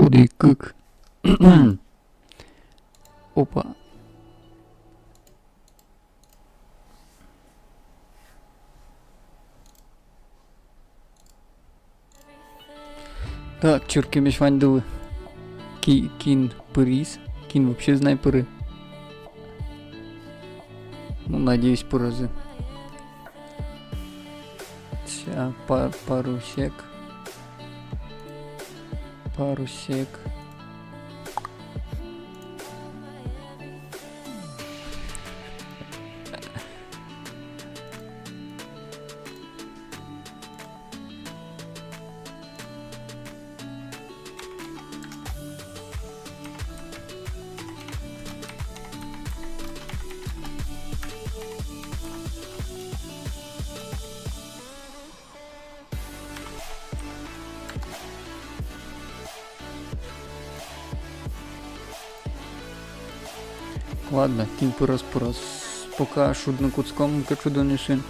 Господи, как... Опа. Так, чурки мешвандулы. Кин приз. Кин вообще снайперы. Ну, надеюсь, поразы. Сейчас, пару сек. Пару сек. Ладно, кін пораз. Пока шудно куцком чудо не шин.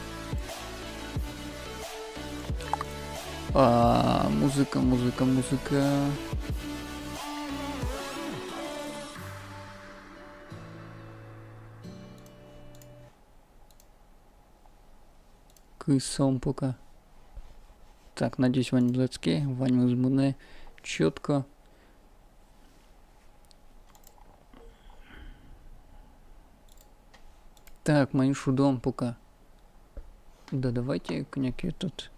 Музыка. Кысом пока. Так, надеюсь, Вань Блэцкий, Вань Музмуне. Четко. Так, моим шудом пока. Да, давайте коняк этот.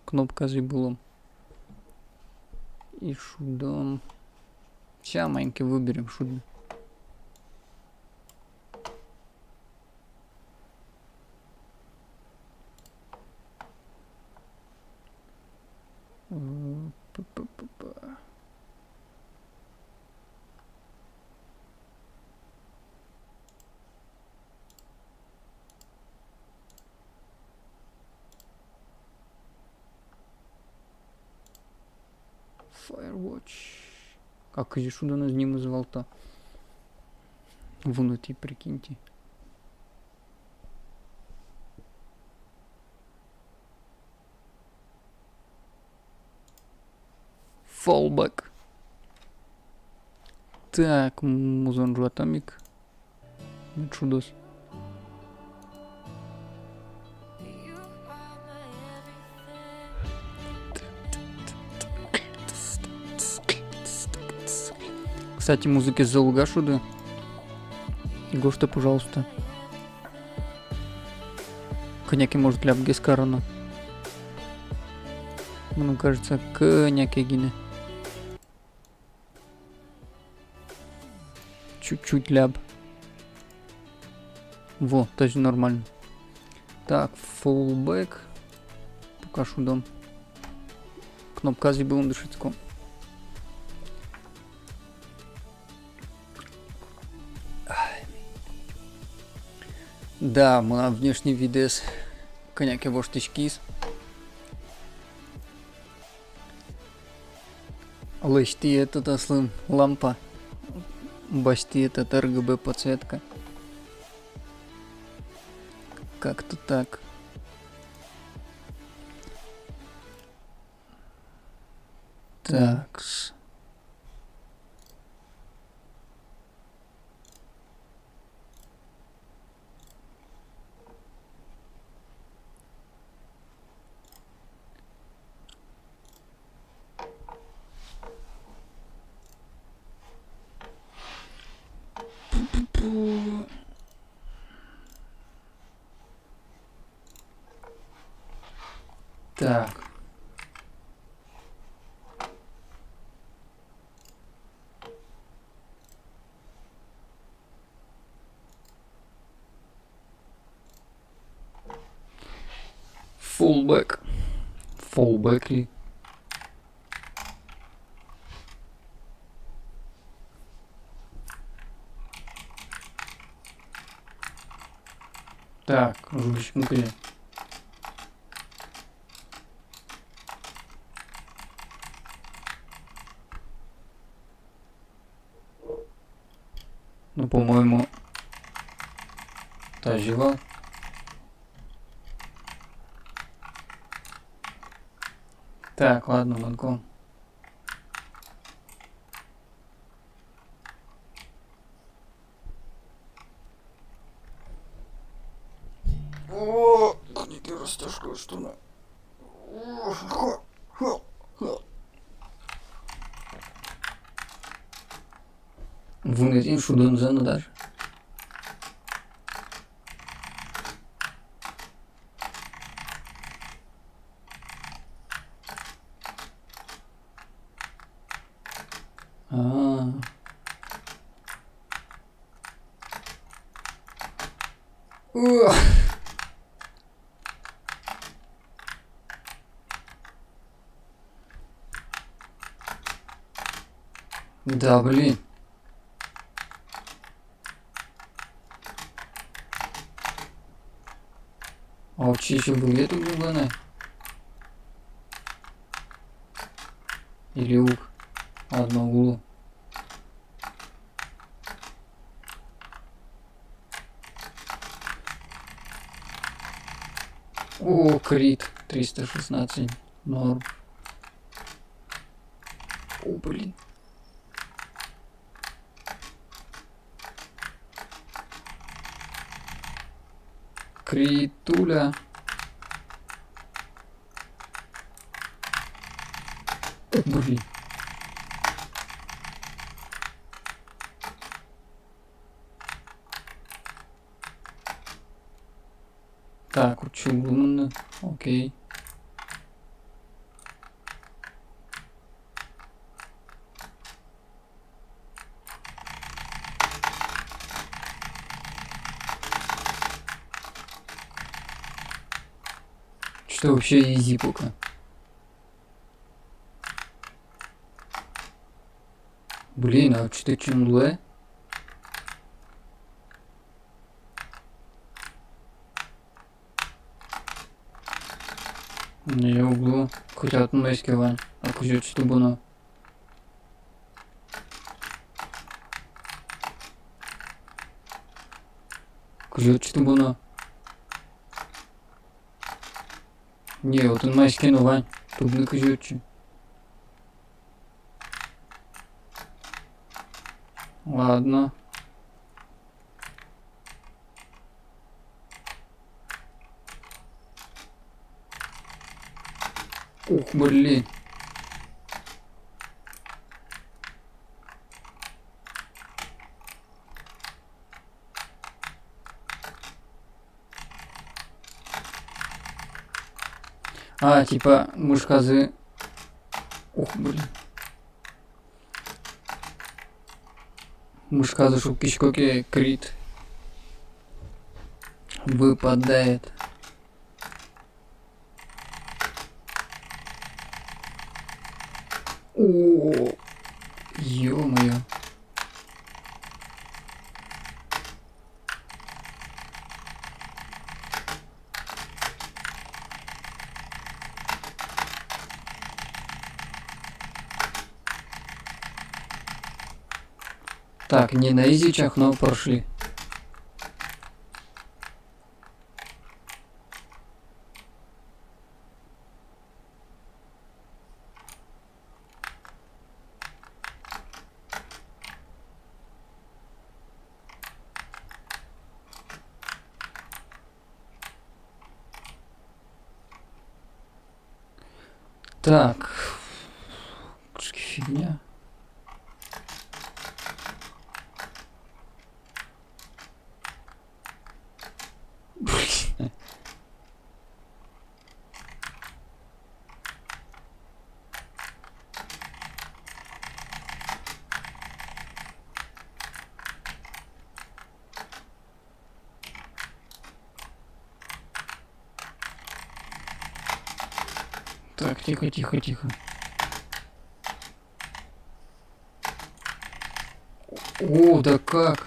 Кнопка с булом. И шудом. Сейчас маленький выберем шудно. Firewatch. Как же шудо на ним звал-то? Внутри, прикиньте. Fallback. Так, музон атомик. Чудос. Кстати, музыки за луга шуды. Гошта, пожалуйста. Коняки может ляп гескарана. Мне кажется, коняки гины. Чуть-чуть ляп. Во, тоже нормально. Так, fallback. Пока шудом. Кнопка зи был дышицком. Да, мы внешний видес. Коняки воштичкис. Лышти этот ослым лампа. Башти этот RGB подсветка. Как-то так. Такс. Так. Fallback ли? Так, жучки. Ну, по-моему, та жила. Так, ладно, Ланком. Стежка, что на... Вынесем шудан занадar. Да, блин. А вообще еще был эту глубина? Или ух? Одно углу. О, крит. 316. Норм. О, блин. Критуля. О, блин. Так, учебно. Окей. Что вообще изи пока? Блин, а что чунле? Не углу. Хотя от мойски вань. А кузет что буно. Кузет что буно. Не, вот он майски ну вань. Тут не кузет. Ладно. Ух, блин. А, типа, мушказы. Ух, блин. Мушказы шукишкоке крит. Выпадает. О, ё-моё. Так, не на изичах, но прошли. Так. Фигня. Так, тихо, тихо, тихо. О, да как?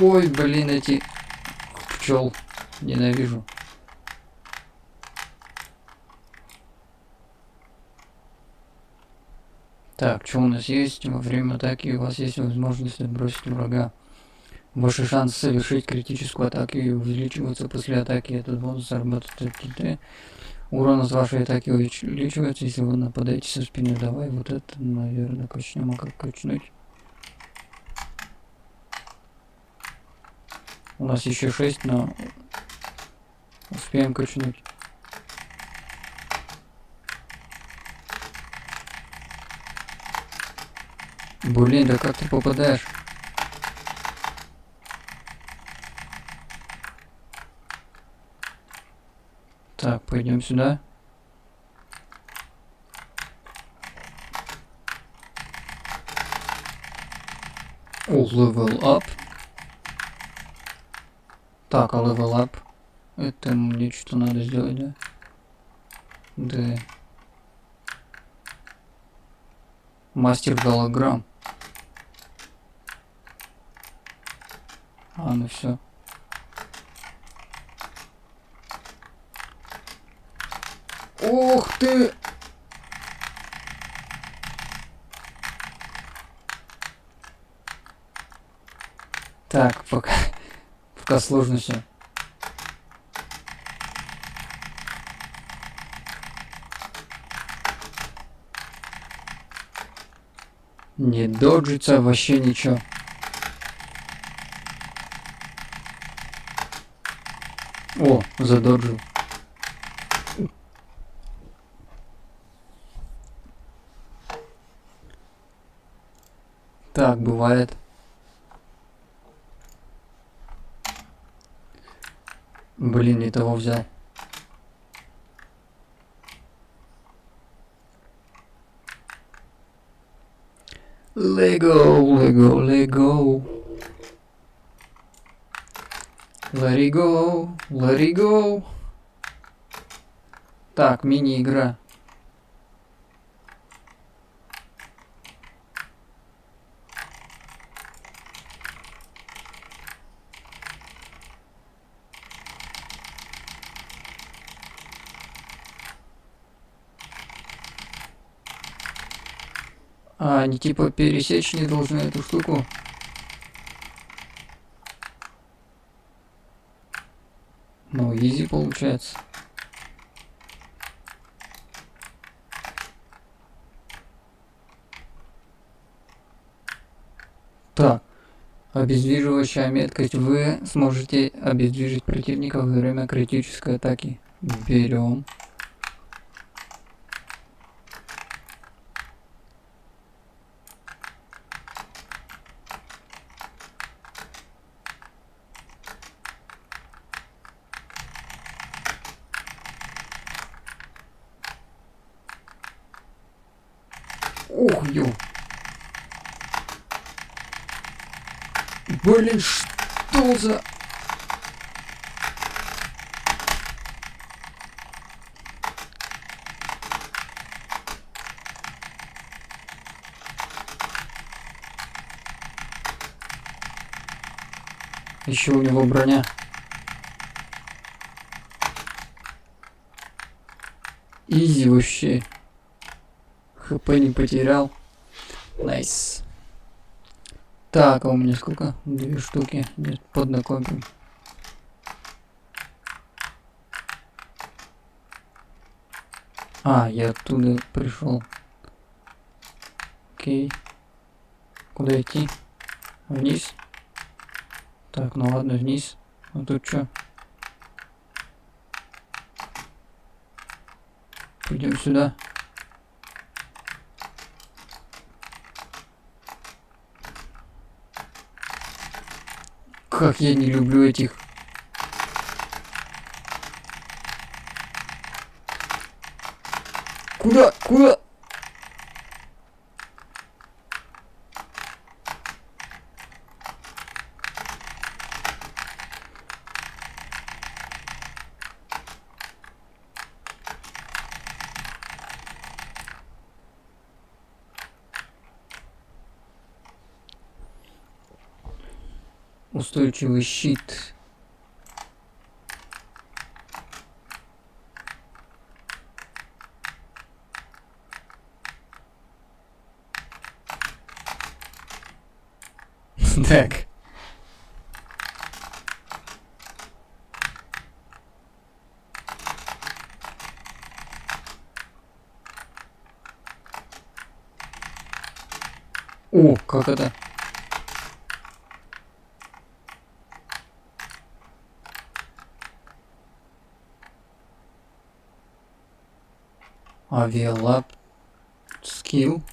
Ой, блин, эти пчел. Ненавижу. Так, что у нас есть? Во время атаки у вас есть возможность отбросить врага. Ваши шансы совершить критическую атаку и увеличиваются после атаки. Этот бонус зарабатывает. Урон от вашей атаки увеличивается, если вы нападаете со спины. Давай вот это, наверное, качнем. А как качнуть? У нас еще 6, но успеем качнуть. Блин, да как ты попадаешь? Так, пойдем сюда. О, level up. Так, а level up? Это мне что надо сделать, да? Да. Мастер голограмм. А, ну все. Ух ты! Так, пока сложно все. Не доджится вообще ничего. О, задоджил. Так, бывает. Блин, не того взял. Лего, Лего, Лего. Let it go, let it go. Так, мини-игра. А, они типа пересечь не должны эту штуку. Ну, изи получается. Так, обездвиживающая меткость. Вы сможете обездвижить противника во время критической атаки. Берем. Ух, ё. Блин, что за... Еще у него броня. Изи вообще. ХП не потерял. Найс. Так, а у меня сколько? 2 штуки. Нет, поднакопим. А, я оттуда пришел. Окей. Куда идти? Вниз? Так, ну ладно, вниз. А тут что? Пойдем сюда. Как я не люблю этих. Куда? Куда? Устойчивый щит. Так. О, как это? Авиалаб. Скилл.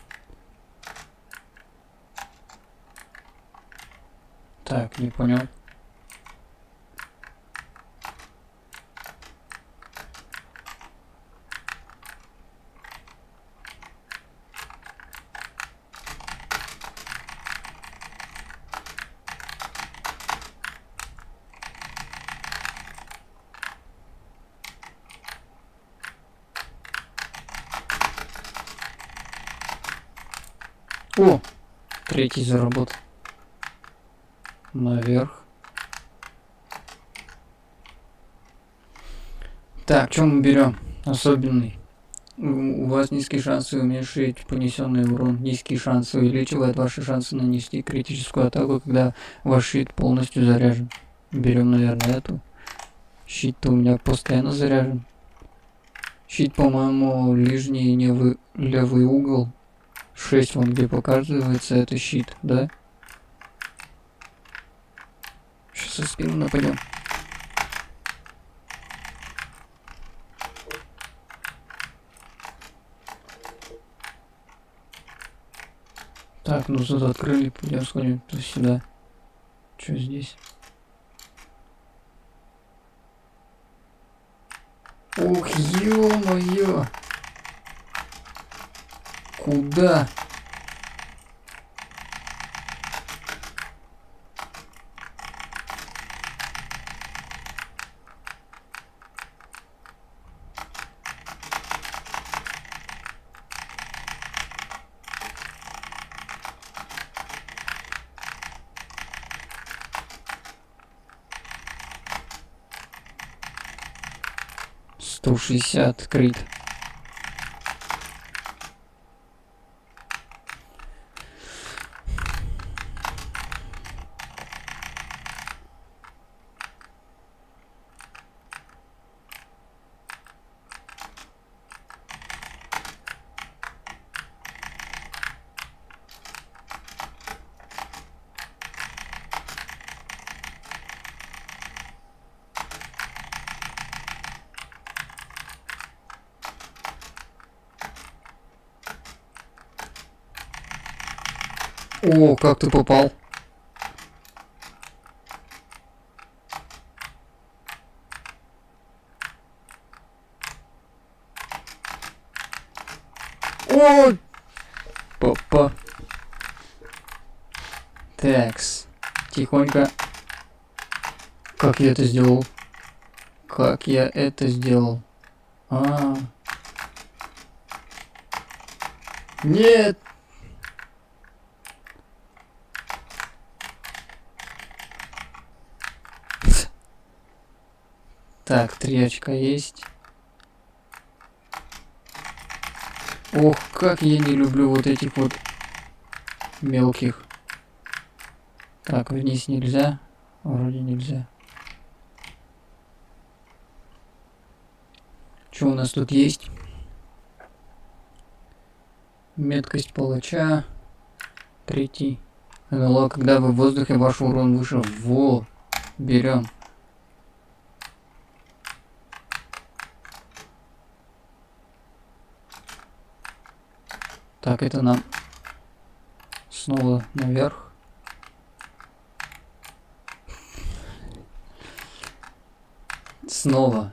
Так, не понял. О! Третий заработал. Наверх. Так, что мы берем? Особенный. У вас низкие шансы уменьшить понесенный урон. Низкие шансы увеличивают ваши шансы нанести критическую атаку, когда ваш щит полностью заряжен. Берем, наверное, эту. Щит-то у меня постоянно заряжен. Щит, по-моему, нижний левый угол. 6 вон где показывается, это щит, да? Сейчас со спину нападем. Так, ну тут открыли, пойдем сходим сюда. Что здесь? Ух, ё-моё! Куда? «160» открыт. О, как ты попал? О! Попа. Такс. Тихонько. Как я это сделал? Как я это сделал? Нет! Так, 3 очка есть. Ох, как я не люблю вот этих вот мелких. Так, вниз нельзя. Вроде нельзя. Что у нас тут есть? Меткость палача. 3. НЛО, когда вы в воздухе, ваш урон выше. Во! Берем. Так, это нам снова наверх. Снова.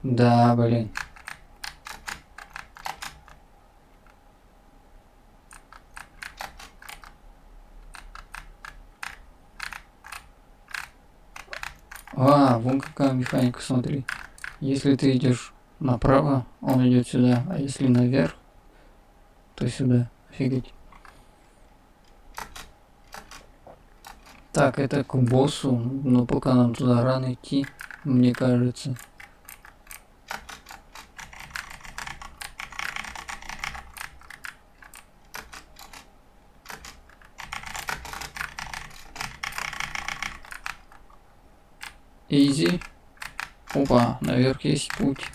Да, блин. Вон какая механика, смотри. Если ты идешь направо, он идет сюда, а если наверх, то сюда. Офигеть. Так, это к боссу, но пока нам туда рано идти, мне кажется. Изи. Опа, наверх есть путь.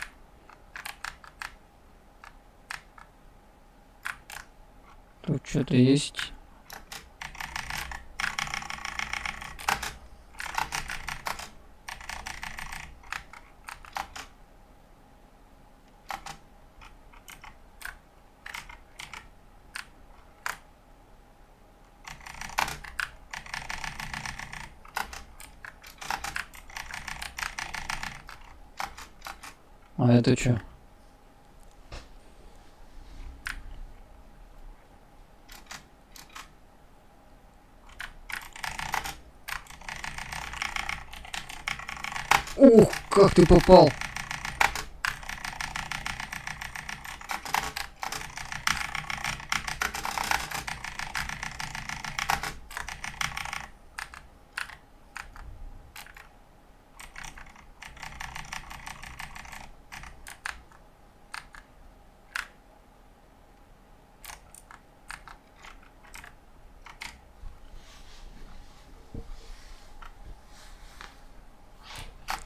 Тут что-то есть. А это что? Ух, как ты попал!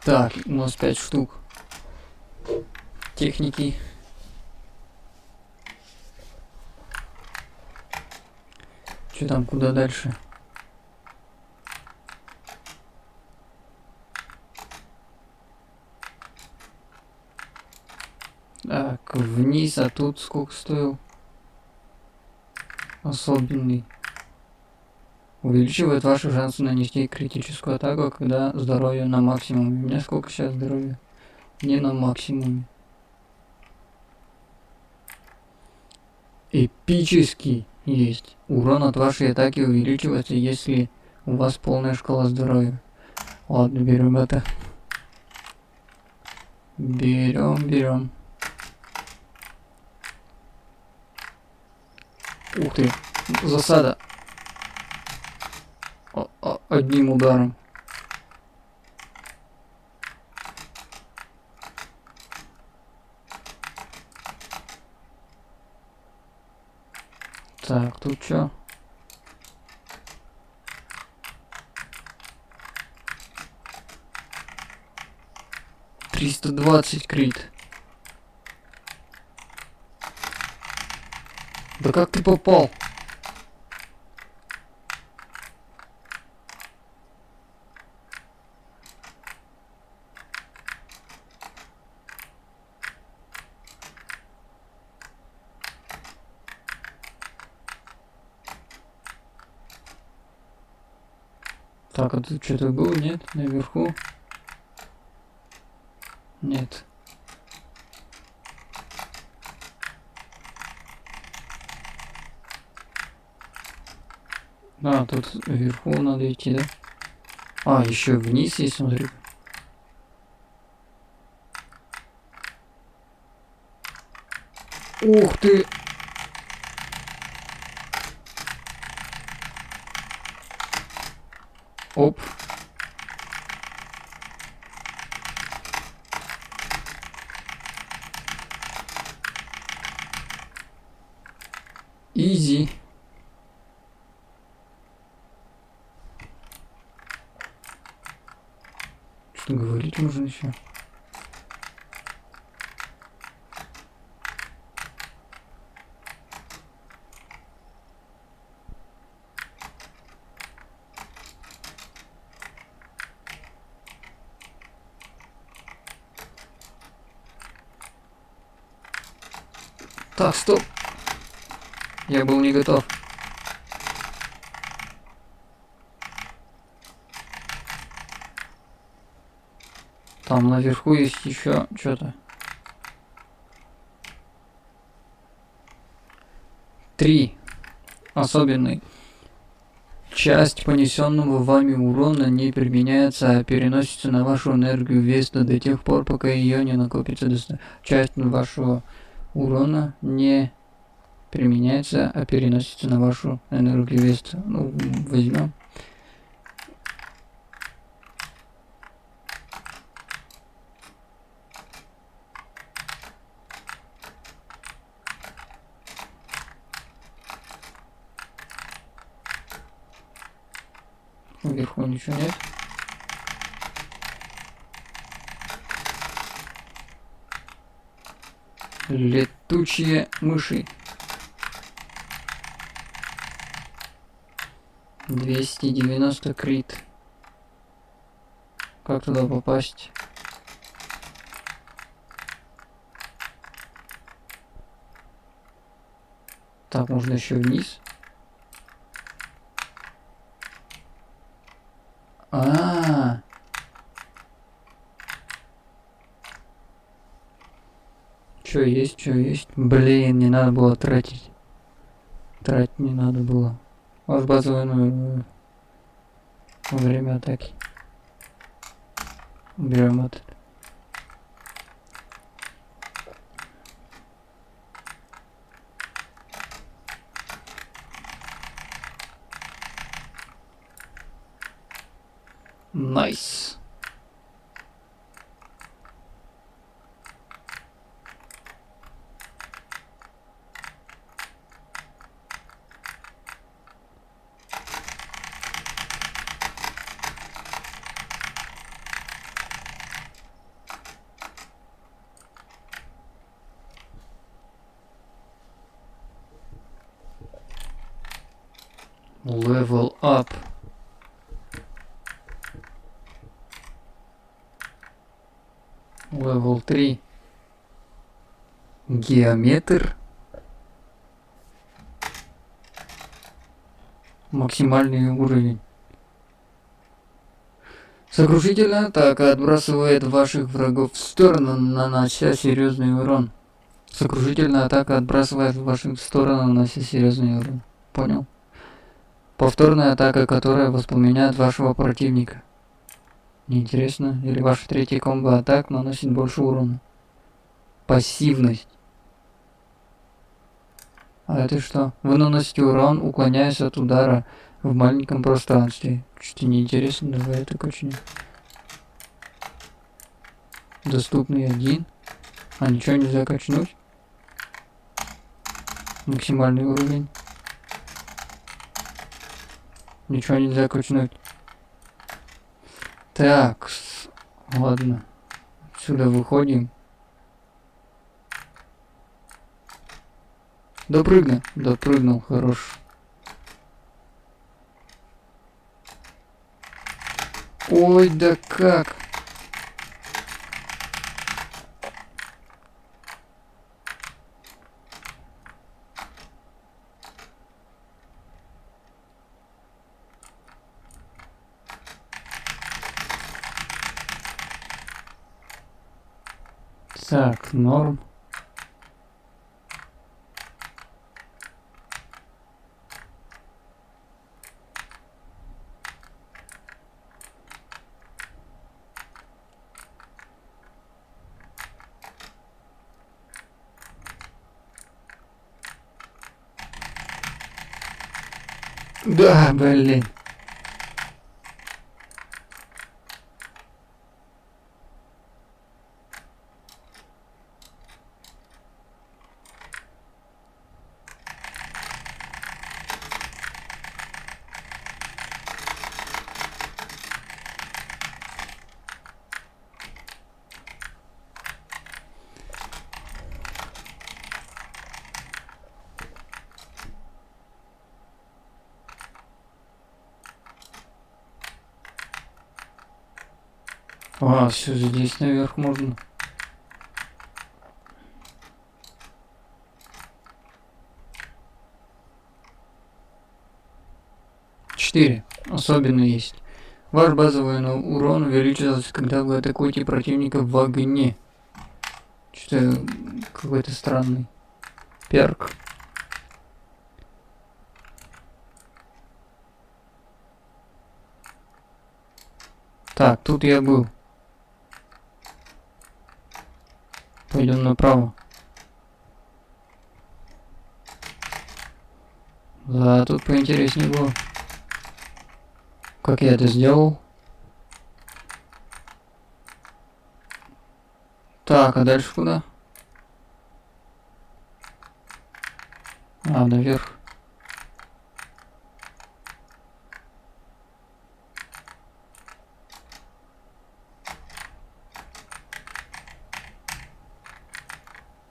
Так, у нас 5 штук техники. Что там, куда дальше? Так, вниз, а тут сколько стоил? Особенный. Увеличивает ваши шансы нанести критическую атаку, когда здоровье на максимуме. У меня сколько сейчас здоровья? Не на максимуме. Эпический есть. Урон от вашей атаки увеличивается, если у вас полная шкала здоровья. Ладно, берем это. Берем. Ух ты, засада. Одним ударом. Так, тут что? $320 крит. Да как ты попал? Так, а тут что-то было, нет? Наверху? Нет. А, тут вверху надо идти, да? А, еще вниз есть, смотри. Ух ты! Оп. Изи. Что говорить нужно еще? Так, стоп. Я был не готов. Там наверху есть еще что-то. 3. Особенный. Часть понесенного вами урона не применяется, а переносится на вашу энергию Веста до тех пор, пока ее не накопится достаточно. Часть вашего урона не применяется, а переносится на вашу энергию Веста. Ну, возьмем. Вверху ничего нет. Летучие мыши. 290 крит. Как туда попасть? Так, можно еще вниз. А-а-а. Чё есть, чё есть. Блин, не надо было тратить. Тратить не надо было. Вот базовое во время атаки. Берем этот. Найс. Level up. Level 3. Геометр. Максимальный уровень. Сокрушительная атака отбрасывает ваших врагов в сторону, нанося серьезный урон. Сокрушительная атака отбрасывает ваших в сторону, нанося серьезный урон. Понял? Повторная атака, которая воспламеняет вашего противника. Неинтересно. Или ваша третья комбо атак наносит больше урона. Пассивность. А это что? Вы наносите урон, уклоняясь от удара в маленьком пространстве. Что-то неинтересно, давай это качнем. Доступный 1. А ничего нельзя качнуть? Максимальный уровень. Ничего нельзя качнуть. Так, ладно. Отсюда выходим. Допрыгну. Допрыгнул, хорош. Ой, да как? Так, норм. Да, блин. А, все, здесь наверх можно. Четыре. Особенно есть. Ваш базовый урон увеличивается, когда вы атакуете противника в огне. Что-то какой-то странный перк. Так, тут я был. Пойдем направо. Да, тут поинтереснее было. Как я это сделал? Так, а дальше куда? А, наверх.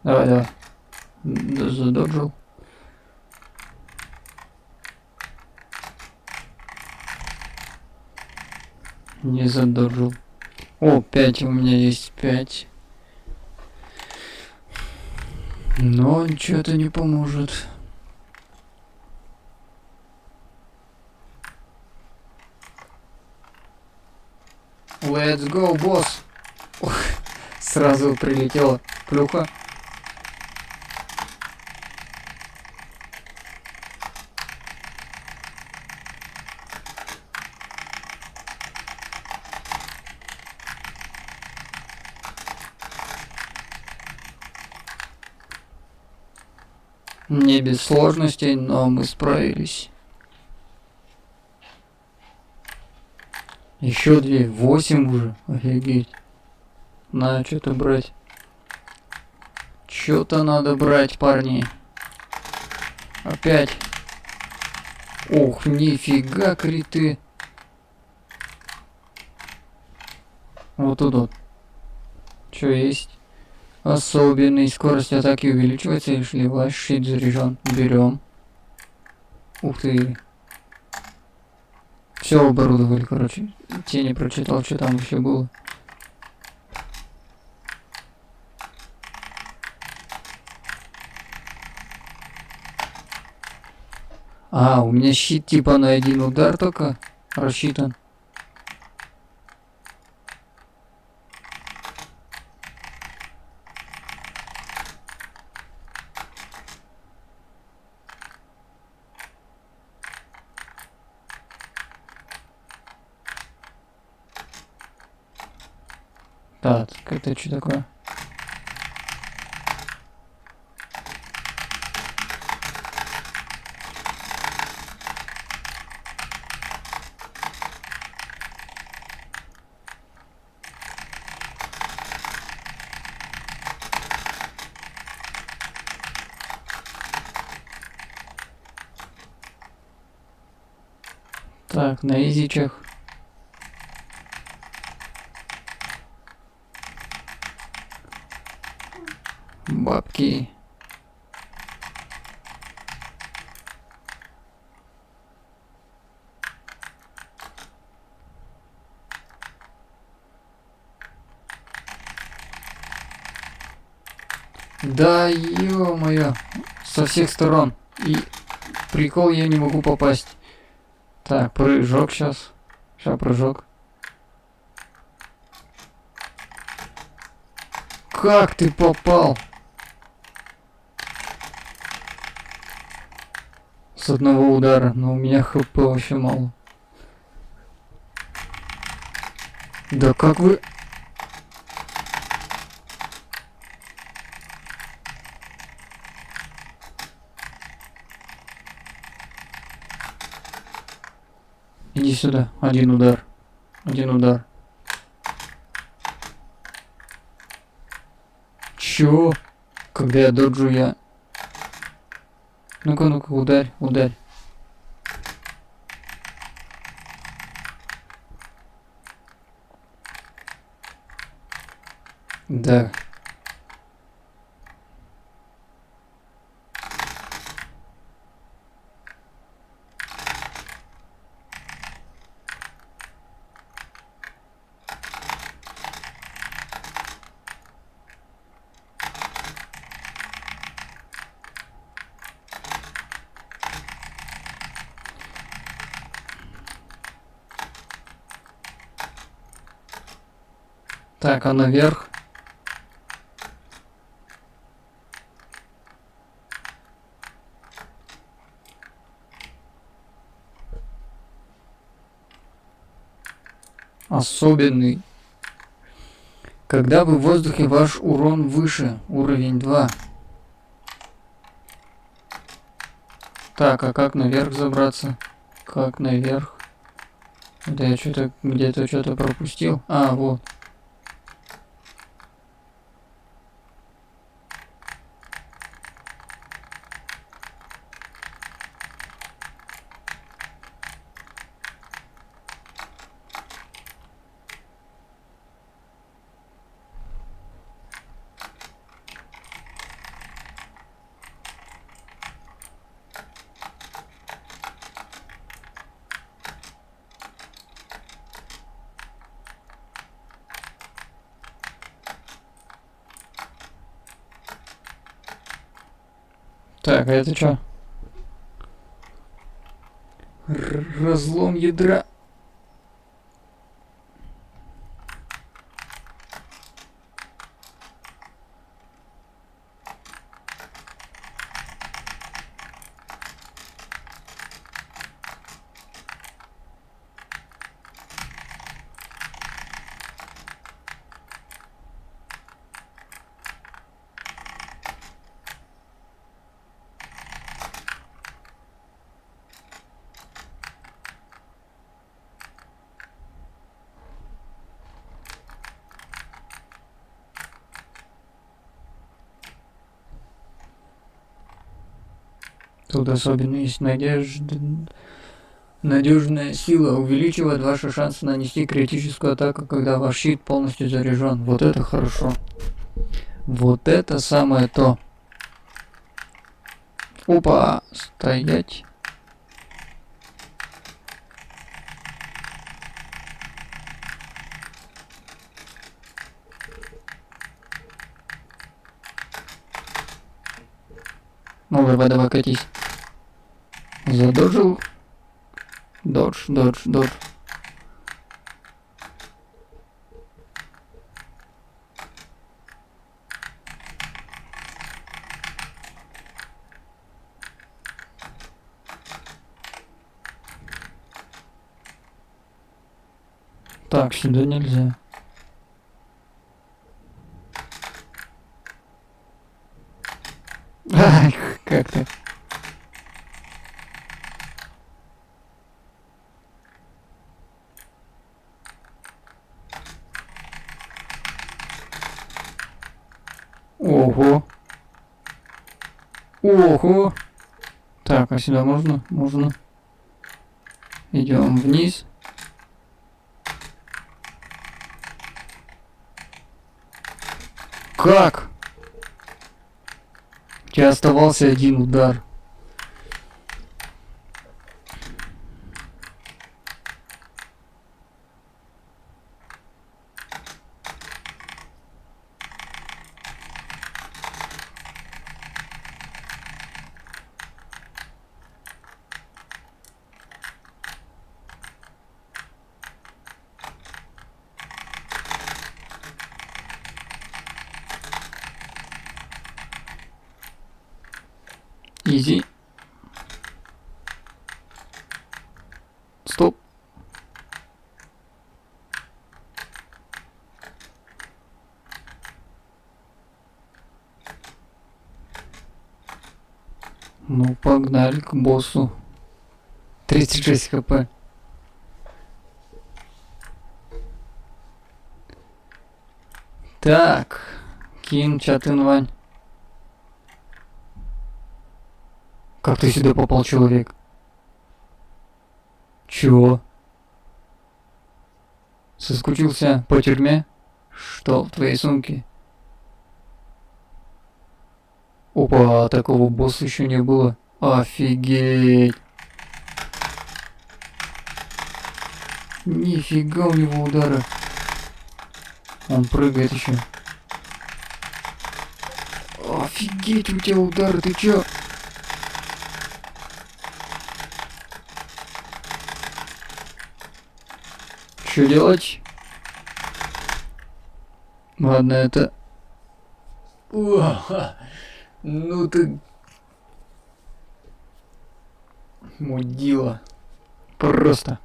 Давай, давай. Задоджил. Не задоджил. О, 5 у меня есть, 5. Но что-то не поможет. Let's go, босс! Ох, сразу прилетела плюха. Не без сложностей, но мы справились. Еще 2, 8 уже, офигеть. Надо что-то брать. Что-то надо брать, парни. Опять. Ох, нифига криты. Вот тут вот. Что есть? Особенный. Скорость атаки увеличивается, если ваш щит заряжен. Берем. Ух ты. Все оборудовали, короче. Те не прочитал, что там еще было. А, у меня щит типа на 1 удар только рассчитан. Так, это что такое? Так, на изичах. Бабки. Да ё-моё. Со всех сторон. И прикол, я не могу попасть. Так, прыжок сейчас. Сейчас прыжок. Как ты попал? С одного удара, но у меня хп вообще мало. Да как вы... Иди сюда, 1 удар. 1 удар. Чё? Когда я доджу, я... Ну-ка, ну-ка, ударь, ударь. Да. Так, а наверх? Особенный. Когда вы в воздухе, ваш урон выше. Уровень 2. Так, а как наверх забраться? Как наверх? Да я что-то где-то что-то пропустил. А, вот. Так, а это что? Разлом ядра. Тут особенно есть надежная сила увеличивает ваши шансы нанести критическую атаку, когда ваш щит полностью заряжен. Вот это хорошо. Вот это самое то. Опа, стоять. Ну давай, давай, катись. Задоджил. Додж, додж, додж. Так, сюда нельзя. Ай, как ты? Ого. Ого. Так, а сюда можно? Можно. Идем вниз. Как? У тебя оставался один удар. Изи. Стоп. Ну, погнали к боссу. 36 хп. Так. Кин, Чатын, Вань. Как ты сюда попал, человек? Чего? Соскучился по тюрьме? Что в твоей сумке? Опа, такого босса еще не было. Офигеть. Нифига у него удара. Он прыгает еще. Офигеть, у тебя удары, ты чё? Что делать? Ладно, это... О, ну ты... Мудила. Просто.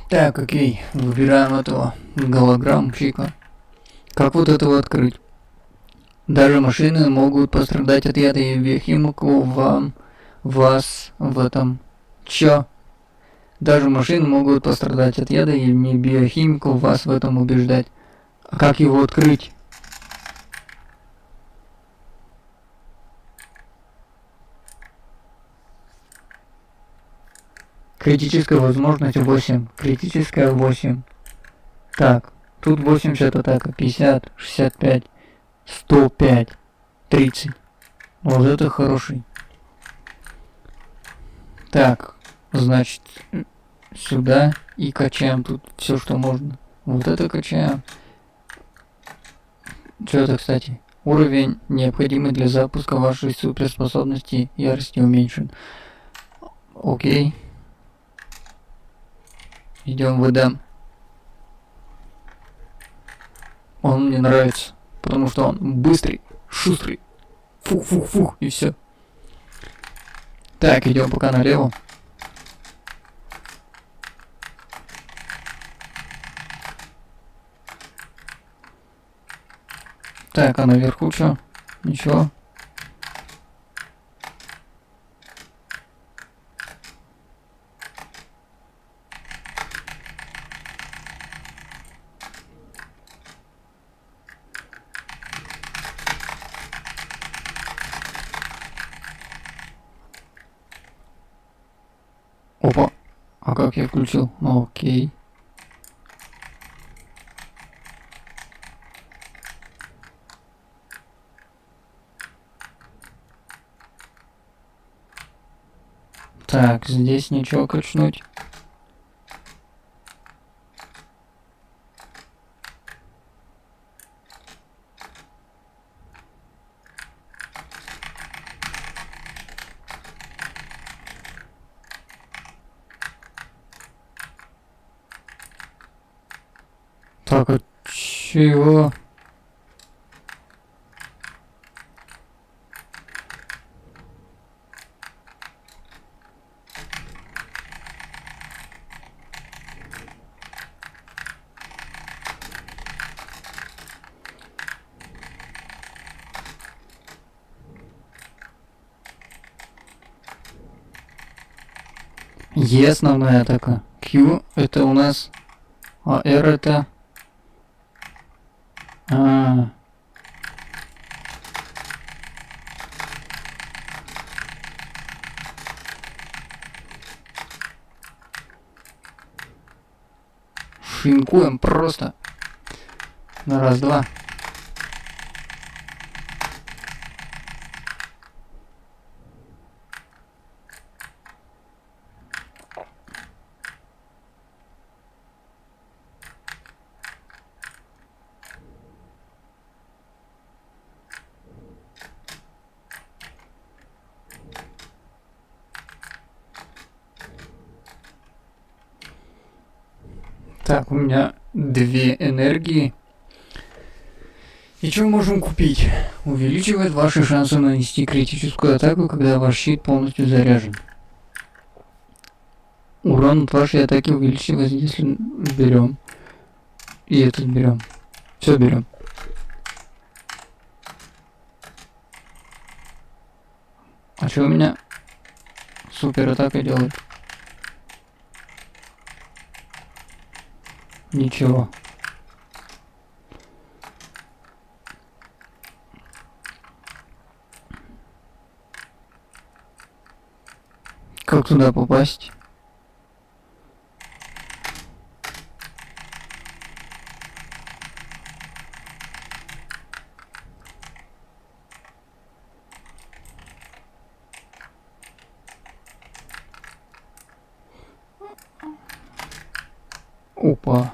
Так, окей. Выбираем этого голограммщика. Как вот этого открыть? Даже машины могут пострадать от яда и биохимику вас в этом. Чё? Даже машины могут пострадать от яда и не биохимику вас в этом убеждать. А как его открыть? Критическая возможность 8. Критическая 8. Так, тут 80 атака, 50, 65, 105, 30. Вот это хороший. Так, значит, сюда и качаем тут все, что можно. Вот это качаем. Что это, кстати? Уровень, необходимый для запуска вашей суперспособности ярости, уменьшен. Окей. Идем в Эдем. Он мне нравится, потому что он быстрый, шустрый. Фух-фух-фух, и все. Так, идем пока налево. Так, а наверху что? Ничего. Опа. А как я включил? Ну, окей. Так, здесь ничего качнуть. Так, а чего? Е основная атака. Q это у нас. А R это. А. Шинкуем просто. На раз-два. Так, у меня 2 энергии. И что можем купить? Увеличивает ваши шансы нанести критическую атаку, когда ваш щит полностью заряжен. Урон от вашей атаки увеличивается, если берем. И этот берем. Все берем. А что у меня супер атака делает? Ничего. Как туда попасть? Опа.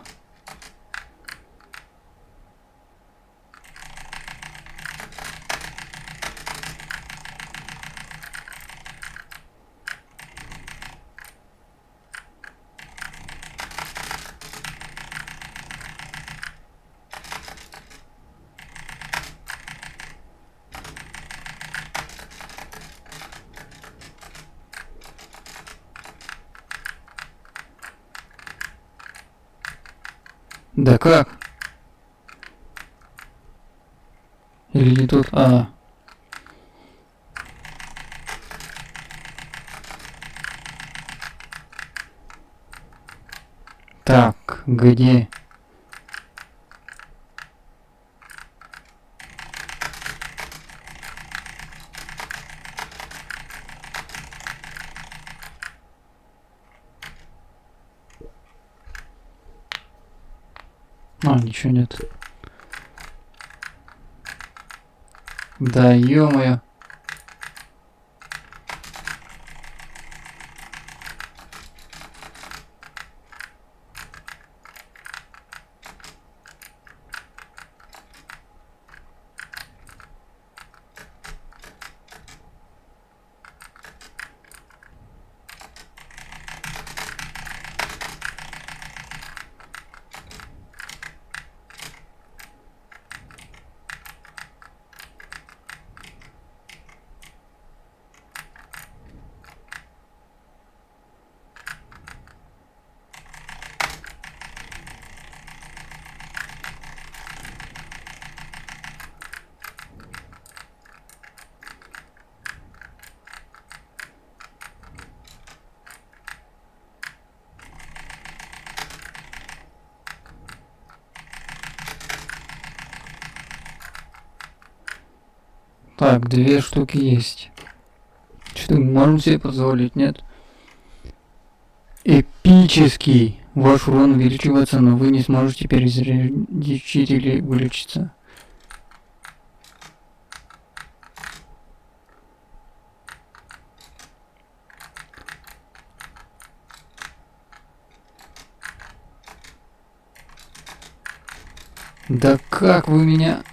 Да как? Или не тут? А. Так, где? А, ничего нет. Да ё-моё. Так, 2 штуки есть. Что-то можем себе позволить, нет? Эпический. Ваш урон увеличивается, но вы не сможете перезарядить или вылечиться. Да как вы меня...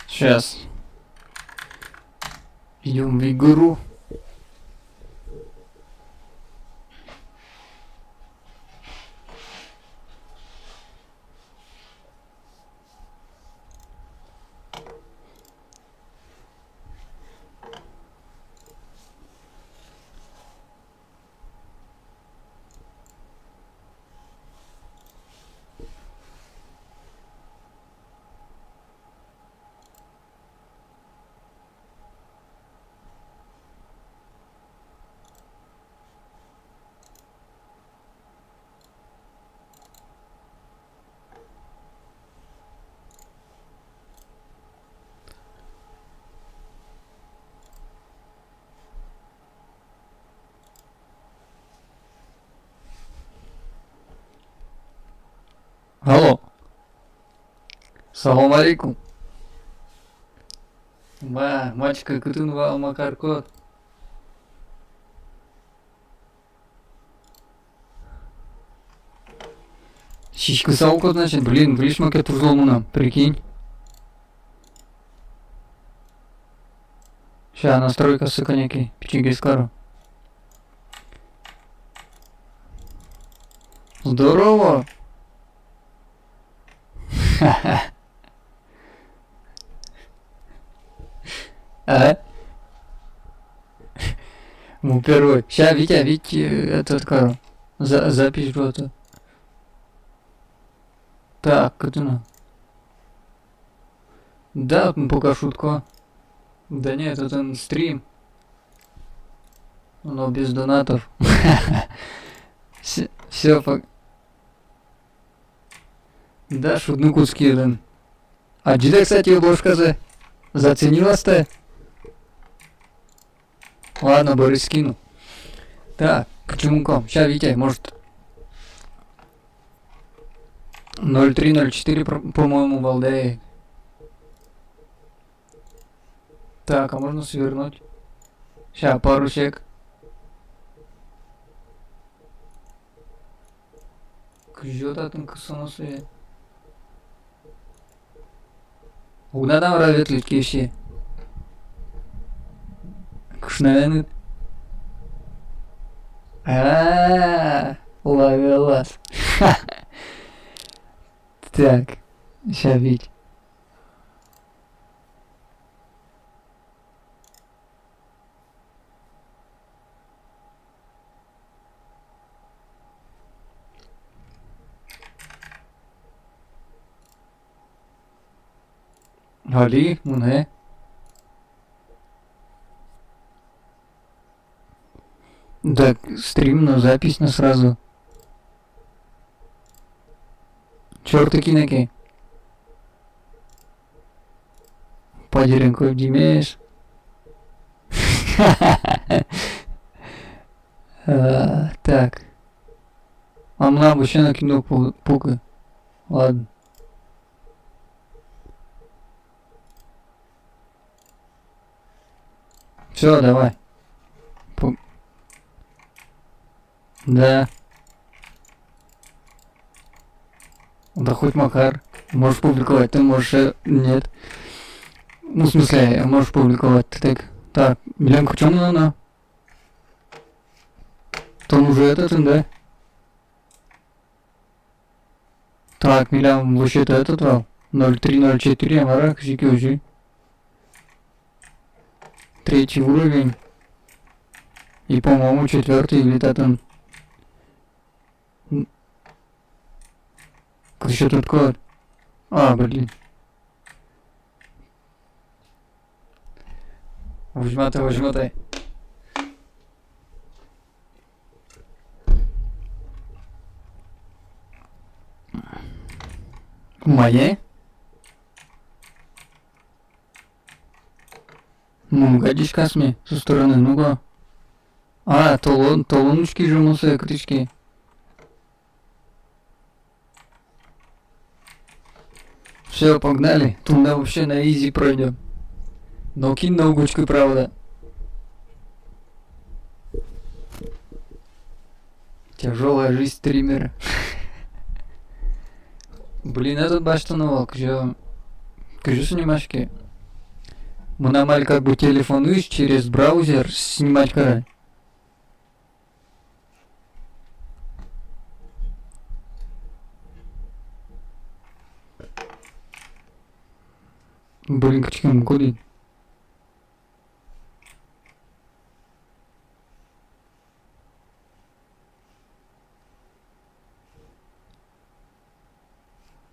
Сейчас. Идем в игру. Алло. Салам алейкум. Мачка күтін ва макарко. Щичка салко, значит, блин, видишь, макет взломана, прикинь. Ща, настройка сыканяки, пичигискару. Здорово! А? Ну, первый. Ща, Витя, этот, запись вот. Так, это. Да, пока шутка. Да нет, это стрим. Но без донатов. Все, да, шутну куски, блин. А где, кстати, обложка заценилась-то? Ладно, Борис скину. Так, к чему ком? Ща, Витя, может... 0304, по-моему, Валдей. Так, а можно свернуть? Ща, пару сек. Кжёта там косоносые. Угнадан разве киши? Кшнавены. Ловелас. Так, ща видь. Али, не. Так, стрим на запись на сразу. Чёрты кинеки. Падеренко Димеш. Так. А мне вообще накинул пука. Ладно. Все, давай. Да. Да хоть Макар. Можешь публиковать, ты можешь... Нет. Ну, в смысле, можешь публиковать. Так, Миленко, в чем она? То он уже этот, да? Так, Милям, вообще-то этот вал. 0304 Амарак, Жикюжи. Третий уровень. И, по-моему, четвертый или там. Еще тут код. А, блин. Возьматай. Моє? Ну, гадишка сме, со стороны, ну-ка. А, талоночки же мусы, крючки. Все, погнали. Туда вообще на изи пройдем. Но кинь наугочку, правда. Тяжелая жизнь стримера. Блин, этот баштановал, кажу снимашки. Мунамаль как бы телефонуешь через браузер снимать кара. Блин, качкам куди?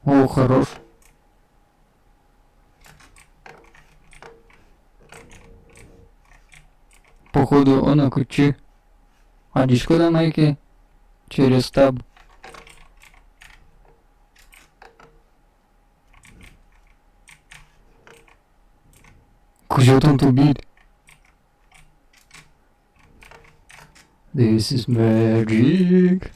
О, хорош. Походу она ключи. А дишко на майке. Через таб. Кузё там тубит. This is magic.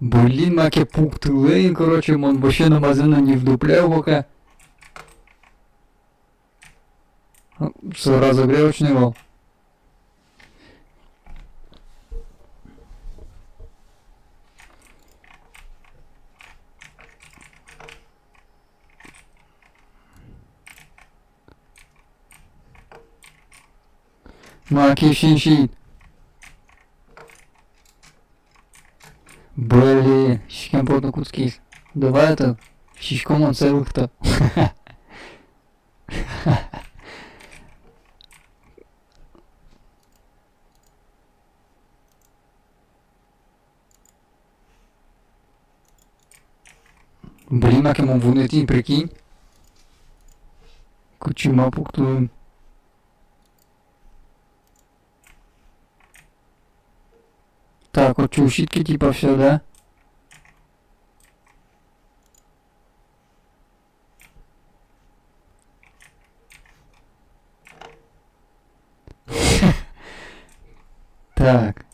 Блин, маке пункт лейн, короче, он вообще на мазена не вдуплял пока. Разогревочный вал. Маки щин. Блин, щикам потно куски. Давай это, щичком он целых-то. Блин, маке мон вунетин, прикинь. Кучима пуктуем. Так, вот чушитки типа все, да? Так.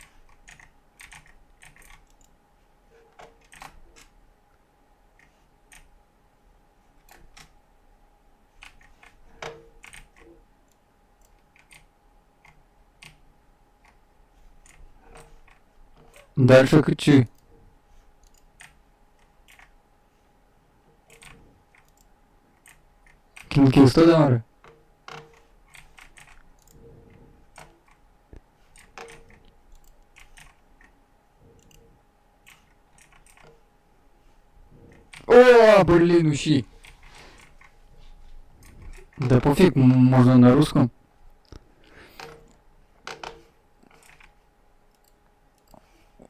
Дальше кричи. Килл 100 дамага. О, блин, ущи. Да пофиг, можно на русском.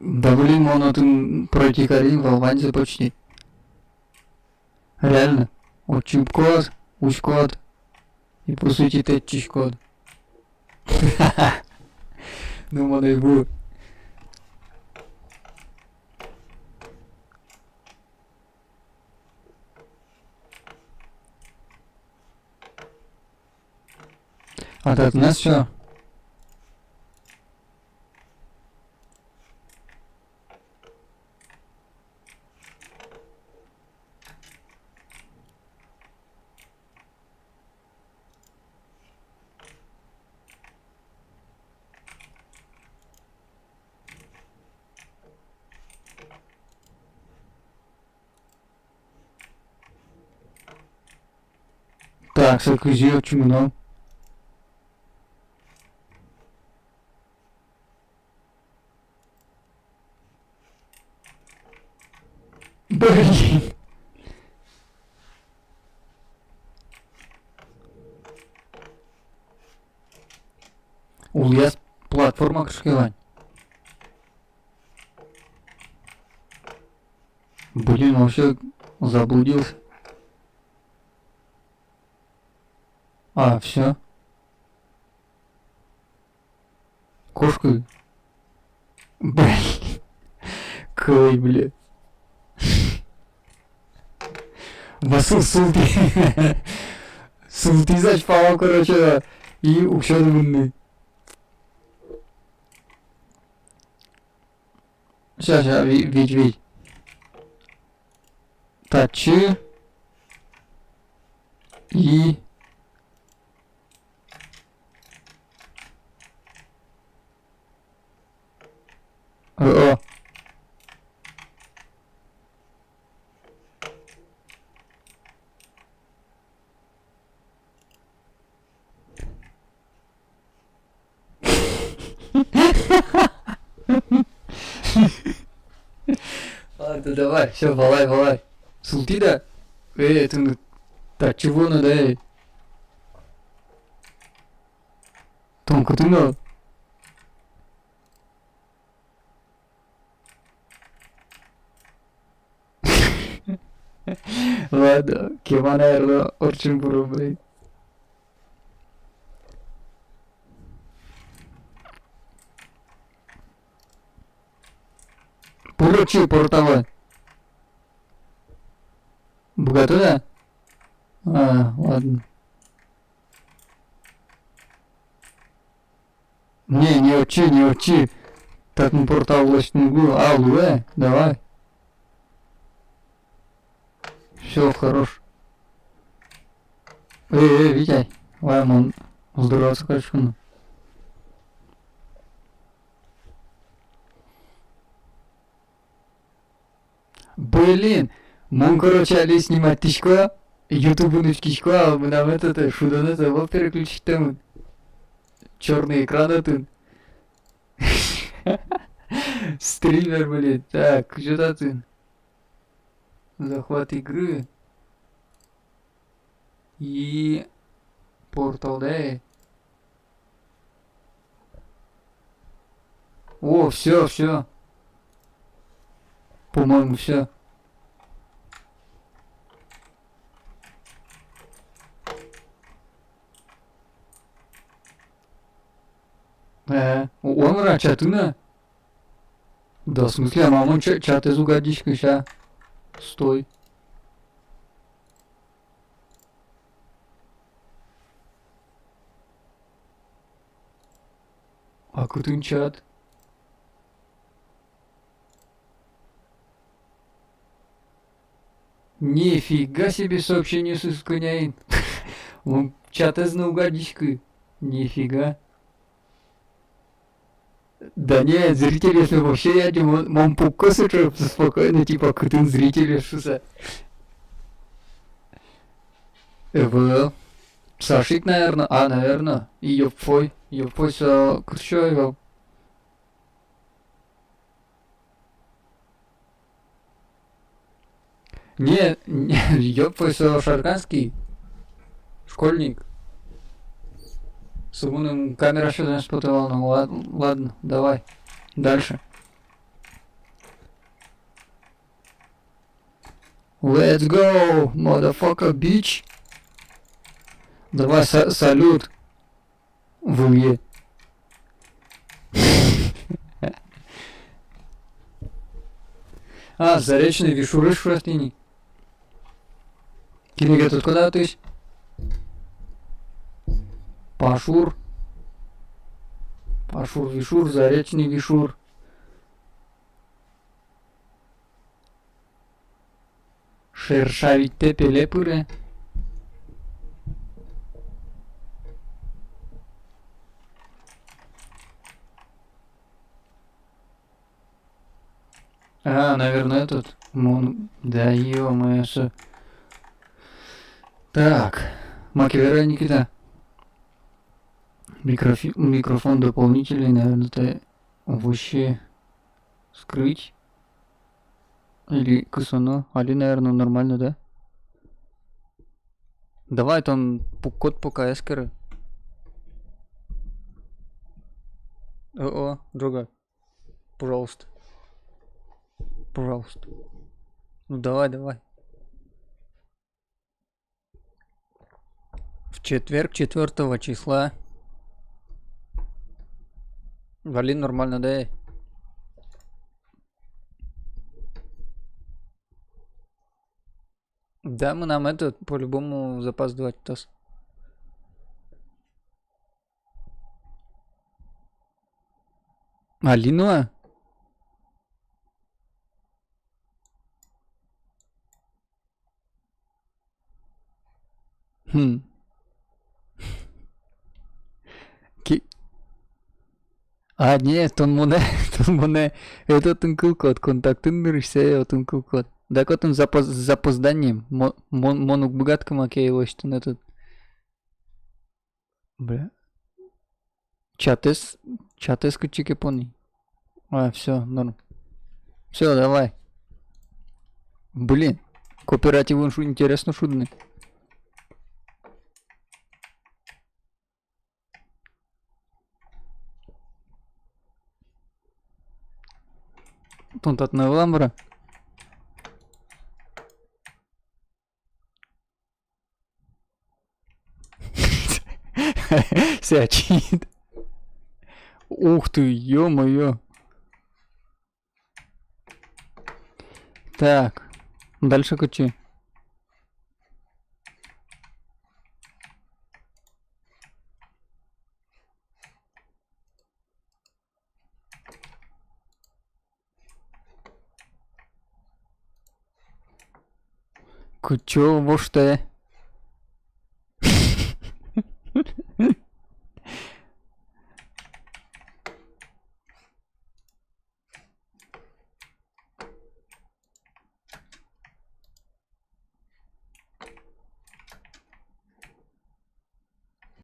Да блин, можно тут пройти Карин в Албании почти. Реально. Очень код, уж код. И по сути течиш код. Ну, мана и будет. А так, у нас все. Так, сакузио чумно. Блин. Ул яз платформа кышкылань. Блин, вообще заблудился. А, все. Кошка. Блин. Кой, бля. Басыл султи. Султи зачпала, короче, и укшады bunny. Сейчас, видь. Тачи. И... О. Ладно, давай, все, валай. Султи да? Это так чего надо, Тонко ты надо. Ладно, кема, наверное, очень бурый. Поручи портала. Богато, да? А, ладно. Не учи. Так мы портал власть не углу. Давай. Все, хорош. Витя. Ладно, здороваться хочу. Блин, мон, короче, али снимать тишко, ютубу тишко, а мы нам это шуданы того переключить там. Черный экран это. Стример, блин. Так, что ты? Захват игры. И... Портал, да? О, все. По-моему, все. Он чатына. Да, в смысле, а мамон чат из угодичка, ща. Стой. А кутын чат? Нифига себе сообщение сысканяин. Он чат из наугадичка. Нифига. Да нет, зрители, если вообще я думаю, мам пукосы, что спокойно, типа, кутын зрители, что за... Сашик, наверное. Наверное. И ёпфой. Ёпфой со Крущевым. Не, ёпфой со Шарганский. Школьник. С умным камера что-то не спотовала. Ну ладно, давай. Дальше. Let's go, motherfucker, bitch. Давай салют. В заречный вишурыш фрастини. Кинеге тут куда ты? Пашур, вишур, заречный вишур. Шершавить тепеле пыры. Наверное, этот. Да ё-моё. Так. Макевера Никита. Микрофон дополнительный, наверное, это вообще скрыть. Или Кусуно. Али, наверное, нормально, да? Давай там код по КС, коры. О, друга. Пожалуйста. Пожалуйста. Ну давай, давай. В четверг 4 числа. Вали нормально, да? Да, мы нам это по-любому запаздывать тос. Алинуа? Хм. Ки... А, нет, он моне, это тынкыл код, контактын беришсе, тынкыл код. Да, котын запозданием, монук богатка макейло, что на этот. Бля. Чатес кучики пони. А, все, норм. Все, давай. Блин, кооператив он интересно шудный. Тут от ламбра. Сячит. Ух ты, ё-моё. Так, дальше кучи. Кучо, во что?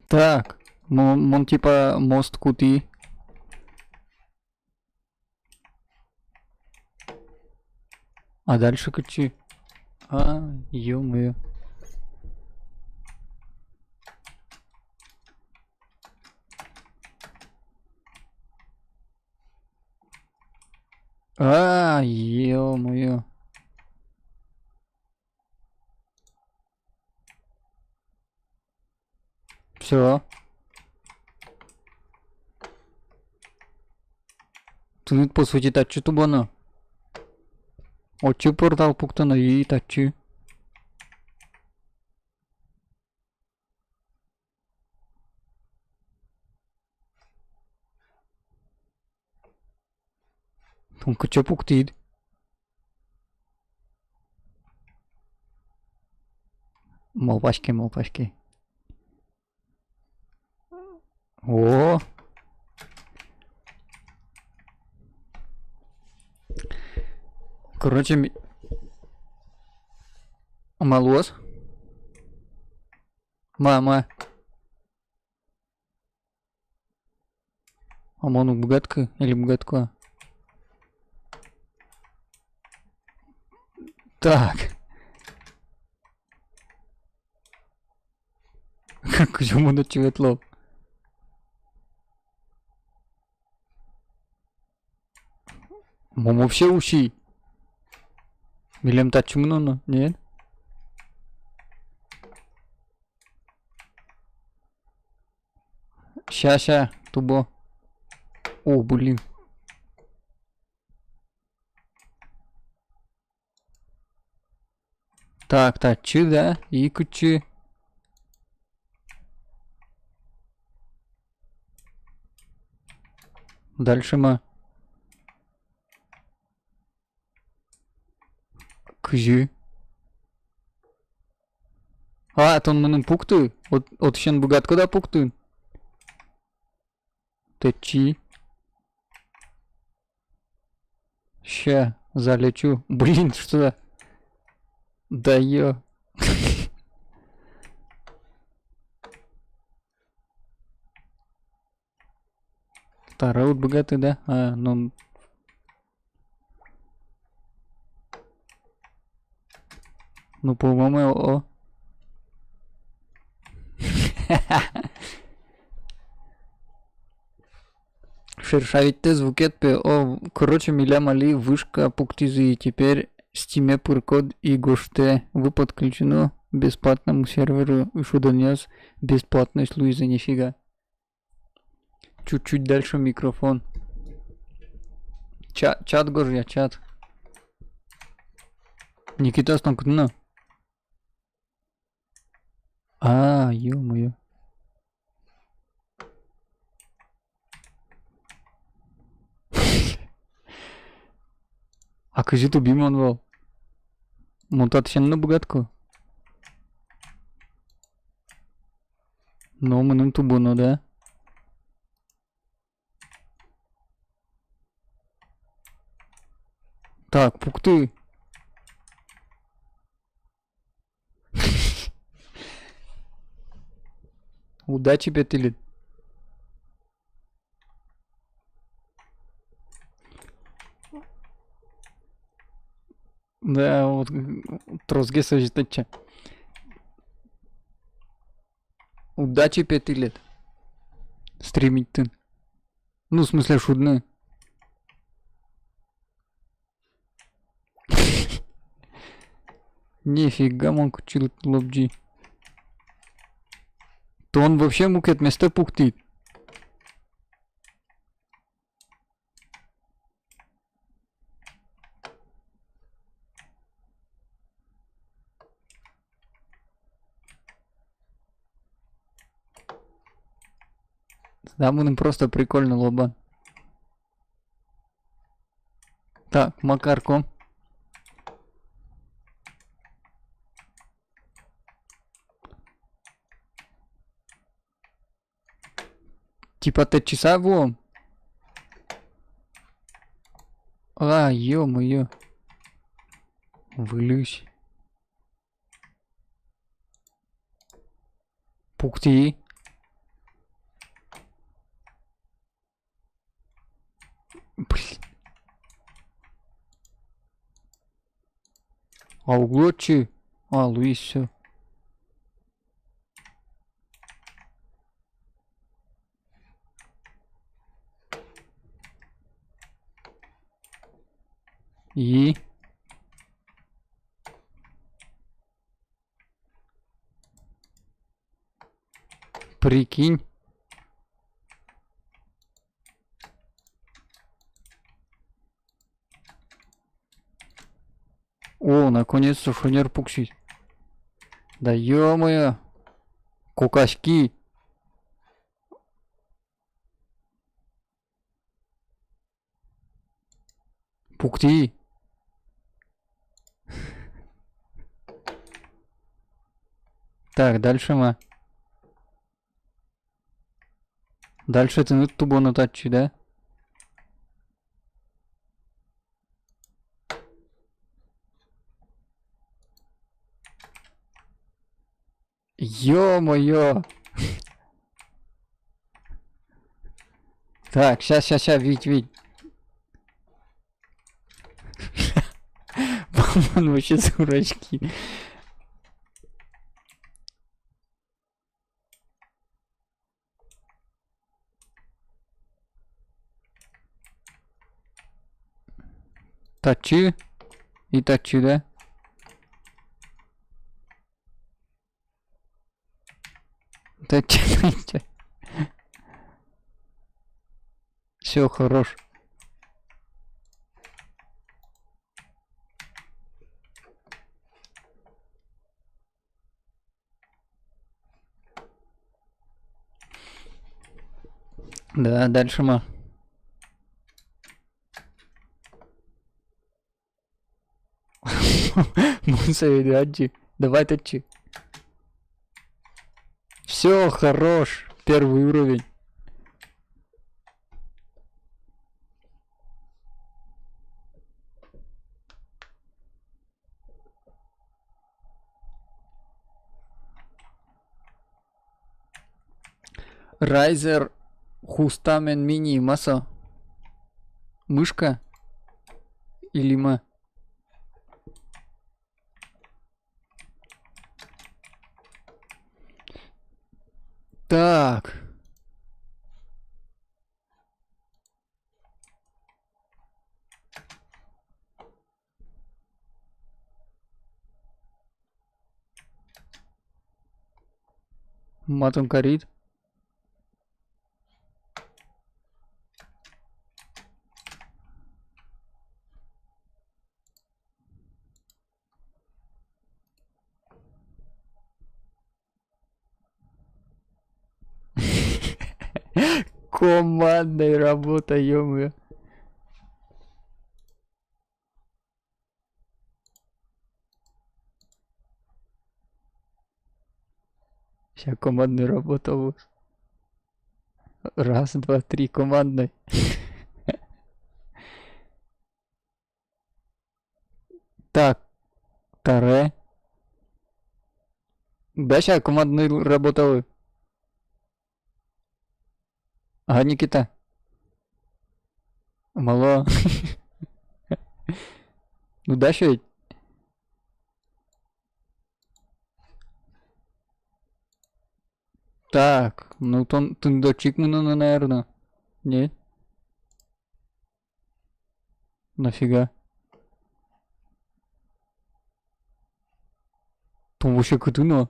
Так, мон типа мост кути. А дальше кучи. А, ё-моё. А, ё-моё. Все. Тут по сути тачу тубана. Очи портал пуктана и тачу. Тун кучо пуктид. Молпашки, молпашки. О, короче, малос. Мама. Амону богатка или богатка? Так. Почему на цветло? Мам вообще уши. Милем тачумно, нет? Ща, тубо. О, блин. Так, тачу, да? И кучу. Дальше мы. Кузю. А, то он мене пукту. От ще богат куда пукту. Течи. Ща, залечу. Блин, что? Да ё. Второй богатый, да? А, ну... Ну, по-моему, о. Шершавите звукет о. Короче, миля мали, вышка пуктизы. Теперь стиме пуркод и гоште. Вы подключено бесплатному серверу. Еще донес бесплатность Луиза, нифига. Чуть-чуть дальше микрофон. Чат горя, чат. Никита станкно. Ё-моё. А кажи то бимон вал. Монтат ще на богатко. Но мънем тубуно, да. Так, пукты. Удачи, пятилет. Да, вот трозге съжитача. Удачи 5 лет. Стримить ты. Ну, в смысле, шудны. Нифига, мон кучил лобджи. То он вообще мукет место пухтит. Да, будем просто прикольно лоба. Так, Макарко. Типа ты часа его. Ё-моё. Вылюсь. Пукти. Блин. А углочи. Луис, все. И... Прикинь. О, наконец-то шунер пуксит. Да ё-моё. Кукашки. Пукти. Так, дальше мы. Дальше ты ну тубо на тачи, да? Ё-моё. Так, сейчас, видь. Вон вообще дурачки. Тачи. И тачи, да? Тачи. Все, хорош. Да, дальше мы. Мусавидаджи. Давай тачи. Все, хорош. Первый уровень. Райзер Хустамен Мини Масо. Мышка? Или ма? Так. Матом корит. Командная работа, ё-моё. Сейчас командная работа у вас. Раз, два, три, командной. Так, таре. Да, сейчас командная работа вы. Ага, Никита. Мало. Ну да, ще. Так, ну то ты дочик ну, наверное. Нет? Нафига? Там вообще кутуно.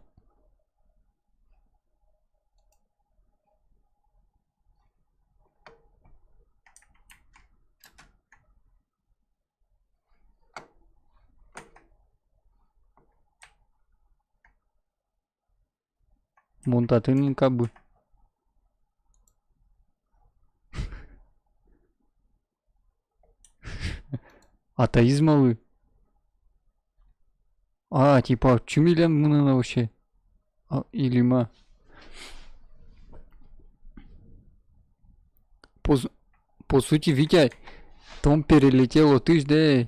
Монтатын как бы. Атеизмовый. А, типа, чумилям мы вообще. А, или ма. По, по сути, Витя, Том перелетело ты ж, да.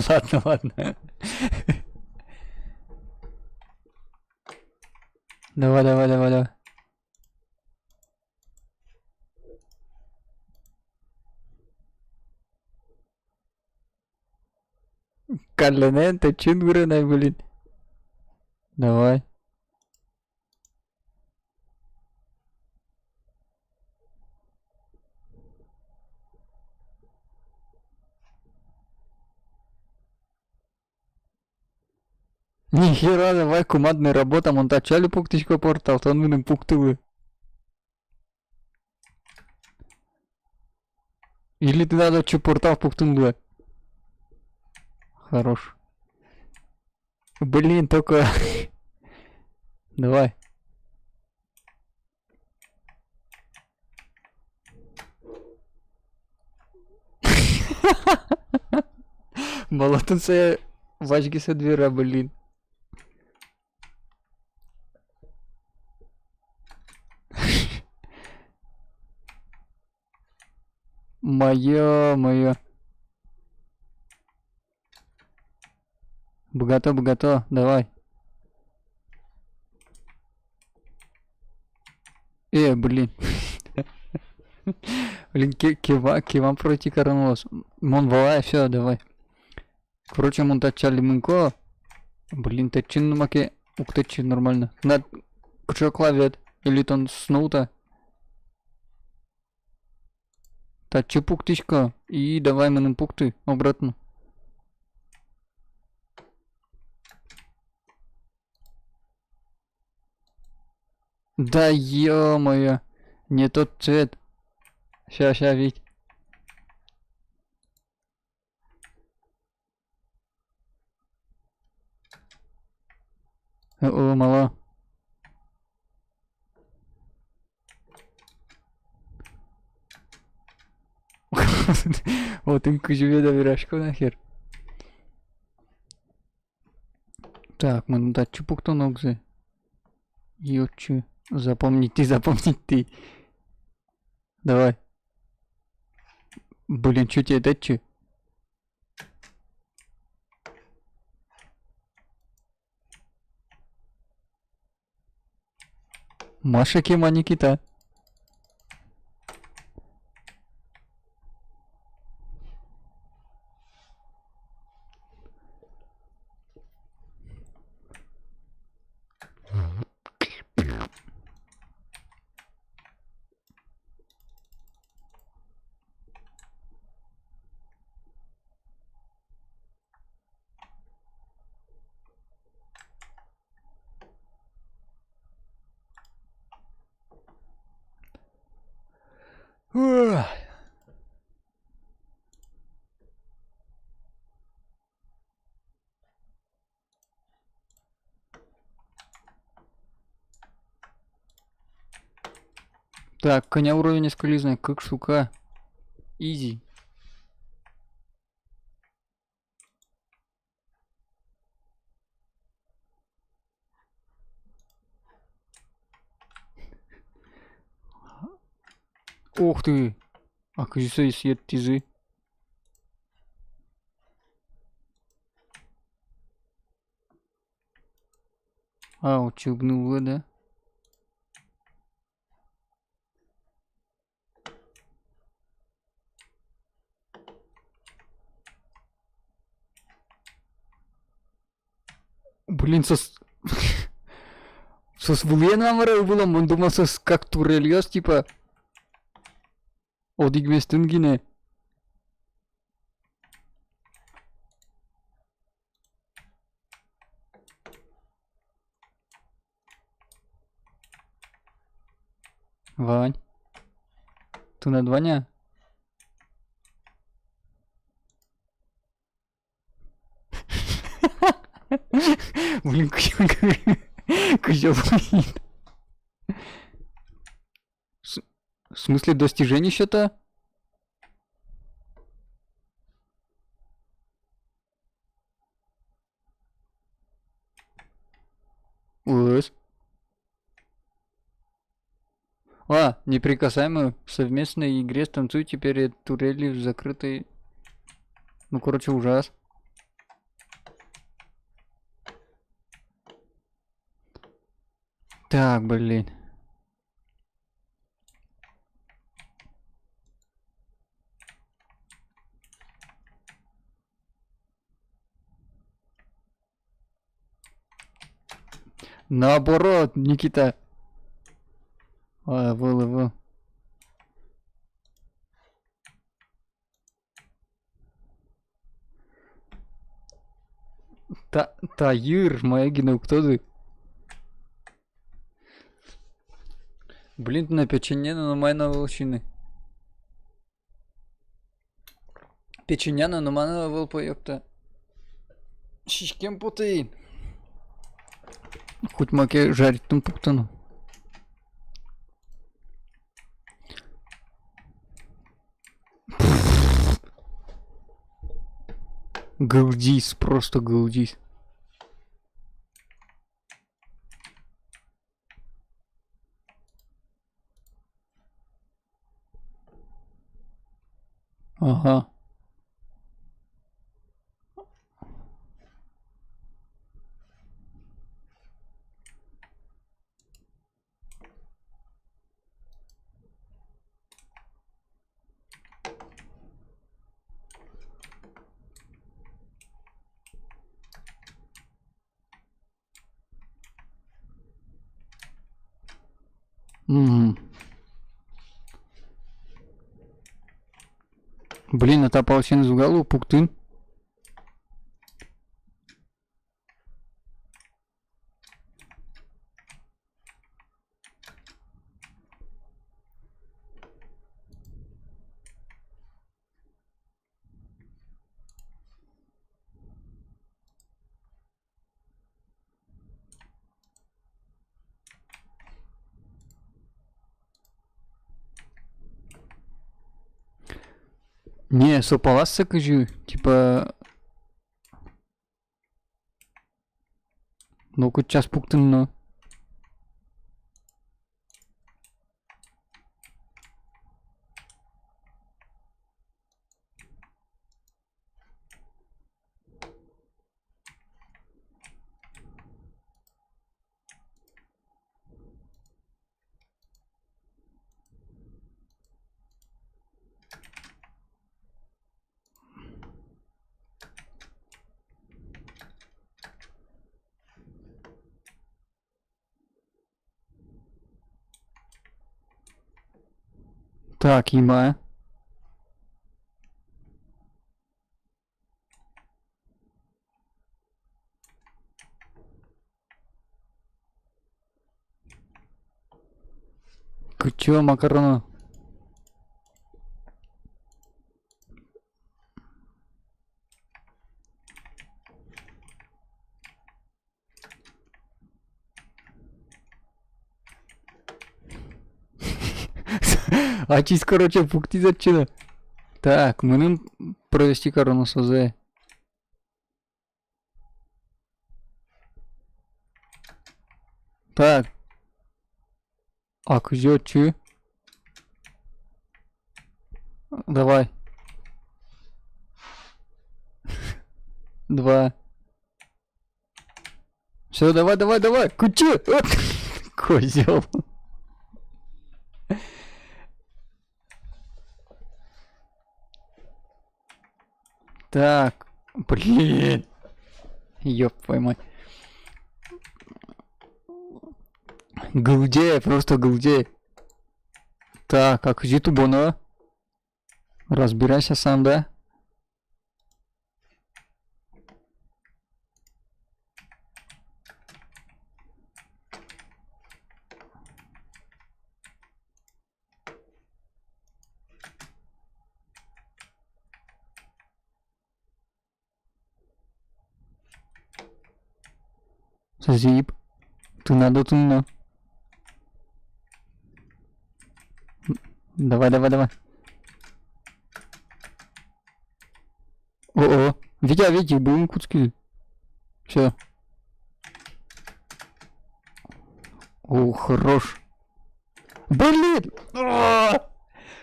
Ладно, ладно. Давай, давай, давай, давай. Калленента, чингурена, блин. Давай. Нихера, давай, командная работа, монтачали пуктичко портал, то он минем пуктывы. Или ты надо че портал пуктун. Хорош. Блин, только... Давай. Болотун се важги се двера, блин. Моё. Богато, давай. Блин. Блин, кивам пройти коронос. Мон валай, все, давай. Короче, монтачали мынко. Блин, тачин маке. Уктачи нормально. На куча клавиат. Или тон снута. Тачи пуктичка. И давай мы пукты обратно. Да ё-моё. Не тот цвет. Ща, ведь. О, мало. Вот им кузюве доверяшку нахер. Так, мы надо чупук-то ногзы. Ёчу. Запомнить ты. Давай. Блин, чё тебе дать чё? Маша Кема Никита. Ух. Так, коня уровень скализный, как сука. Изи. Ух ты. А кажется, и свет тизы. А, учебнула, да? Блин, сос вулена было, он думал, как турельос, типа... Одигместен гине. Вань. Ты над Ваня? Блин, козел. В смысле достижений что-то? УС. А, неприкасаемую в совместной игре станцуйте перед турелью в закрытой... Ну, короче, ужас. Так, блин. Наоборот, Никита. А, был. Таир, моя гина, кто ты? Блин, на печеньяна, на майна волчины. Печеньяна, на майна волпа, ёпта. Шишкем путей. Хоть маке жарить там путану. Галдис, просто галдис. Ага. Угу. Блин, это ополчен из уголу, пуктын. Не, сопалас кажу, типа... Ну, хоть час пуктын, но... Так, има. Чё, макароны? Açız короче пукти зачина. Так, мынын провести корону созе. Так. Акжёчу. Давай. 2. Все, давай, давай, давай. Кучу. Козел. Так. Блин. Ёб твою мать. Галдея, просто галдея. Так, как Зитубоно. Разбирайся сам, да? Зип. Ты надо тунно. Давай, давай, давай. О-о. Витя, Витя, будем куцки. Все. О, хорош. Блин!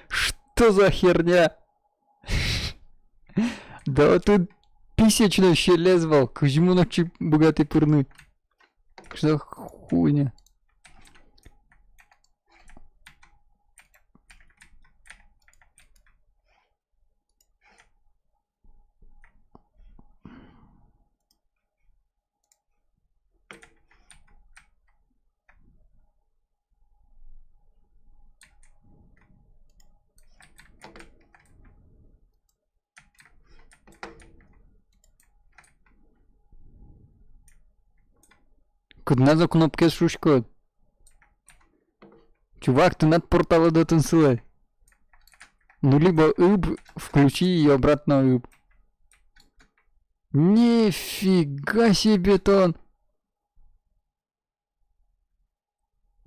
Что за херня? Да тут писечную ще лезвал. Кожему ночи богатый пырны. Что хуйня? Куда за кнопки шушка? Чувак, ты над портала до танцевать. Ну, либо ыб, включи ее обратно ыб. Нифига себе тон.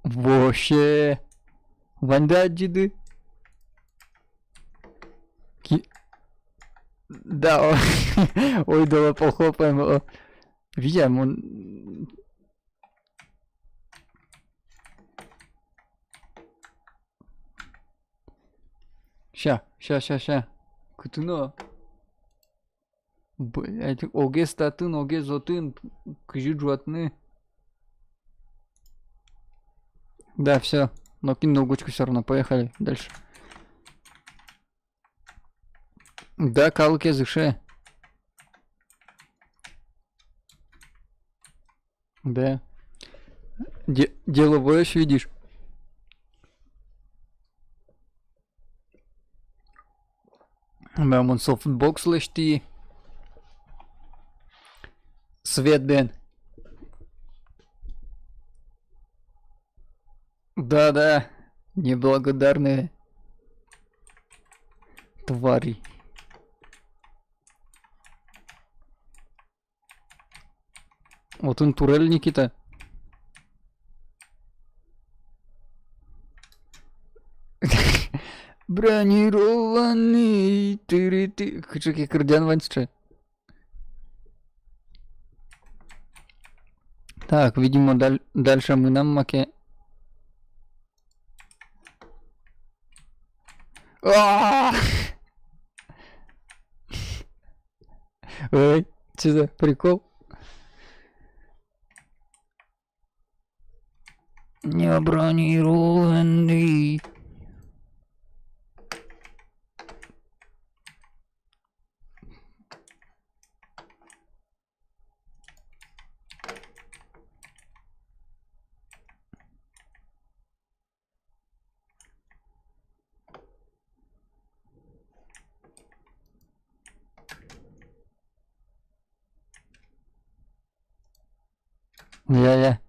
Вообще. Ванда джиды. Да, ой, давай похлопаем. Видим, он... Ща. Кутуно. Блять, оге статын, оге зотын, кыжи жуатны. Да, все. Но кинь ногучку все равно. Поехали дальше. Да, калык языше. Да. Дело боешь, видишь. Да, он софтбокс лешти. Свет Дэн. Да, неблагодарные твари. Вот он турель Никита. Бронированный ты. Кычуки кырдян ванче. Так, видимо, дальше мы нам маке. Ой, что за прикол? Не бронированный. Я.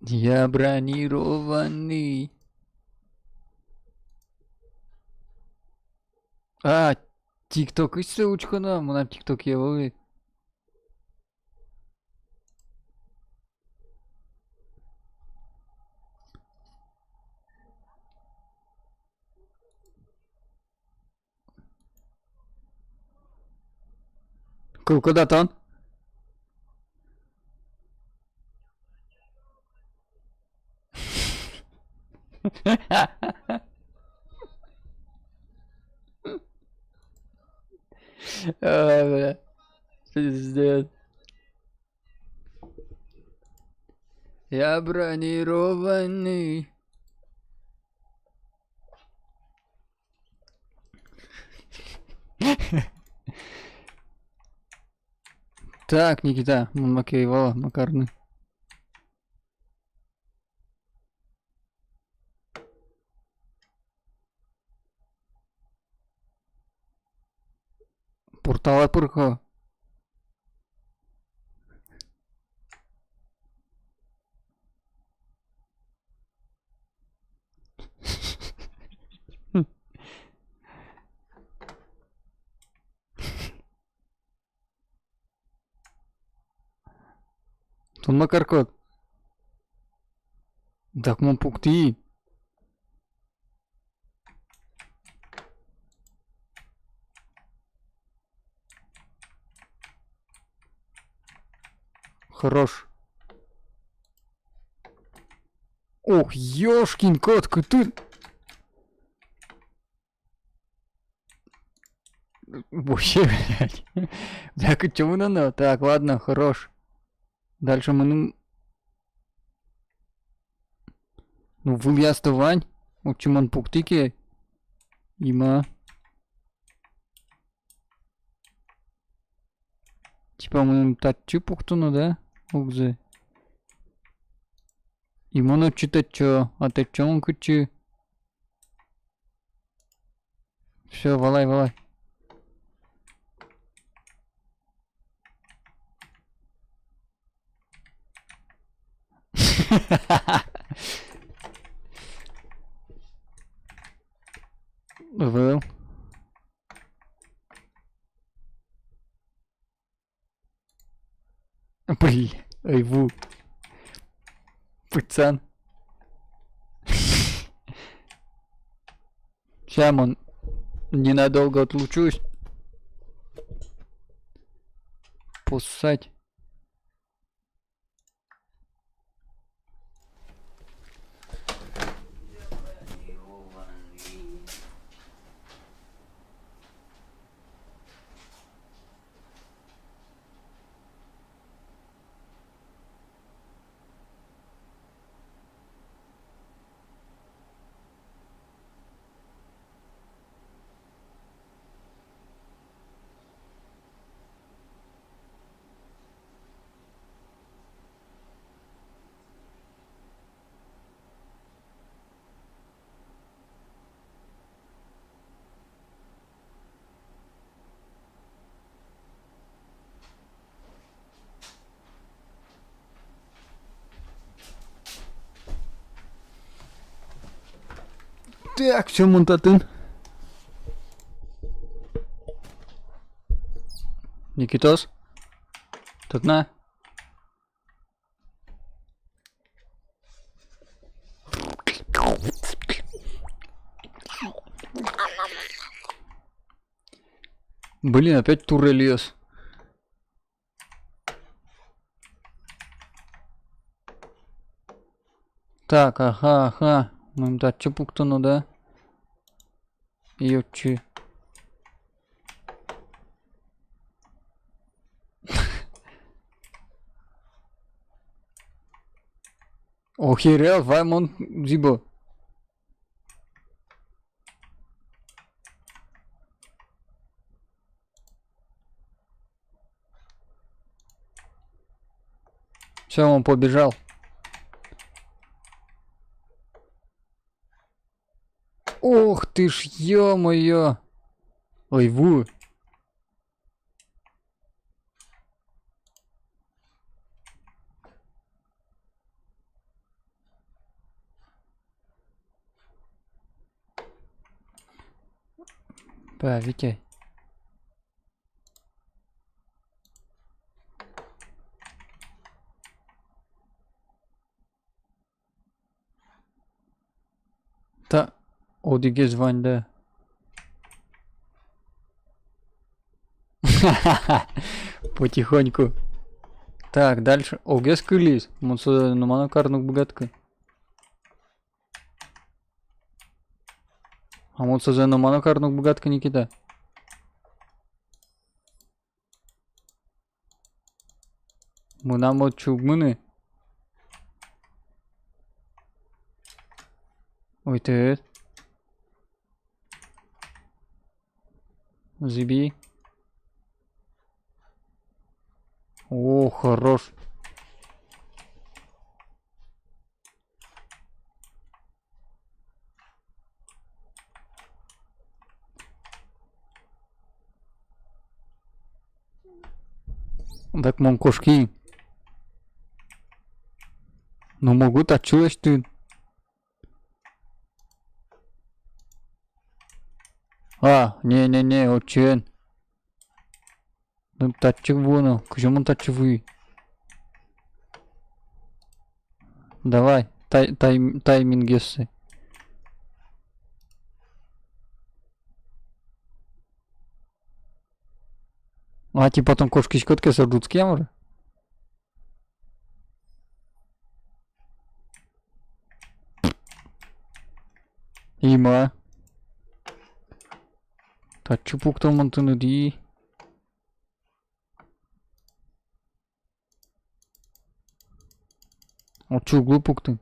Я бронированный. А, TikTok ise uçkana. Mına TikTok yapalım. Куда там? Ай, бля. Пиздец. Я бронированный. Так, Никита, Макеевала, Макарны. Портала пырха. Тун Макаркот. Так, мон пукти. Хорош. Ох, ёшкин кот, ты... Вообще, блядь. Так, и чему надо? Так, ладно, хорош. Дальше мы... Ну, выл ясты вань. Учимон пуктике. Има. Типа мы татчу пуктуну, да? Угзы. Имоно читать чё? А ты чё он кучи? Все, валай, валай. Выл. Блин, айву. Пацан. Сейчас, он ненадолго отлучусь. Поссать. Так, все, Монтатын. Никитос. Тут на. Блин, опять турелиос. Так, ага. Мы да чупуктуну, да? Ёчи. Охерел, Ваймон Зибо. Все, он побежал. Ох ты ж, ё-моё. Ой, ву. Па, Витя. Та, одиге звань, да. Потихоньку. Так, дальше. Огес кылис. Муса намана карнук богатка. А муса за намана карнук богатка Никита. Мына мот чугмыны. Ой, ты. Заби. О, хорош. Так, мам, кошки. Ну, могу тачилась ты. А, не-не-не, очень. Ну, тачик вон, кужему тачивы. Давай, таймингесы. А ти потом кошки щекотки садут с кем? Има. Тачу пуктал мантыны ди. А чу глупук-то?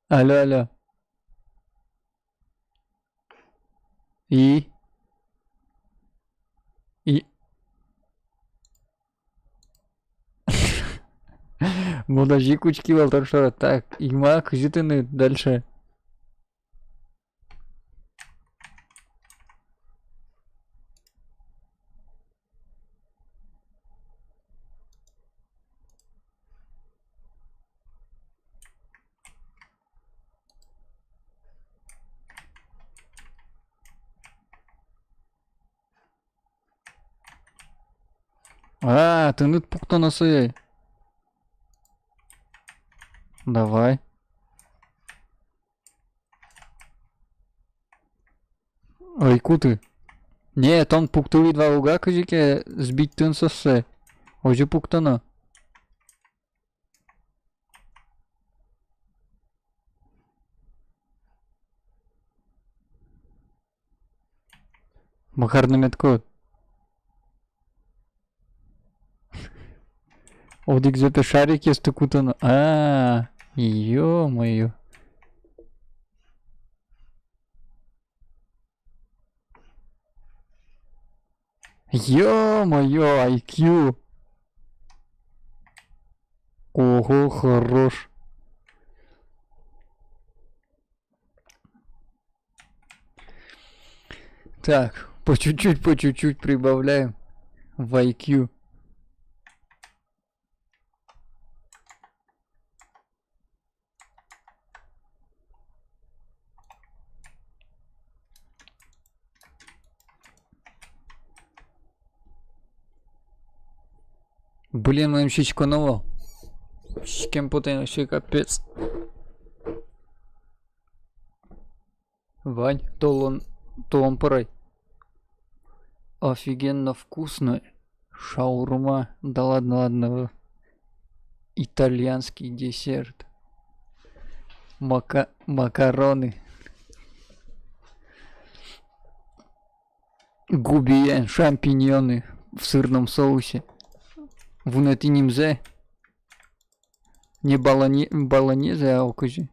Алло, алло. И? И? Подожди, кучки волтаршора. Так, има, кызитыны дальше. А, ты ныт пукта носы. Давай. Ой, куты. Не, тон пуктули два луга, кызике, сбить тын сосе. Ожи пуктана. Махарный меткод. Одик зөпе шарик есті кутана. А, ё-моё. Ё-моё, IQ. Ого, хорош. Так, по чуть-чуть прибавляем в IQ. Блин, моим щечку ново. С кем путаем вообще капец. Вань, толон порой. Офигенно вкусно. Шаурма. Да ладно. Итальянский десерт. Макароны. Губиен, шампиньоны в сырном соусе. Вунатинимзе. Не баланезе, а окажи.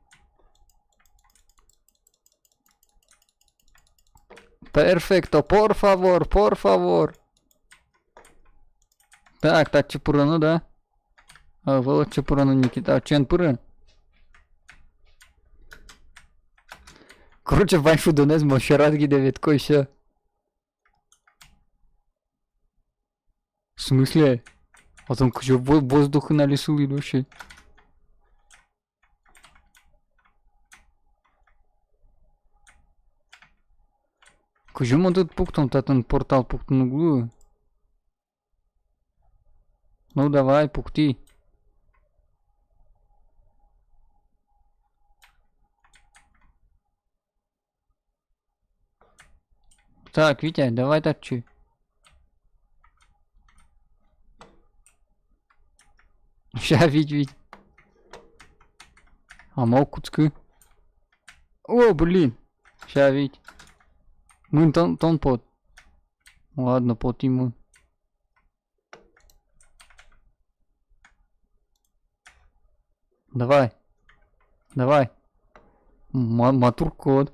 Перфекто, por favor, por favor. Так, чепурано, да? А, вот чепурано, Никита. Чен пуры. Короче, ваншу донес, моше раз гидевит, кой все. В смысле? А там куча воздуха на лесу идущий. Куча мы тут пуктом, татан портал пуктом углу. Ну давай, пукти. Так, Витя, давай топчи. Ща, Вить. А мог куцкы. О, блин. Ща, Вить. Мын тон под. Ладно, под ему. Давай. Матур код.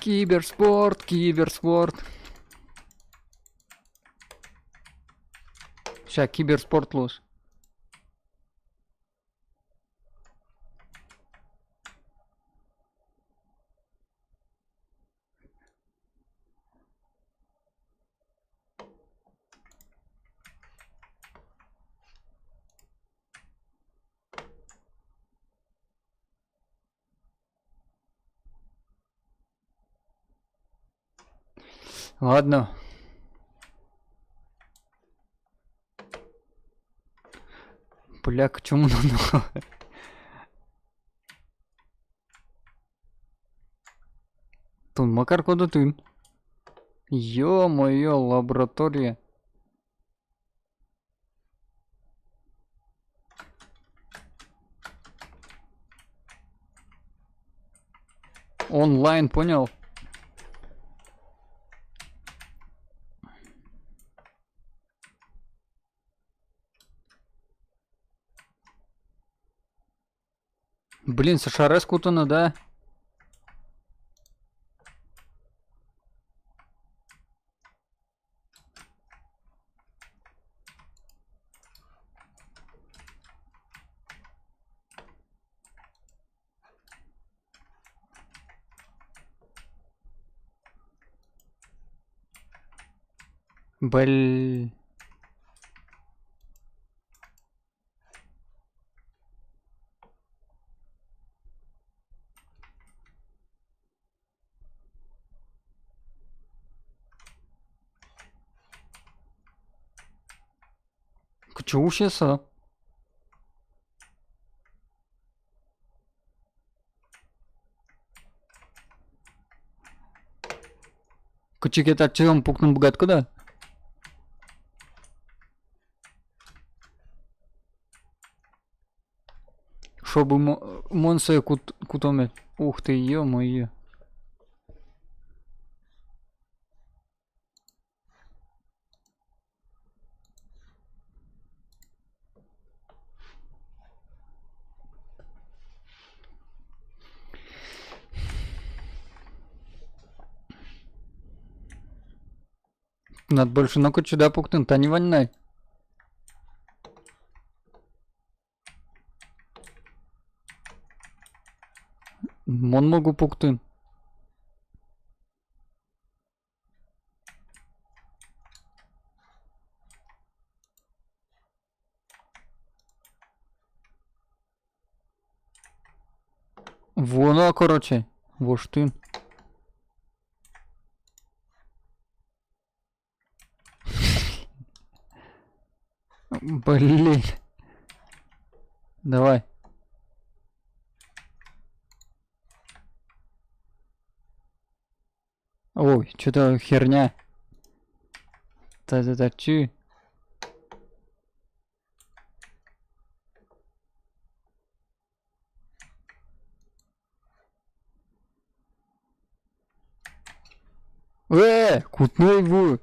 Киберспорт. Ща, киберспорт лос. Ладно. Бля, к чему надо? Тун, Макар, куда ты? Ё-моё, лаборатория. Онлайн, понял? Блин, Сашаре скутано, да? Блин. Чего сейчас? Кучики так чего пукнул богат куда? Чтобы монсе кутоме. Ух ты, ё-моё. Надо больше на кучу да пуктын, та не ваннай. Мон могу пуктын. Вона, короче. Воштын. Блин. Давай. Ой, что-то херня. Та-та-та-чу. Куда его?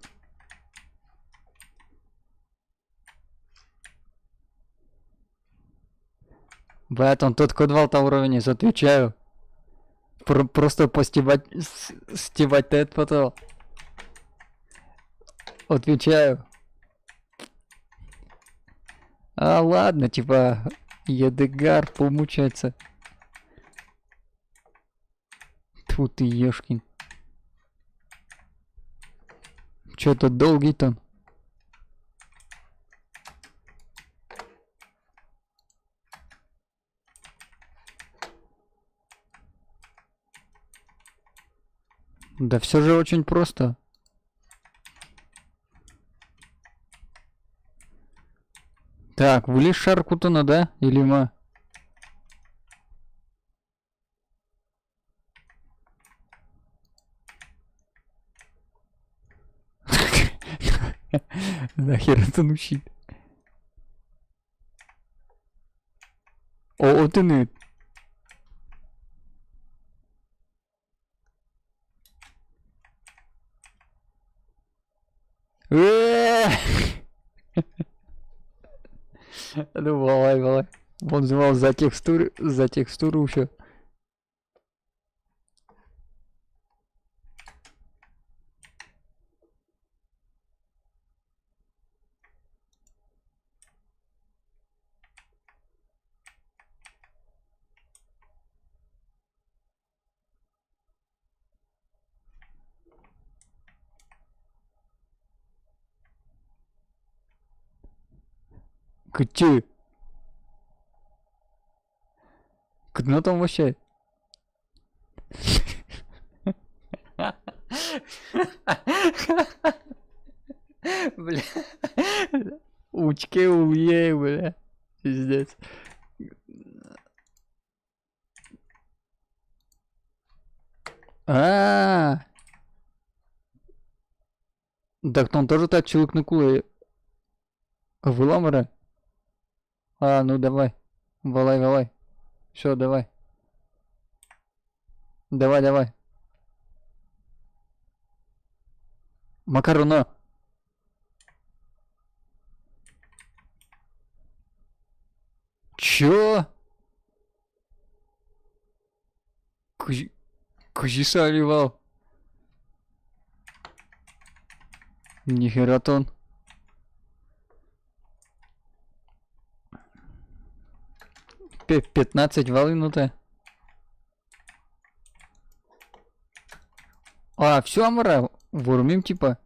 Блядь, он тот кодвал-то уровень, отвечаю. Просто постебать, стебать тет потом. Отвечаю. А ладно, типа, Едыгар помучается. Тьфу ты, ешкин. Чё-то долгий-то. Да все же очень просто. Так, влез шар Кутана, да? Или ма? Нахер это нучит? О, ты нет. Ну, давай, давай. Он звал за текстуру еще. Кычы. Ну там вообще. Бля. Учки уе, бля. Пиздец. А. Так он тоже так чувак на куле. Выламыра. А, ну давай. Валай, валай. Все, давай. Давай, давай. Макароно. Чё? Кузиса оливал. Нихера тон. 15 волынута. А, все, Амара, вурмим типа.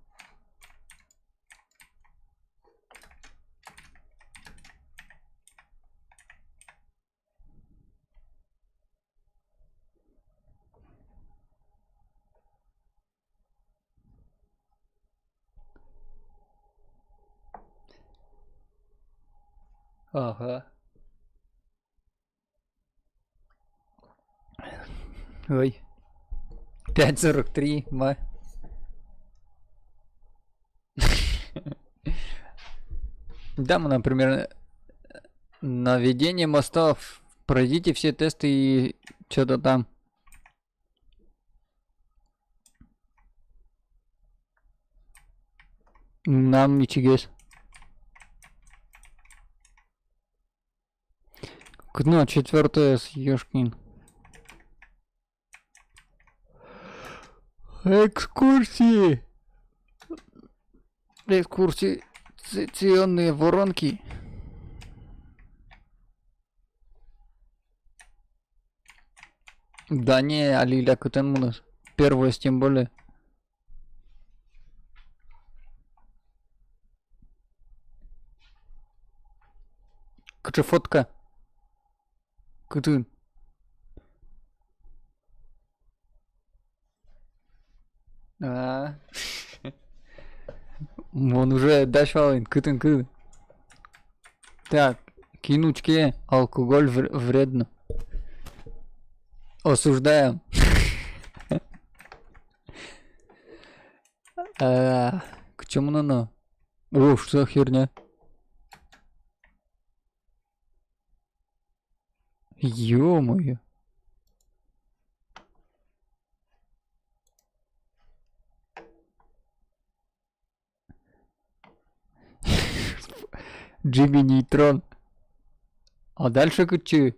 Ага. Ой. 5:43, ма. Да, мы, например, наведение мостов. Пройдите все тесты и что-то там. Нам ничегес. Ну, 4 с Ёшкин. Экскурсии. Экскурсионные воронки. Да не, Алиля Кутенмунас. Первое, тем более. Каче фотка. Кутын. А. Он уже дашвалын. Кытын. Так, кинучке. Алкоголь вредно. Осуждаем. К чему оно? О, что за херня? Ё-моё. Джимми Нейтрон. А дальше кучу.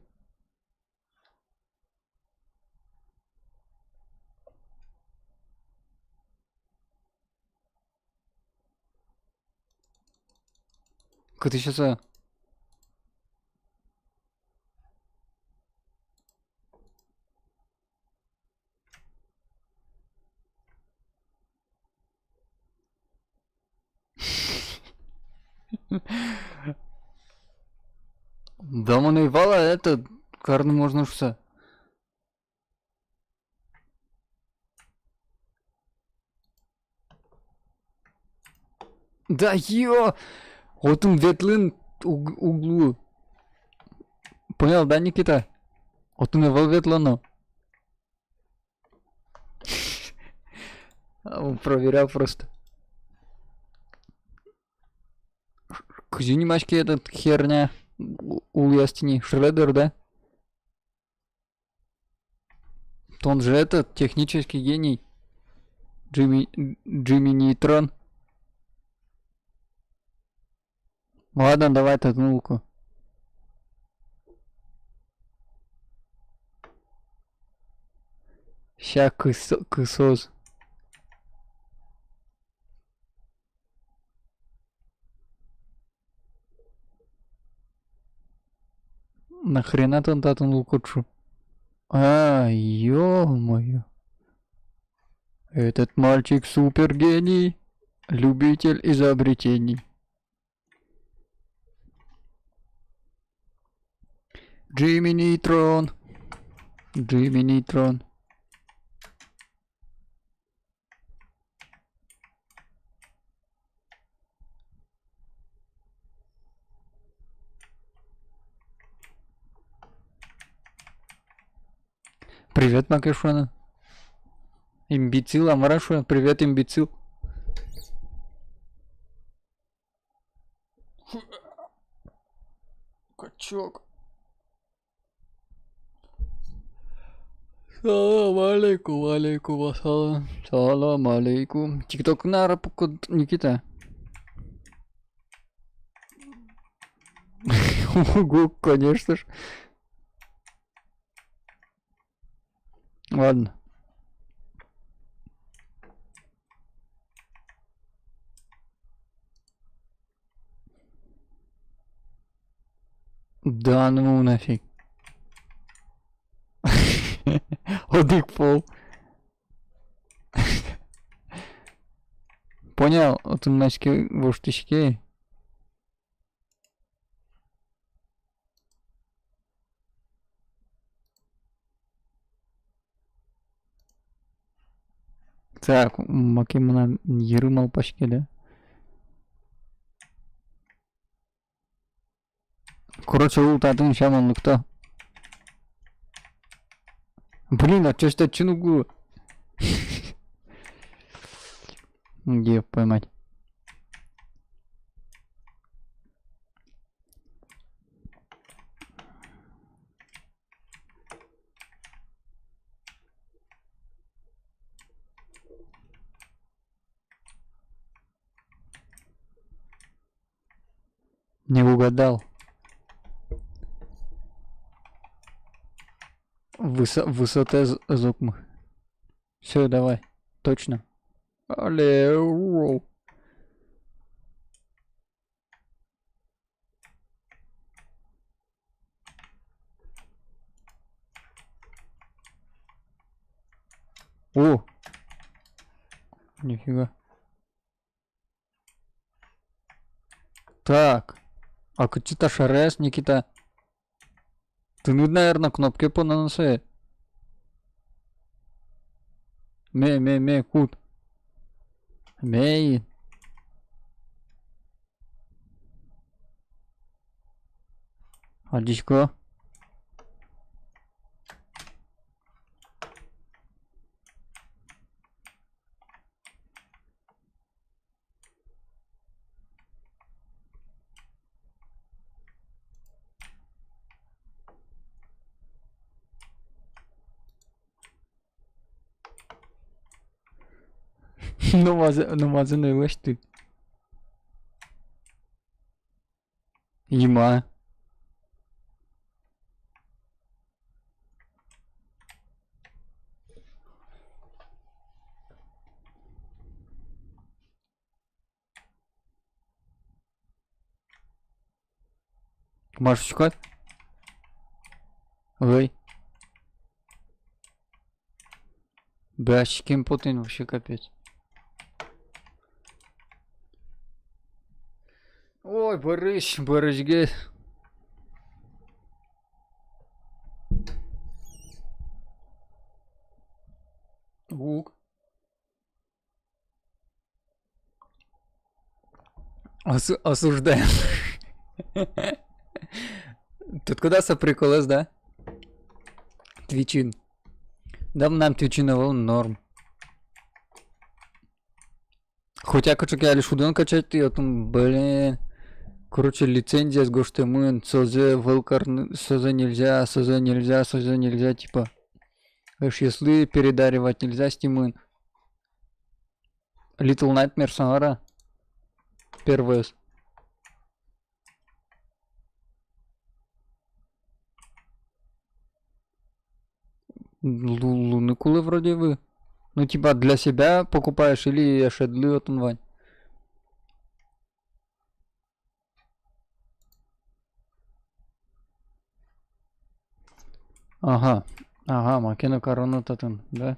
Ты сейчас... Да, маневала это... Карны можно все. Да ё! Вот он ветлын углу. Понял, да, Никита? Вот он его ветлано. Он проверял просто. Кузинимашки этот херня. Ульястини. Шредер, да? Он же этот технический гений. Джимми Нейтрон. Ладно, давай тут нулку. Ща кысос. Нахрена тон лукучу? А, ё-моё. Этот мальчик супер гений. Любитель изобретений. Джимми Нейтрон. Джимми Нейтрон. Привет, Макашона. Имбецил, Амараша. Привет, имбецил. Качок. Салам алейкум, алейкум ассалам. Салам алейкум. Тикток на рапуку Никита. Ого, конечно ж. Ладно. Да ну нафиг. Одик пол. Понял, от нашки воштички. Так, макимна ярым алпашке, да? Короче, ултатын шаманлыкта. Блин, а чё ж чинугу? Где поймать? Не угадал. Высота зокма. Все, давай. Точно. Алло. О! Нифига. Так. А какие-то шарес, Никита. Ты, ну, наверное, кнопки понаноси. Кут. Мей. Адичко. Намазанный лаштык. Има. Можешь шукать? Ой. Да, Ким Путин вообще капец. Ой, Барыш, Гук. Осуждаем. Тут куда соприколес, да? Твичин. Да нам твичиновал норм. Хотя качок шудон качать, я там, блин. Короче, лицензия с Гоштемын, СОЗ, Вылкар, СОЗ нельзя, типа. Аж если передаривать нельзя, Стимын. Little Nightmare Sahara. Первый. Луныкулы вроде вы. Ну, типа, для себя покупаешь или шедлы от онлайн. Ага, макина корона татын, да?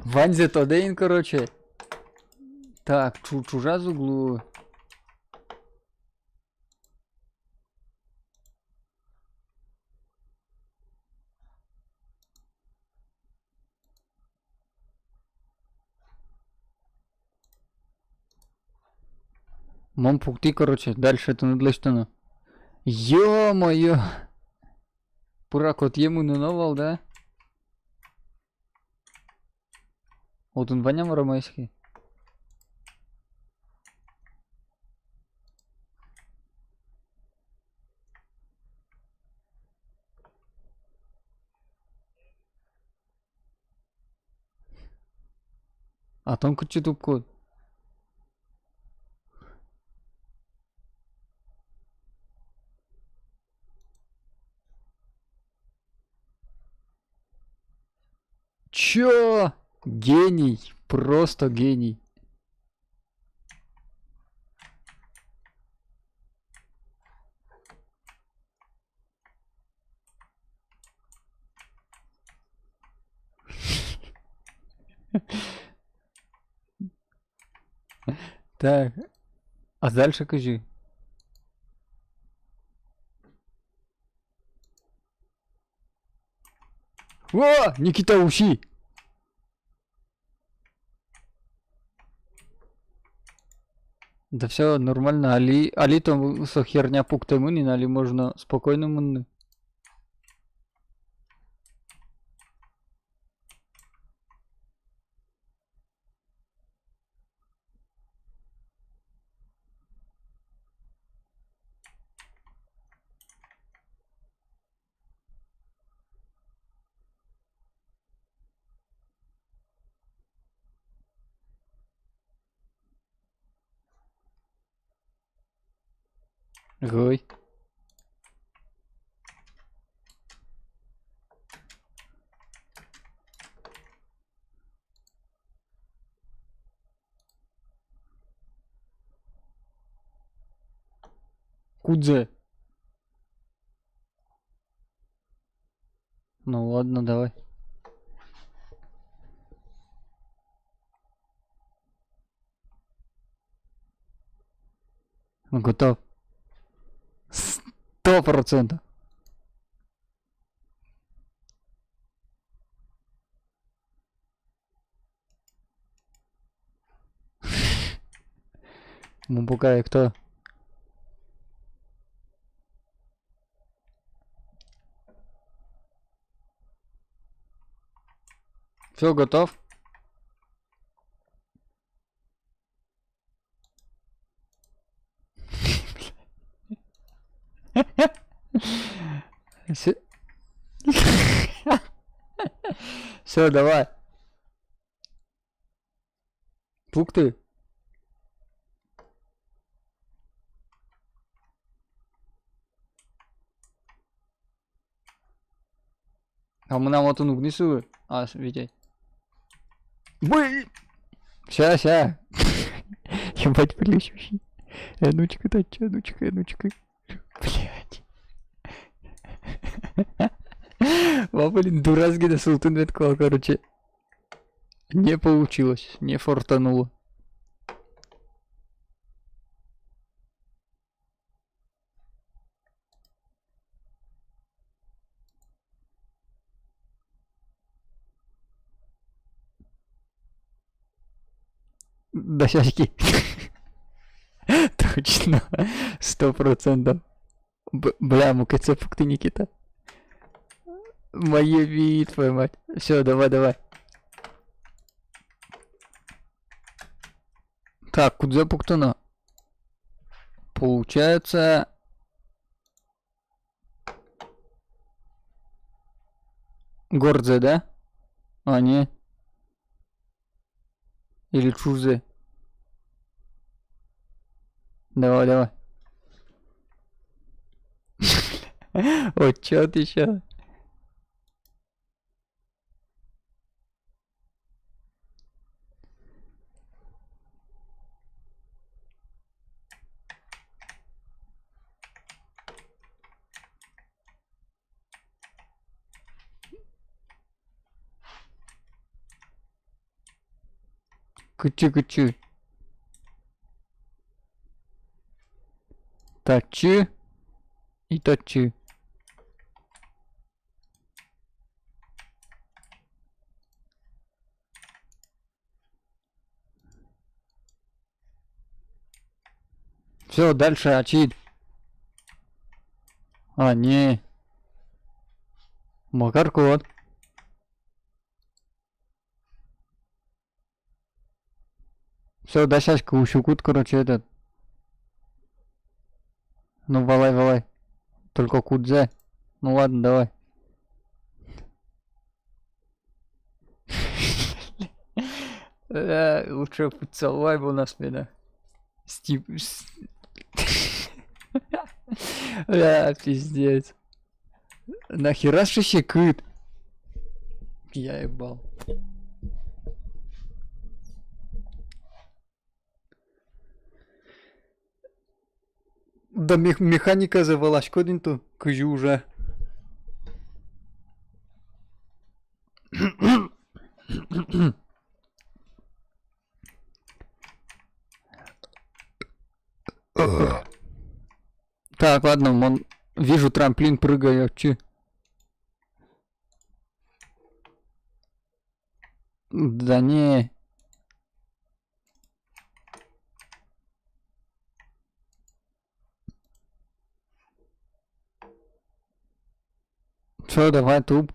Ванзе Тодейн, короче. Так, чужа з углу. Мом пукти, короче, дальше это надлежтано. Ё-моё! Пурак, вот ему новал, да? Вот он ваням ромайский. А там куча тупкот. Чё? Гений. Просто гений. Так. А дальше кажи. О! Никита Уши! Да все нормально. Али там со херня пуктамын, али можно спокойно мынны. Гой. Кудзе. Ну ладно, давай. Готов. 100%. Мубукай кто? Все, готов? Все, давай. Пукты. Амına мотун угнису. А, видеть. Бой! Ща. Ебать, плещущий. Ну-чка, тача, ну-чка. Блядь. Блин, дурацкий да султан веткал, короче. Не получилось, не фортануло. Дощечки. Точно. 100%. Бля, мукаце фукты, Никита. Моя вид, твою мать. Все, давай. Так, куда пуктана? Получается... Гордзе, да? А, не. Или Чурзе. Давай. О, чё ты еще? Кучу. Тачу. И точу. Все, дальше очит. А, не. Макар код. Все, да сейчас кут, короче, этот. Ну, валай. Только кудзе. Ну ладно, давай. Лучше поцелуй был на спину. Стип. Пиздец. Нахера же кыт? Я ебал. Да механика завелась, кодин-то, кажу уже. Так, ладно, вижу трамплин, прыгаю, че? Да не. Все, давай туп.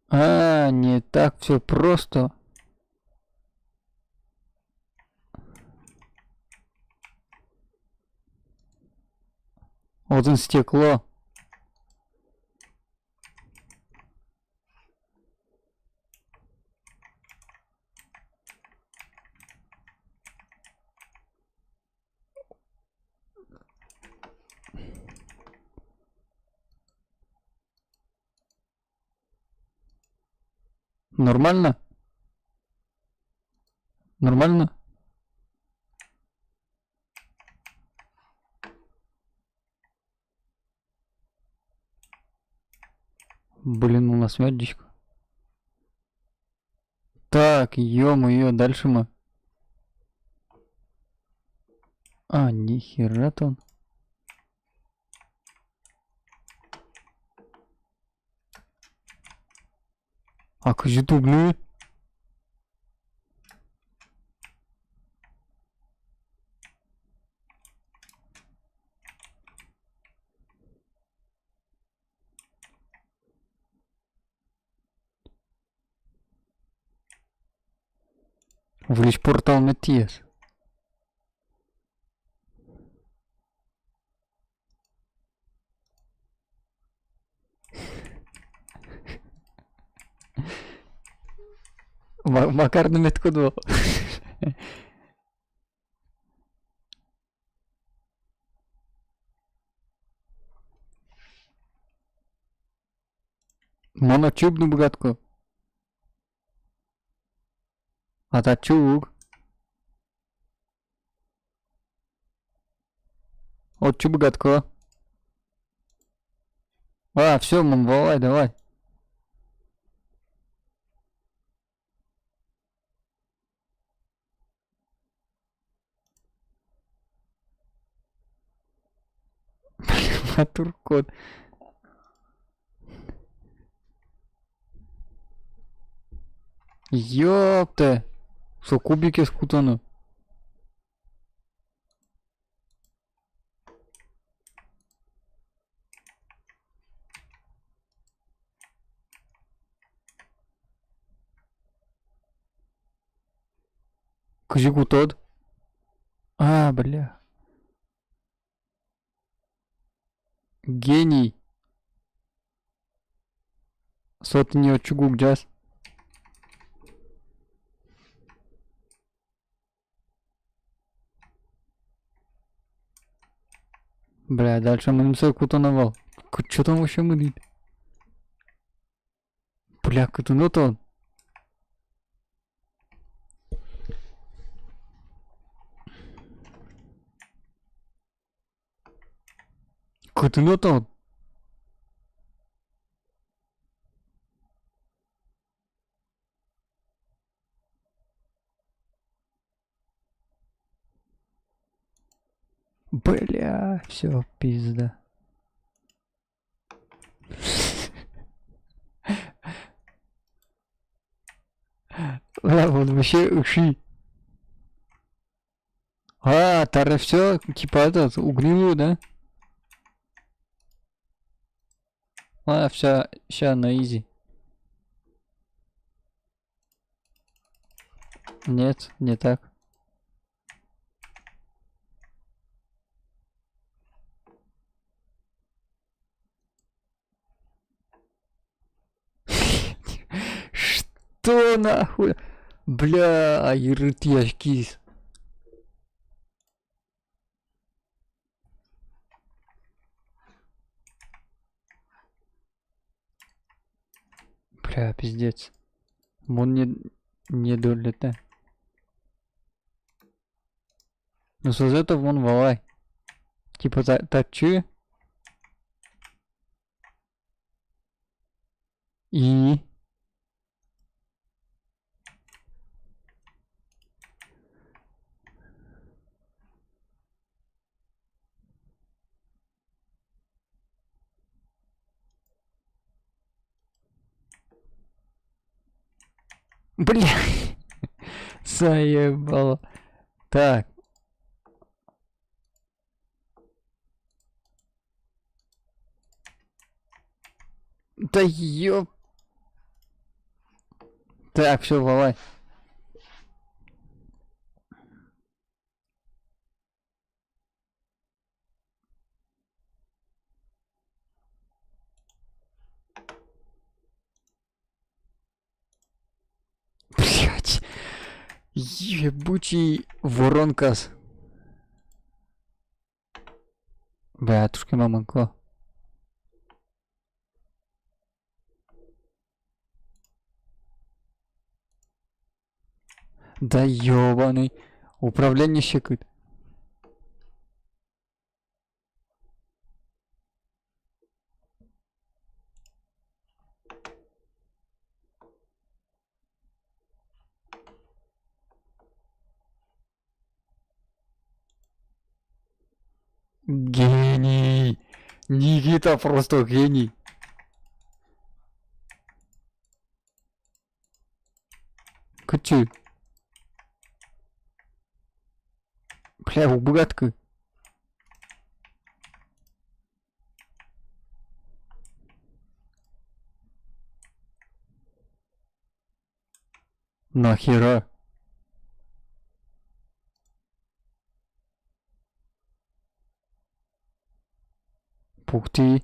А, не так все просто. Вот он стекло. Нормально? Нормально? Блин, у нас медичка. Так, ё-моё, дальше мы. А, нихера-то он. А как же дубли? Влечь портал на тес. Макар наметку дво. Моночубну богатку. Атачук. Отчу богатку. А, все, мам, давай. Матуркот. Ёпта. Со кубики скутаны. Кыжык тот. А, бля. Гений. Сотни очугук джаз. Бля, дальше мымсой кутановал. Чё там вообще мылит? Бля, кутунотон. Кутунотон. Бля, все, пизда. Бля, вот вообще уши. А, тара все, типа этот, угнилую, да? А, вся, ща на изи. Нет, не так. Что нахуй? Бля, ирытьяшкис. Бля, пиздец. Мон не долета. Ну, с это вон валай. Типа тачи. И... Бля, заебало. Так. Да ёп. Так, все, валай. Блять. Ебучий воронкас. Братушка, мамонько. Да ёбаный. Управление щекает. Гений. Никита просто гений. Качи. Бля, убогатка. Нахера? Пух ты.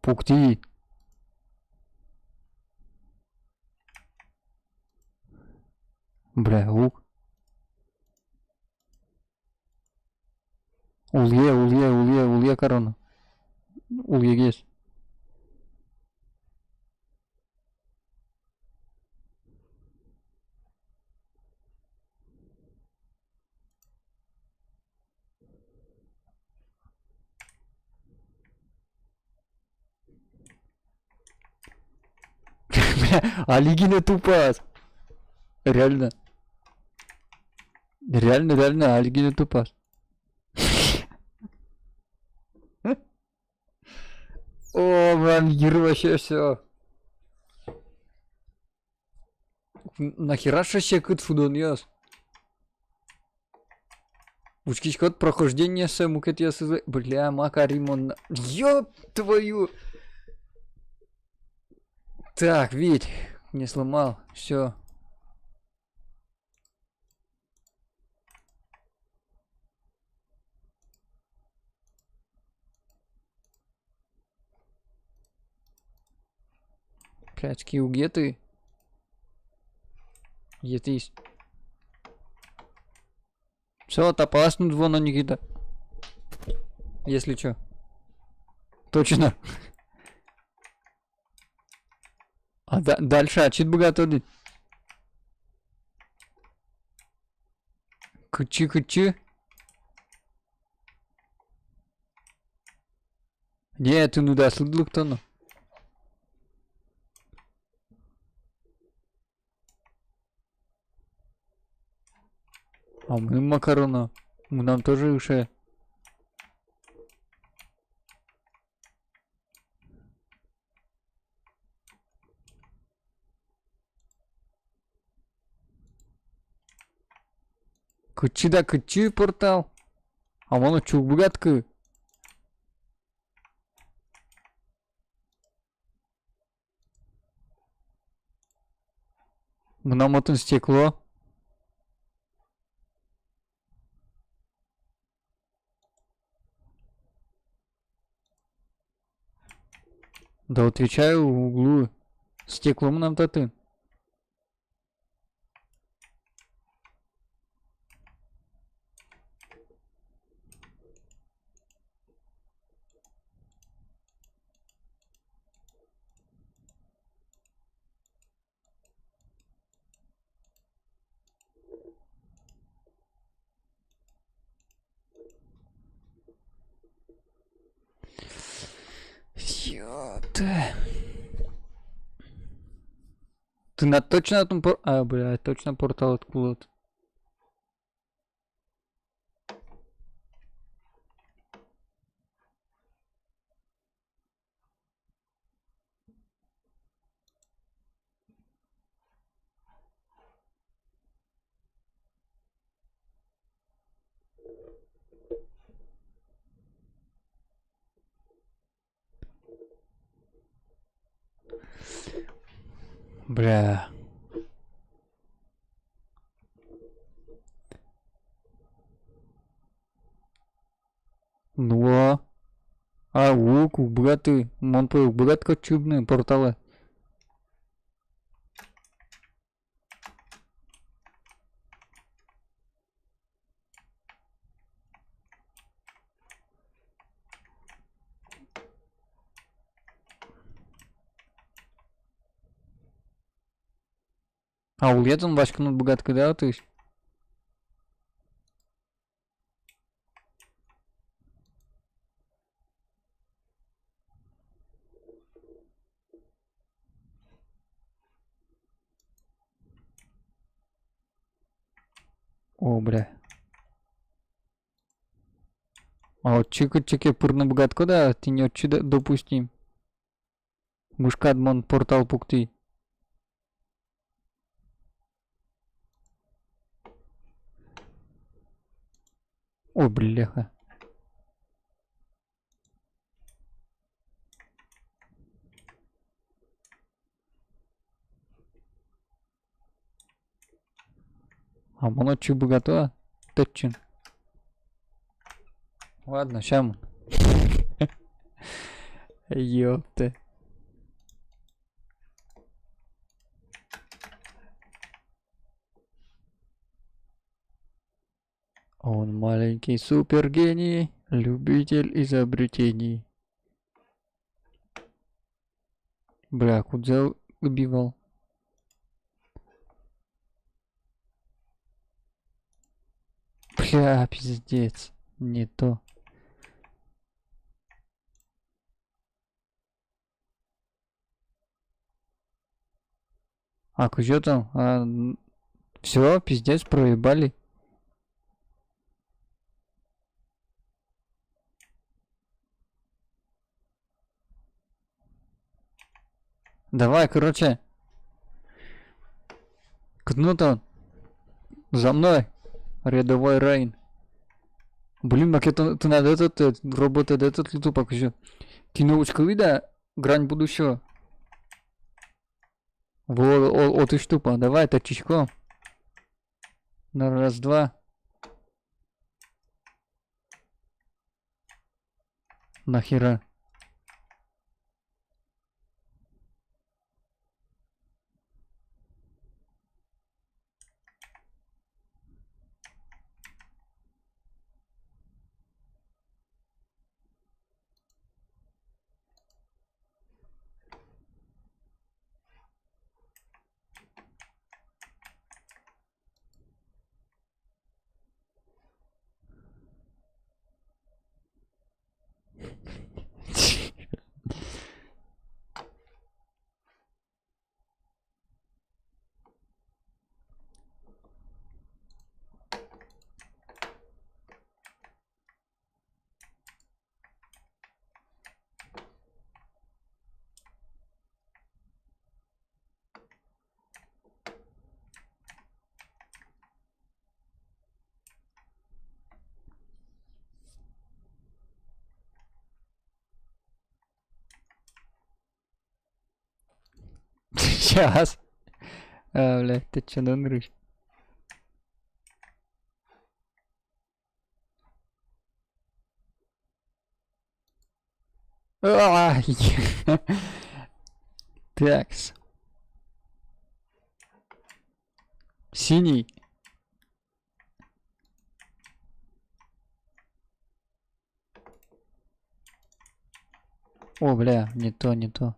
Пукти. Бля, лук. Улье корона. Ульегес. Алигина тупас. Реально. Реально, Алигина тупас. О, man, вообще все. Нахера ще кыт фудон яс? Учкич код прохождение сэмукет яс. Бля, Макаримон. Ёб твою. Так, Вить, не сломал, все. Блядь, Киу, где ты? Где ты есть? Все, топаснут вон на Никита. Если чё. Точно. А дальше, чит богатый. Кычы. Не, ты ну да, слыдл кто-то. А мы макарона. Мы нам тоже уже. Кычы портал. А вон чук богатка. Мы нам это стекло. Да отвечаю в углу. Стеклом нам-то ты. Ёпта. Ты на точно этом А, бля, точно портал откуда-то. Бля. Ну. А лук, богатый. Он по богатко чубные порталы. А у летом башканут богатко, да, ты? О, бля. А вот чики пурна богатко, да, ты не отчуда допустим. Мушкадмон портал пукты. О, бляха. А молодчик богато. Точно. Ладно, щам. Ёпта. Он маленький супергений, любитель изобретений. Бля, куда убивал? Бля, пиздец. Не то. А, что там? Все, пиздец, проебали. Давай, короче. Кнутон. За мной. Рядовой Рейн. Блин, так это ты надо этот работает этот лутупок еще. Киновочка вида? Грань будущего. Вот и штука. Давай, точечком. На раз, два. Нахера. Сейчас. А, блядь, ты че нанрышь? Такс. Синий. О, бля, не то, не то.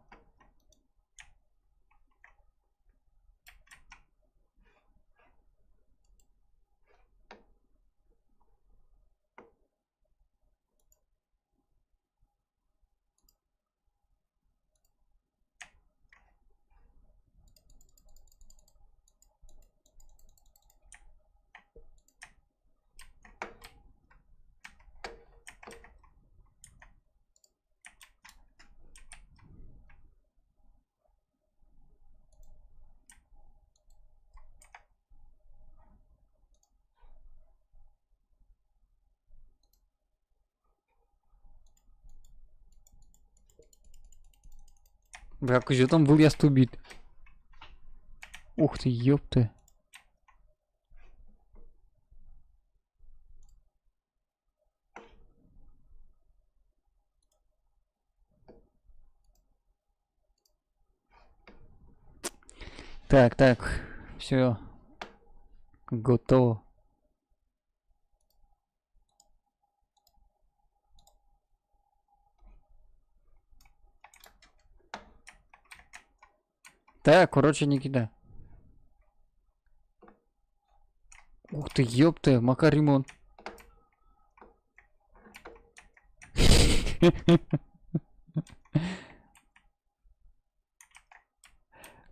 Бля, что там был я стубит? Ух ты, ёпты. Так, так, все, готово. Так, короче, Никита. Ух ты, ёпты, Макаримон.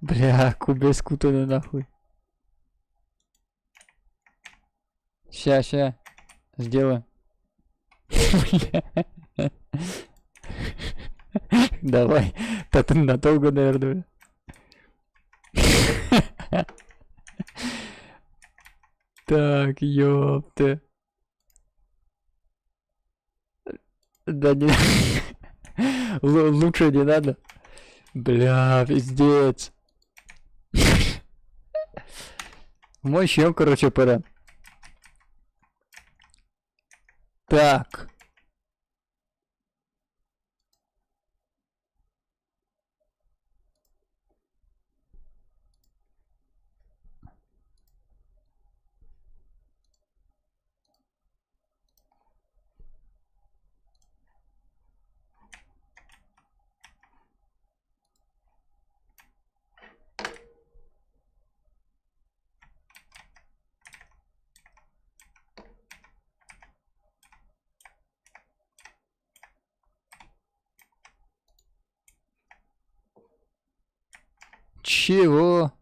Бля, кубес кутана нахуй. Ща, сделаем. Давай, это надолго, наверное. Так, ёпта. Да не... Лучше не надо. Бля, пиздец. Мой чем, короче, пора. Так. Чего?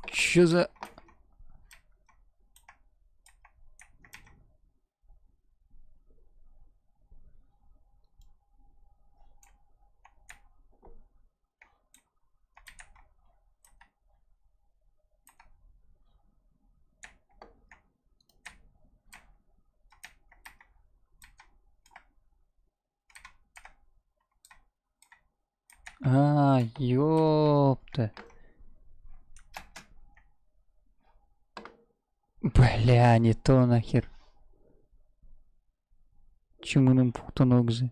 Чё за... А, ёпта. Бля, не то нахер. Чимының пухтан огзы.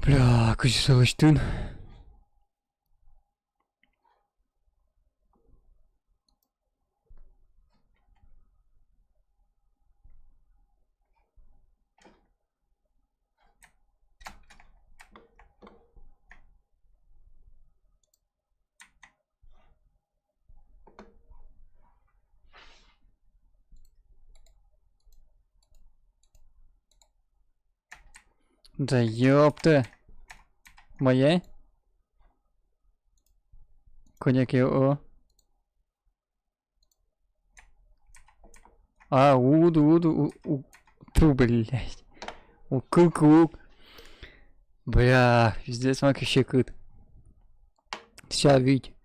Бля, күші салыштын. Да ёпта. Моя? Коньяк о. А, уду. Ту, блядь. Кук. Бля, пиздец, мак еще кыт. Вся видь.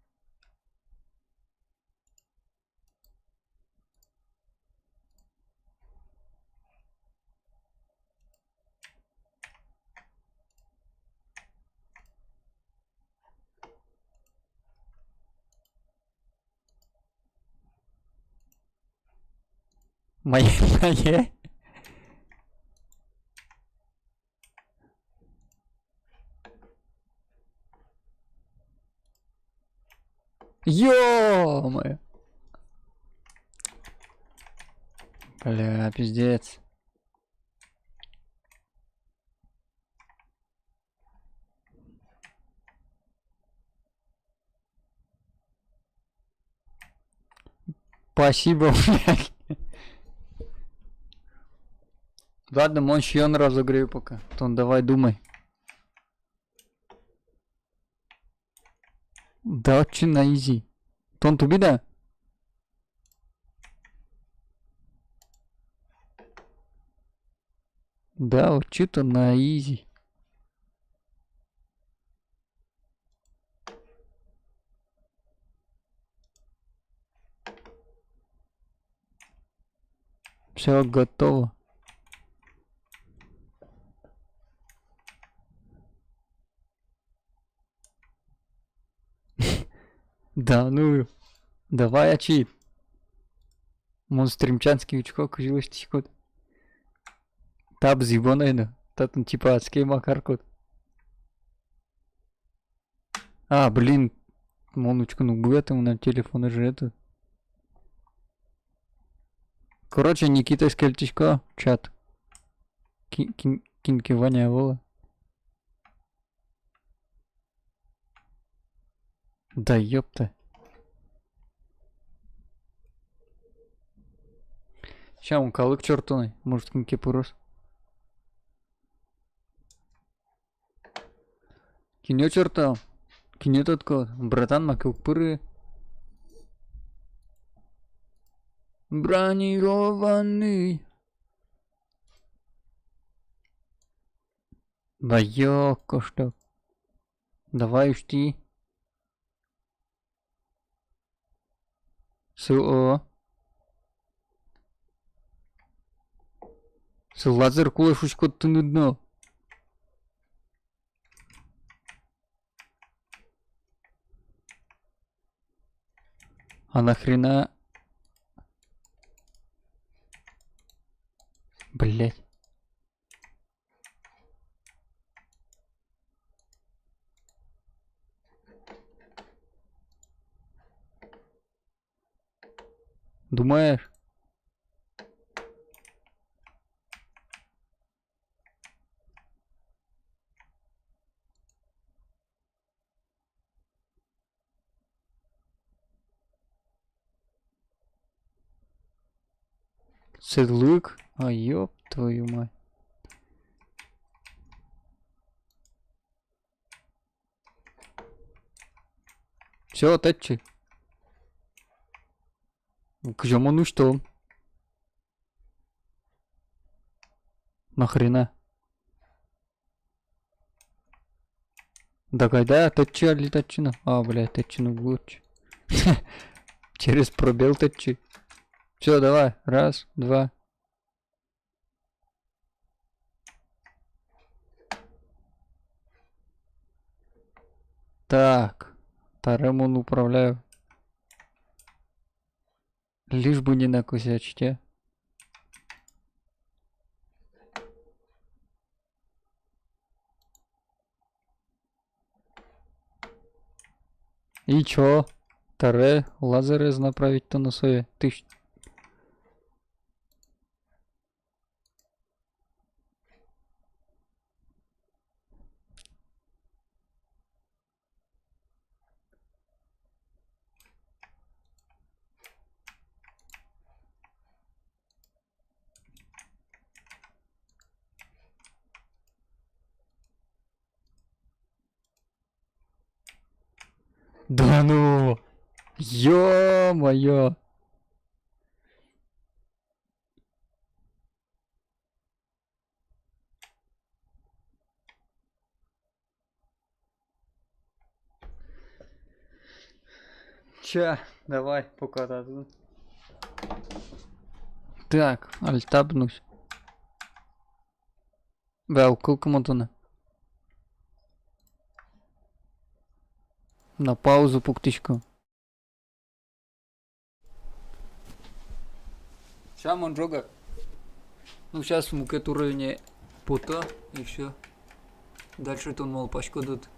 Моя. Ё-моё. Бля, пиздец. Спасибо, блядь. Ладно, мощь я разогрею пока. Тон, давай думай. Да, очень на изи. Тон, туби да? Да, вот что-то на изи. Все готово. Да, ну, давай очи. Монстримчанский учкок, жилости код. Таб зибонайда. Татан типа адский макаркод. А, блин. Монучку, ну будет ему на телефоне же это. Короче, Никита Скельтичко, чат. Кинки Ваня Вола. Да ёпта. Ща он калык чертоной. Может, кинки пурос. Кинё черта. Кинё татко. Братан макук пыры. Бронированный. Да ёко что. Давай уж ты. Су-о. Лазер кулашучку ты нудно. А нахрена? Блять. Думаешь? Седлык? А ёб твою мать. Все, Тэтчи. К чему, ну что? Нахрена? Да когда Тэтчи али Тэтчина? А, блядь, Тэтчина в луч. Через пробел Тэтчи. Все, давай. Раз, два. Так. Таремон управляю. Лишь бы не накусячить, а. И чё? Таре лазеры направить-то на сове. Ты Да ну! Ё-моё! Ча, давай, пока тут. Так, альтабнусь. Велкул кому-то на паузу пуктичку. Ща, Монджога. Ну, сейчас в мукет уровне пота и все. Дальше тон мол пачку дадут.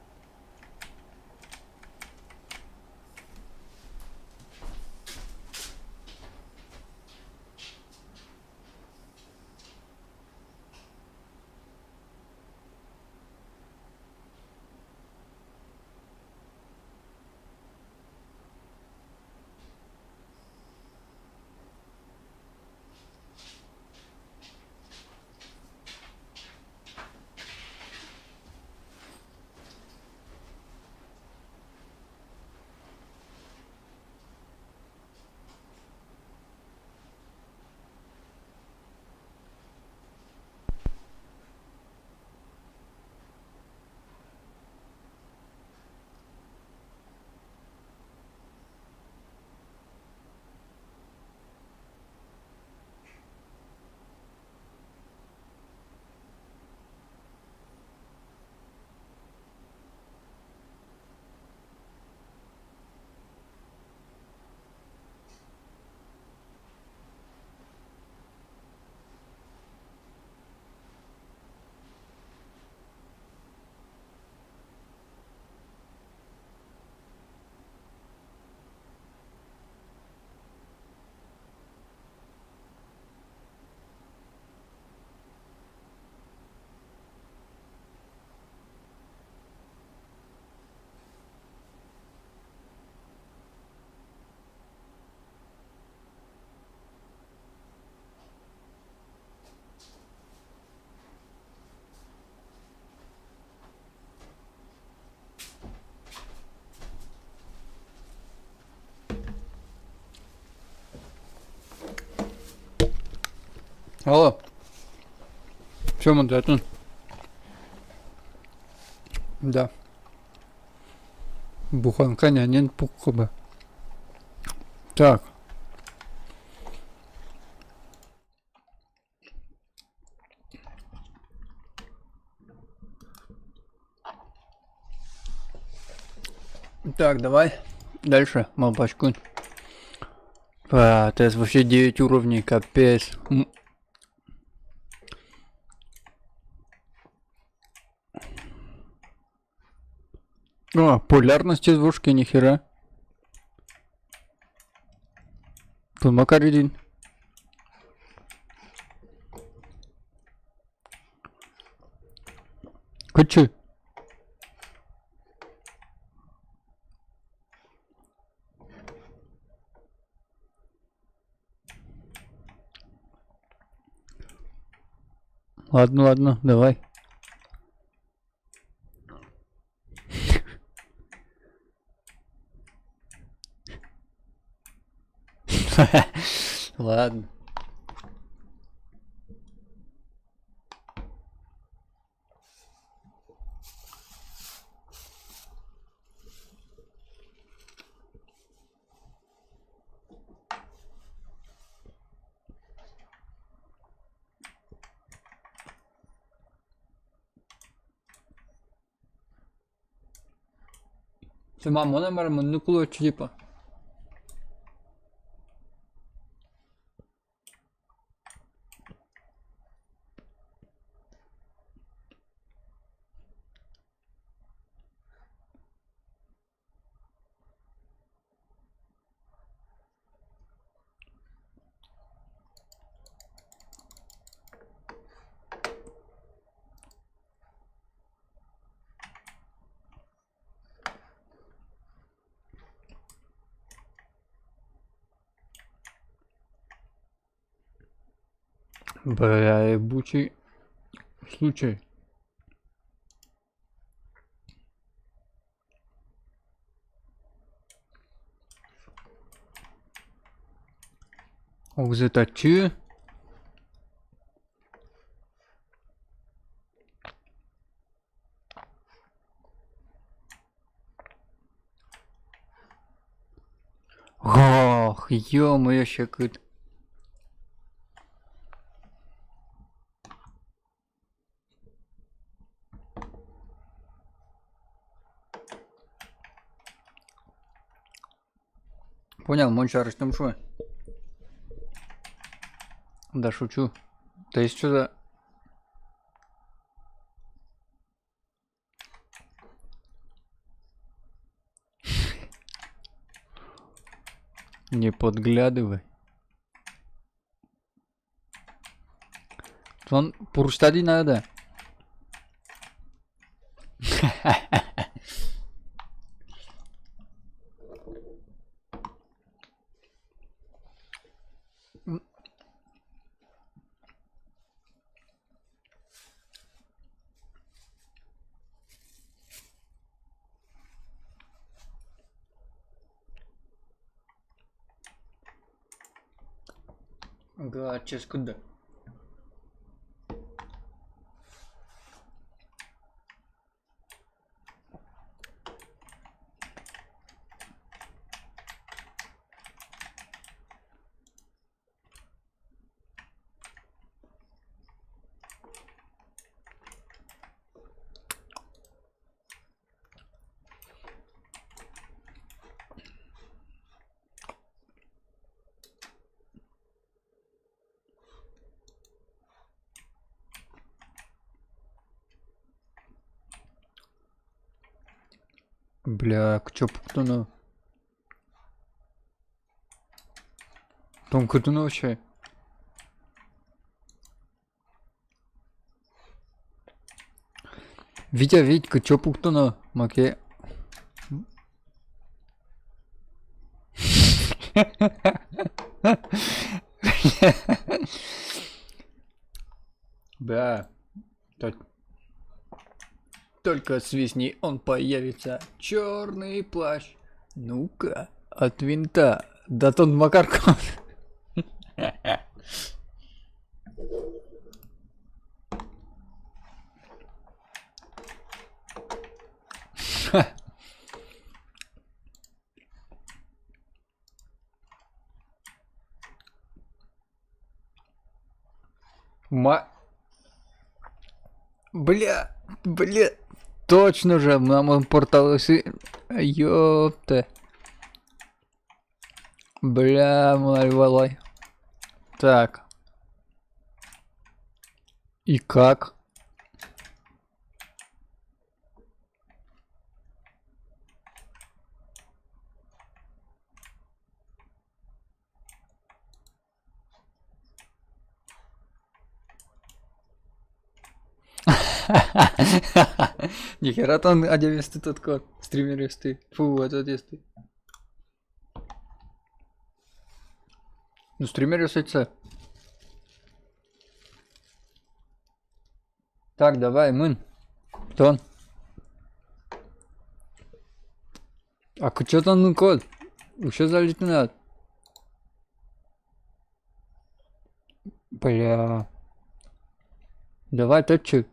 Алло. Все, Монджатун. Да. Буханка нянин пуккоба. Так. Так, давай. Дальше, малпачкун. Это вообще 9 уровней, капец. О, полярность извушки, нихера. Тут макаридин. Кучу. Ладно, ладно, давай. Ладно. Мама 말하면 누구로 주지빠. Бля, ебучий случай. Ogzetaczy. Ох, ё-моё, щекот. Понял, Мончарыч, там что? Да шучу. То есть что за... Не подглядывай. Он пурштади надо. Гачес куда? Бля, чё пуктуну? Том кутуну вообще. Витя, Витька, чё пуктуну? Маке. Да. Только свистни, он появится. Черный плащ. Ну-ка, от винта. Да тон Макарков. Бля, точно же, нам портал ёпта. Бля, малой. Так. И как? Нихера там один тот код. Стример ты. Фу, этот есть ты. Ну стример есть. Так, давай, мын. Тон. А что там ну код? Еще залить не надо. Бля. Давай топчик.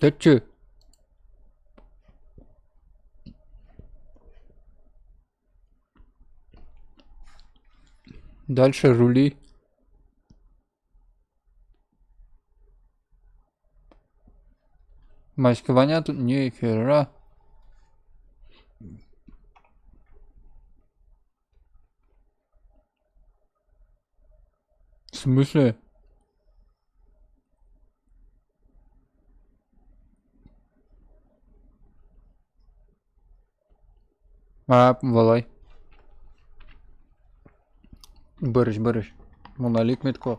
Топчик. Дальше рули. Маскирование тут ни хера. В смысле? Валай. Барыш. Монолик метко.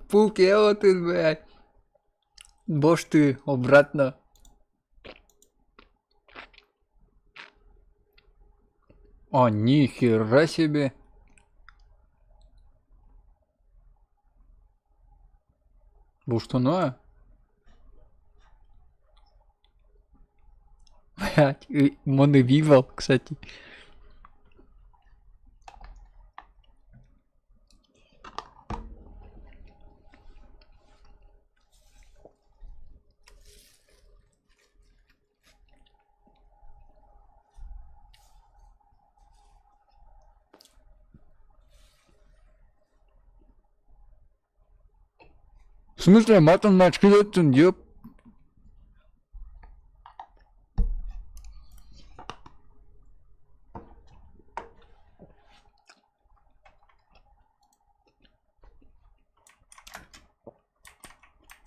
Пукео ты, блядь. Бош ты, обратно. А, нихера себе. Буштуна? Блядь, Моневивал, кстати. В смысле, матом матч кидать-то, ёп.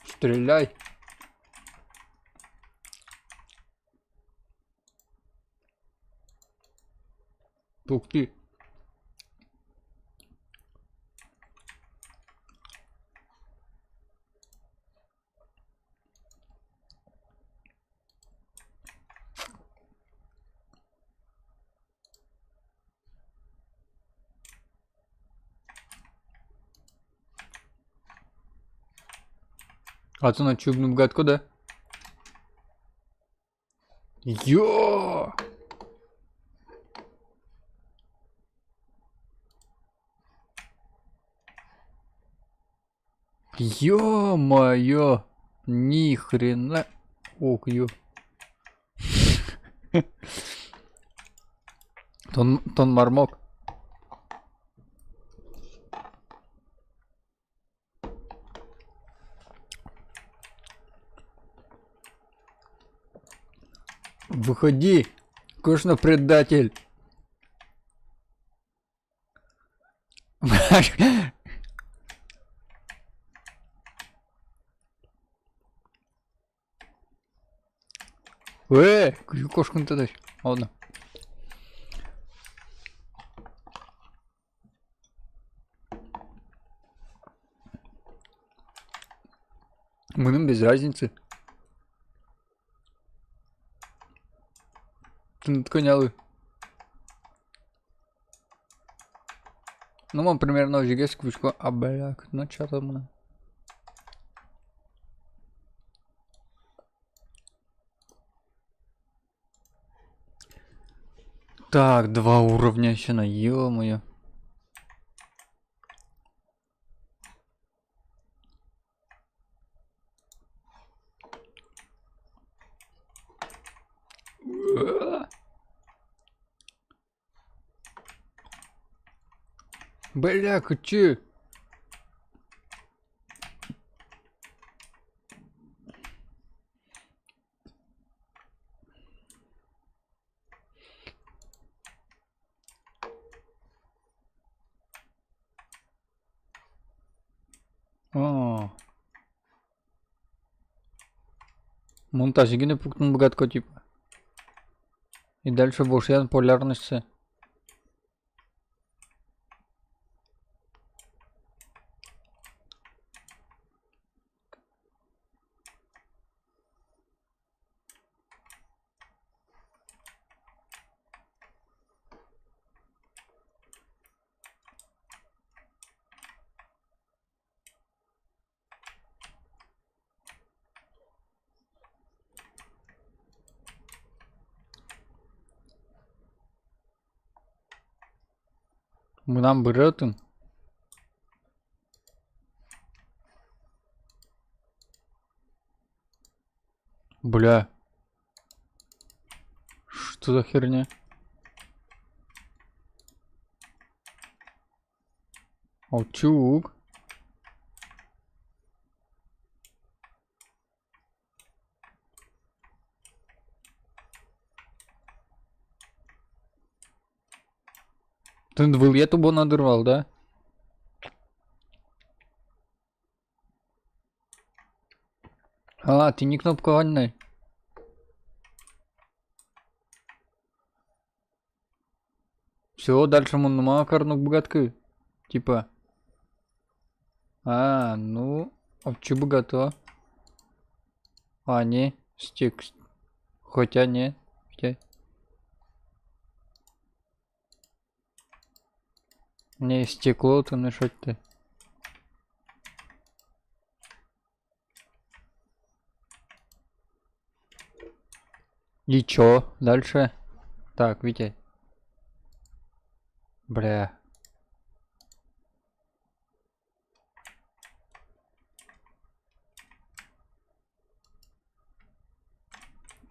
Стреляй. Ух ты. А ты на чубном гадку, да? Йо! Ё-моё! Ни хрена. Ох, ё. Тон мармок. Выходи, конечно, предатель. Какую кошку ты дашь? Ладно. Мы нам без разницы. Ты натконяли. Ну, вам примерно ЖГС квичку. А, бляк, ну чё там? Так, 2 уровня еще на ё-моё. Бля, че? Монтажи не пукнул богатко типа. И дальше больше полярности. Нам беретим. Бля. Что за херня? Овчук. Ты я тубо надорвал, да? А, ты не кнопкованный. Все, дальше мы на карнук богатки. Типа. А, ну. Овчу богато. А, не. Стик. Хотя не. Хотя. Не, стекло ты на что ты. И чё? Дальше? Так, Витя. Бля.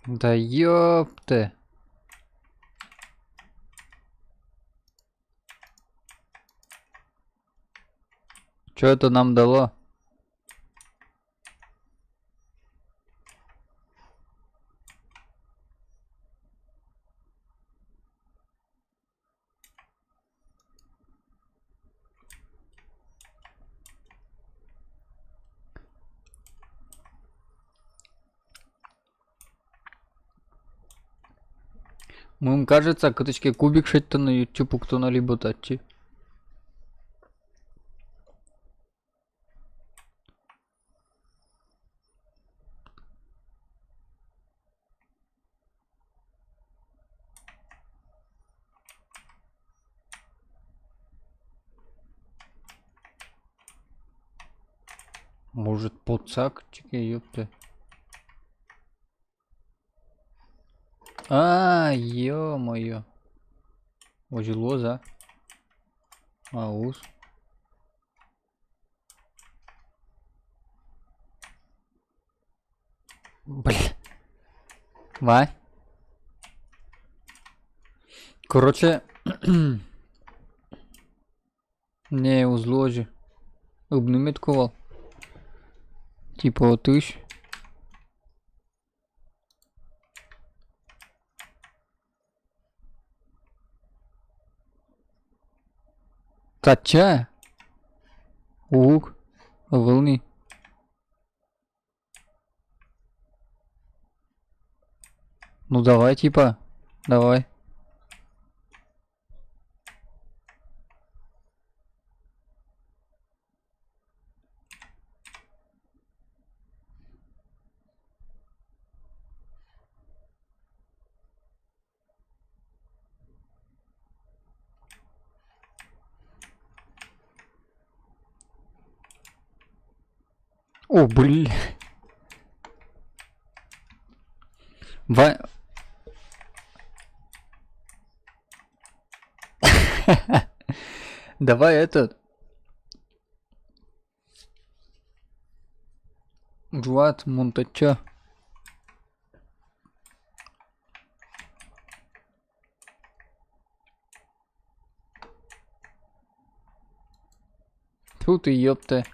Да ёпты. Чё это нам дало? Моим кажется, каточки кубик шить-то на YouTube кто на либо тачи. Может подсакчики, ёпта. А, ё-моё. Озилоза. Аус. Бля. Ва. Короче. Не узложи. Обніміткував. Типа отыщ. Кача. Лук. Волны. Ну давай, типа. Давай. О, бля. Ва... Давай этот. Жуат Монтача. Тут и ёпта.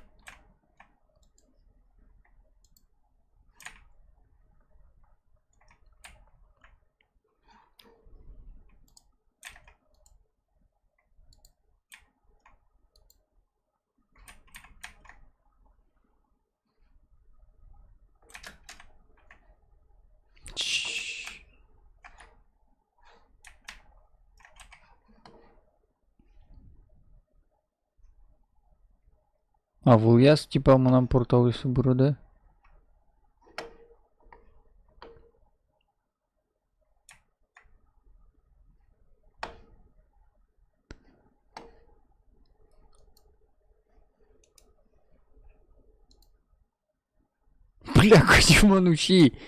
А вул яз типа мынан порталы собрада. Бля, кочеманучи.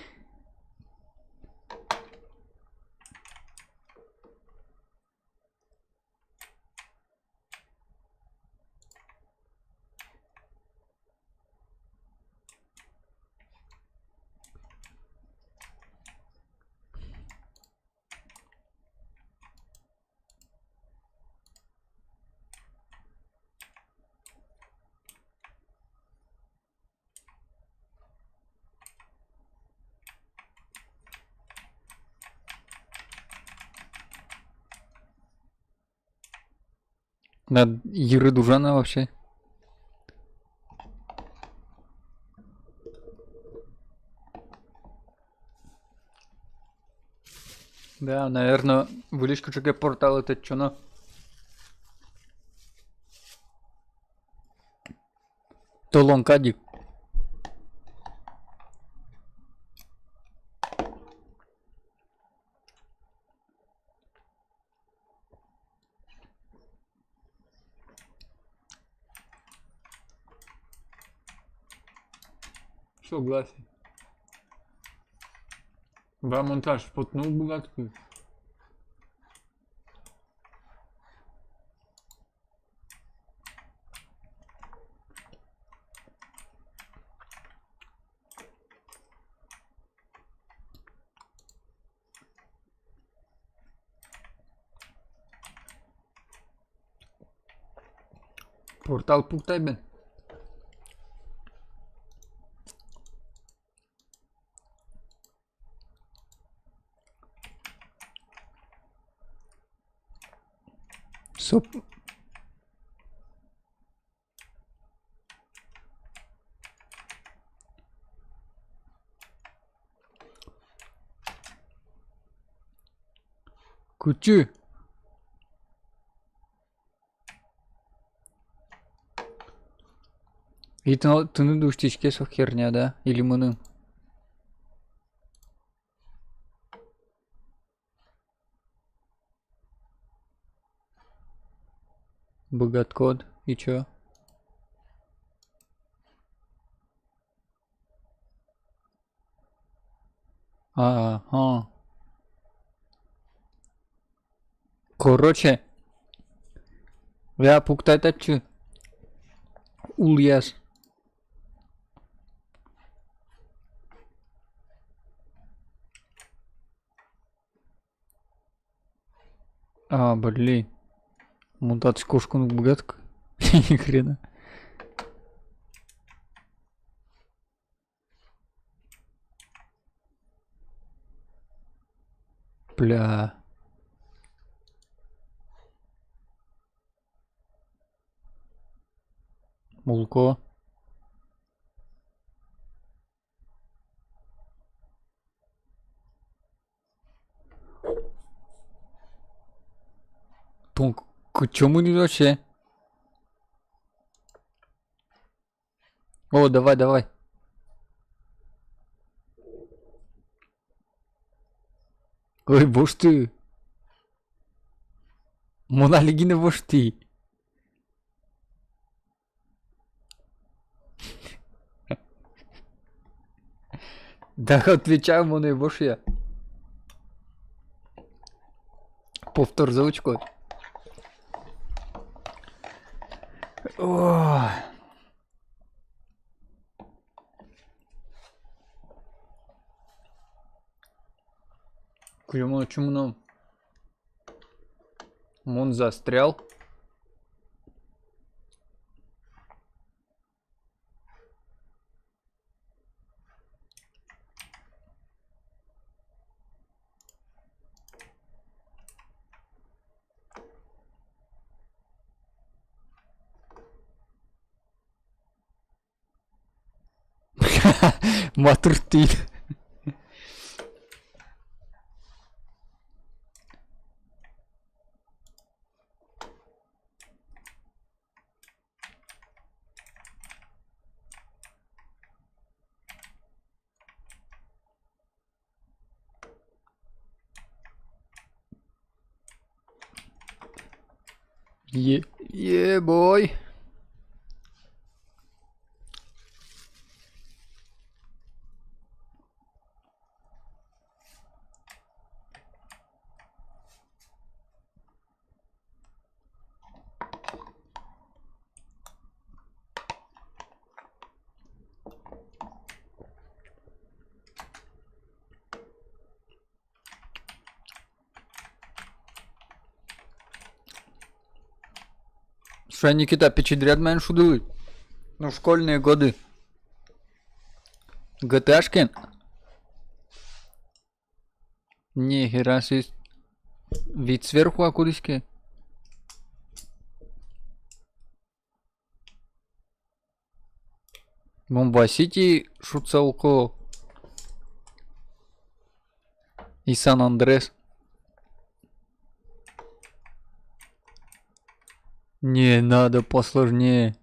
На Юры Дужана вообще. Да, наверное, вылечку чеке портал это чё на. Толон кадик. Согласен. Да, монтаж потнул богатку. Портал пуктай бен. Соп. Кучу. И ты не душтичке со херня, да? Или мыны? Богат код. И чё? Ага. Короче. Я пуктай тачу. Ульяс. Блин. Мутация кошку на богатку. Ни хрена. Бля. Молоко. Тонк. К чему не вообще? О, давай, давай. Ой, бош ты. Моналигина бош ты. Да, отвечаю, моне бош я. Повтор за очко. О. Куему чумно. Мон застрял. Матуртин. Бой. Слушай, Никита, печедряд мен шудуй. Ну, в школьные годы. ГТАшки? Не, хера си. Вид сверху акудиски. Момбасити, Шуцалко и Сан-Андрес. Не, надо посложнее.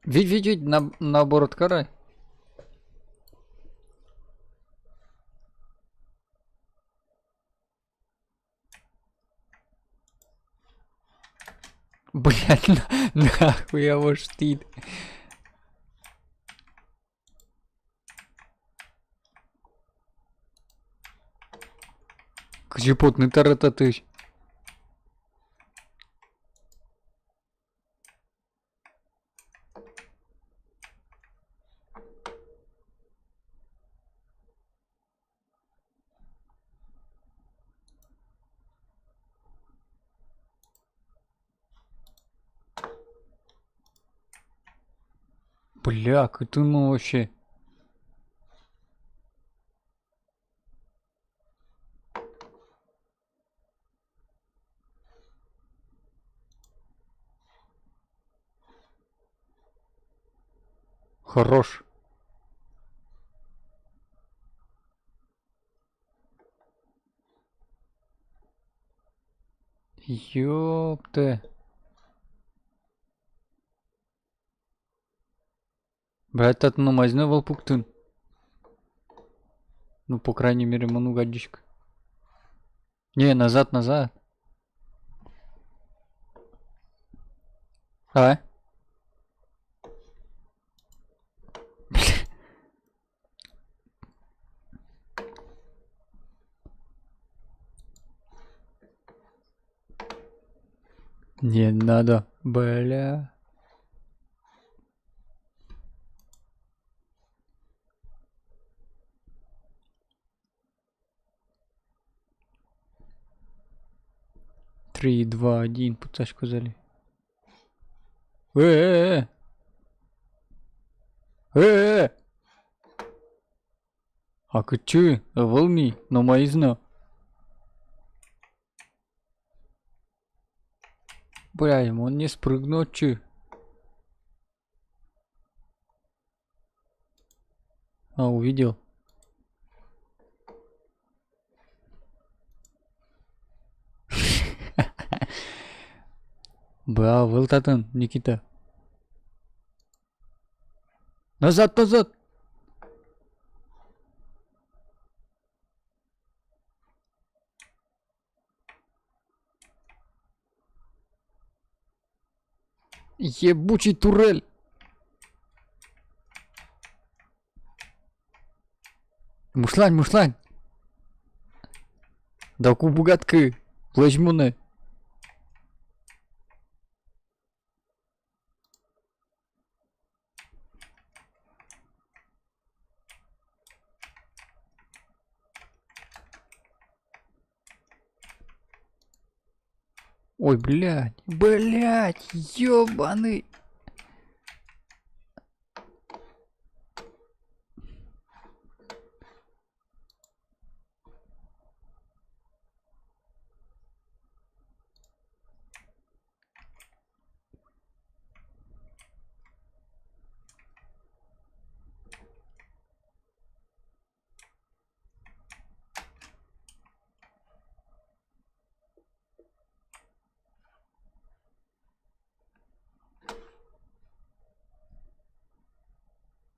Видеть наоборот карай. Блять, нахуй его штит. Кочепотный тарататыш. Бля, ты ну вообще. Хорош. Ёпта. Брат, это намазно волпуктун. Ну, по крайней мере, ману годичка. Не, назад. А? Не надо, бля. Три, два, один, путачку зали. Э. А кычы, волни, но маизно. Бля, ему он не спрыгнул, чё? А, увидел. Бля, вылтатын, Никита. Назад. Ебучий турель. Мушлань. Да кубугатки. Плачмуны. Ой, блядь, ёбаный.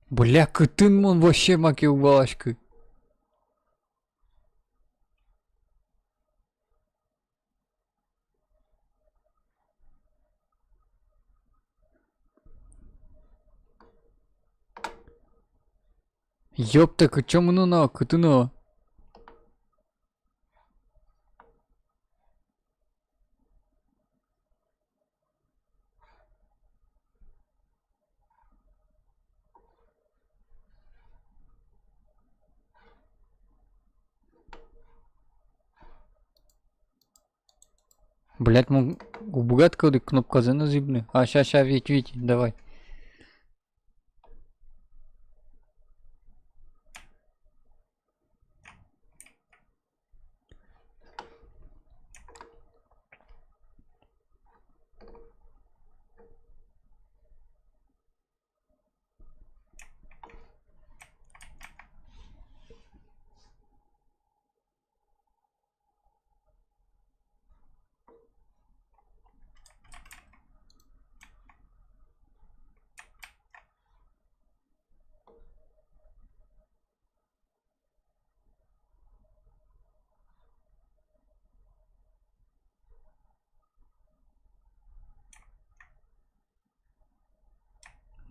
Бля, кытын он вообще макил балашкой. Ёпта, чё мы на кытыно? Блять, убгат коды кнопка заназибны. А, ща, Вить, давай.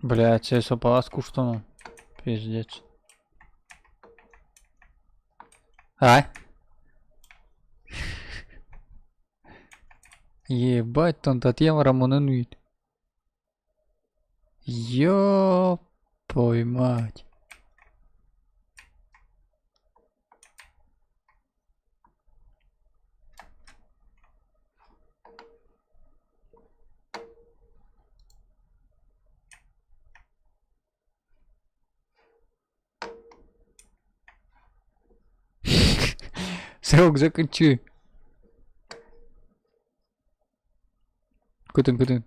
Блять, я опаску что ну? Пиздец. А? Ебать, тон Татьяна Рамоненуит. Ёпой мать. Срок закончи. Кутын.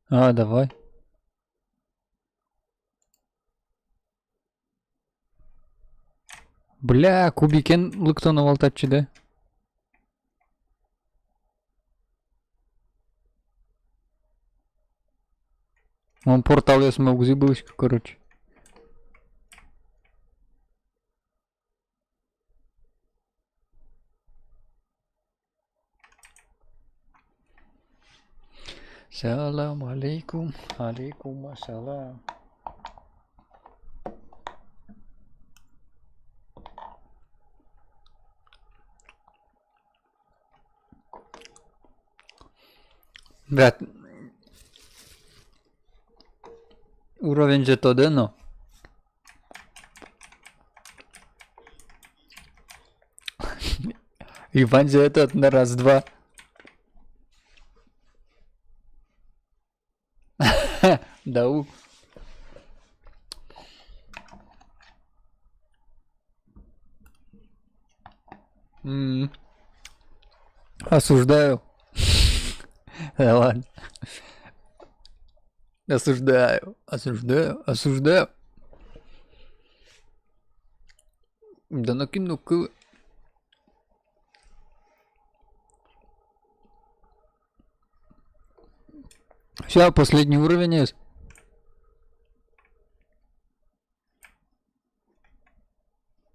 А, давай. Бля, кубикен лыктон овалтапчы да? Он портал я смог забылось, короче. Салам алейкум, алейкум ассалам. Брат, уровень же то дено. Иван же этот на раз-два. Дау. Осуждаю. Да ладно. Осуждаю. Да накину-ка. Сейчас последний уровень есть.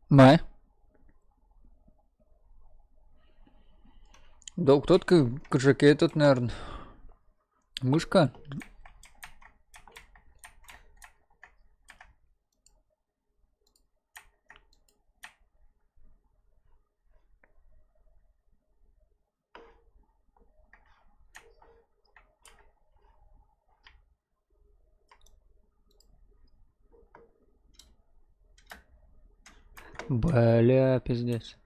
Май. Да кто-то кошаке этот, наверное. Мышка. Бля, пиздец.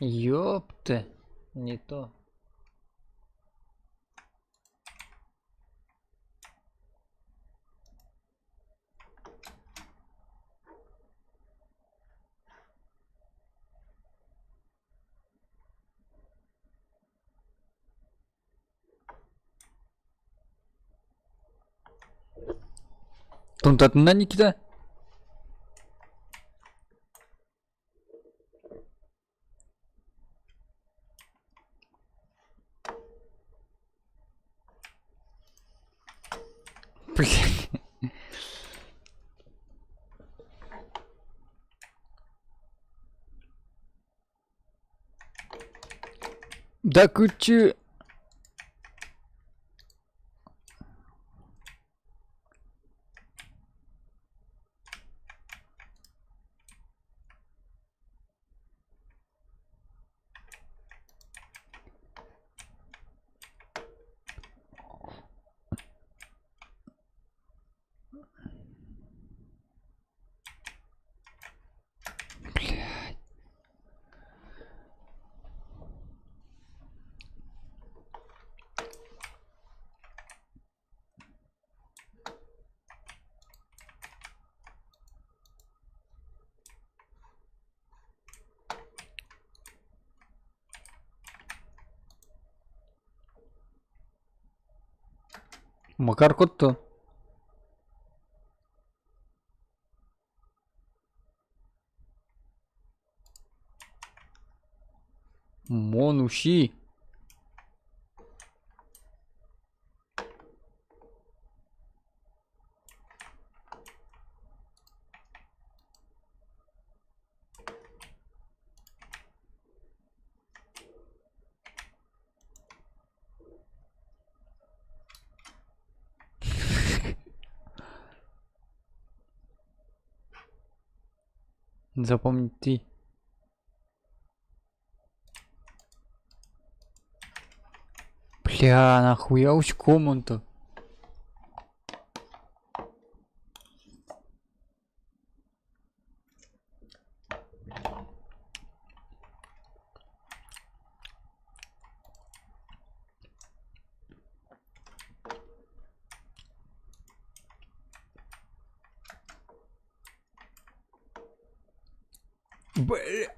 Ёпты. Не то. Тут одна Никита. Блин. Да кучу. Макар Котто. Монуши. Запомнить ты. Бля, нахуя учком он-то? Бля.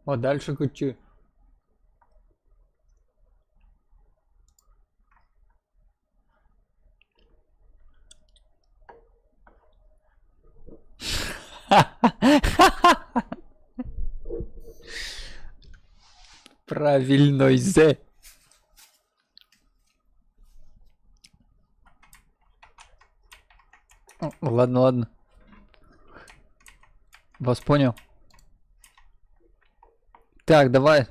А дальше что? Правильно, Зе. Ладно, ладно. Вас понял. Так, давай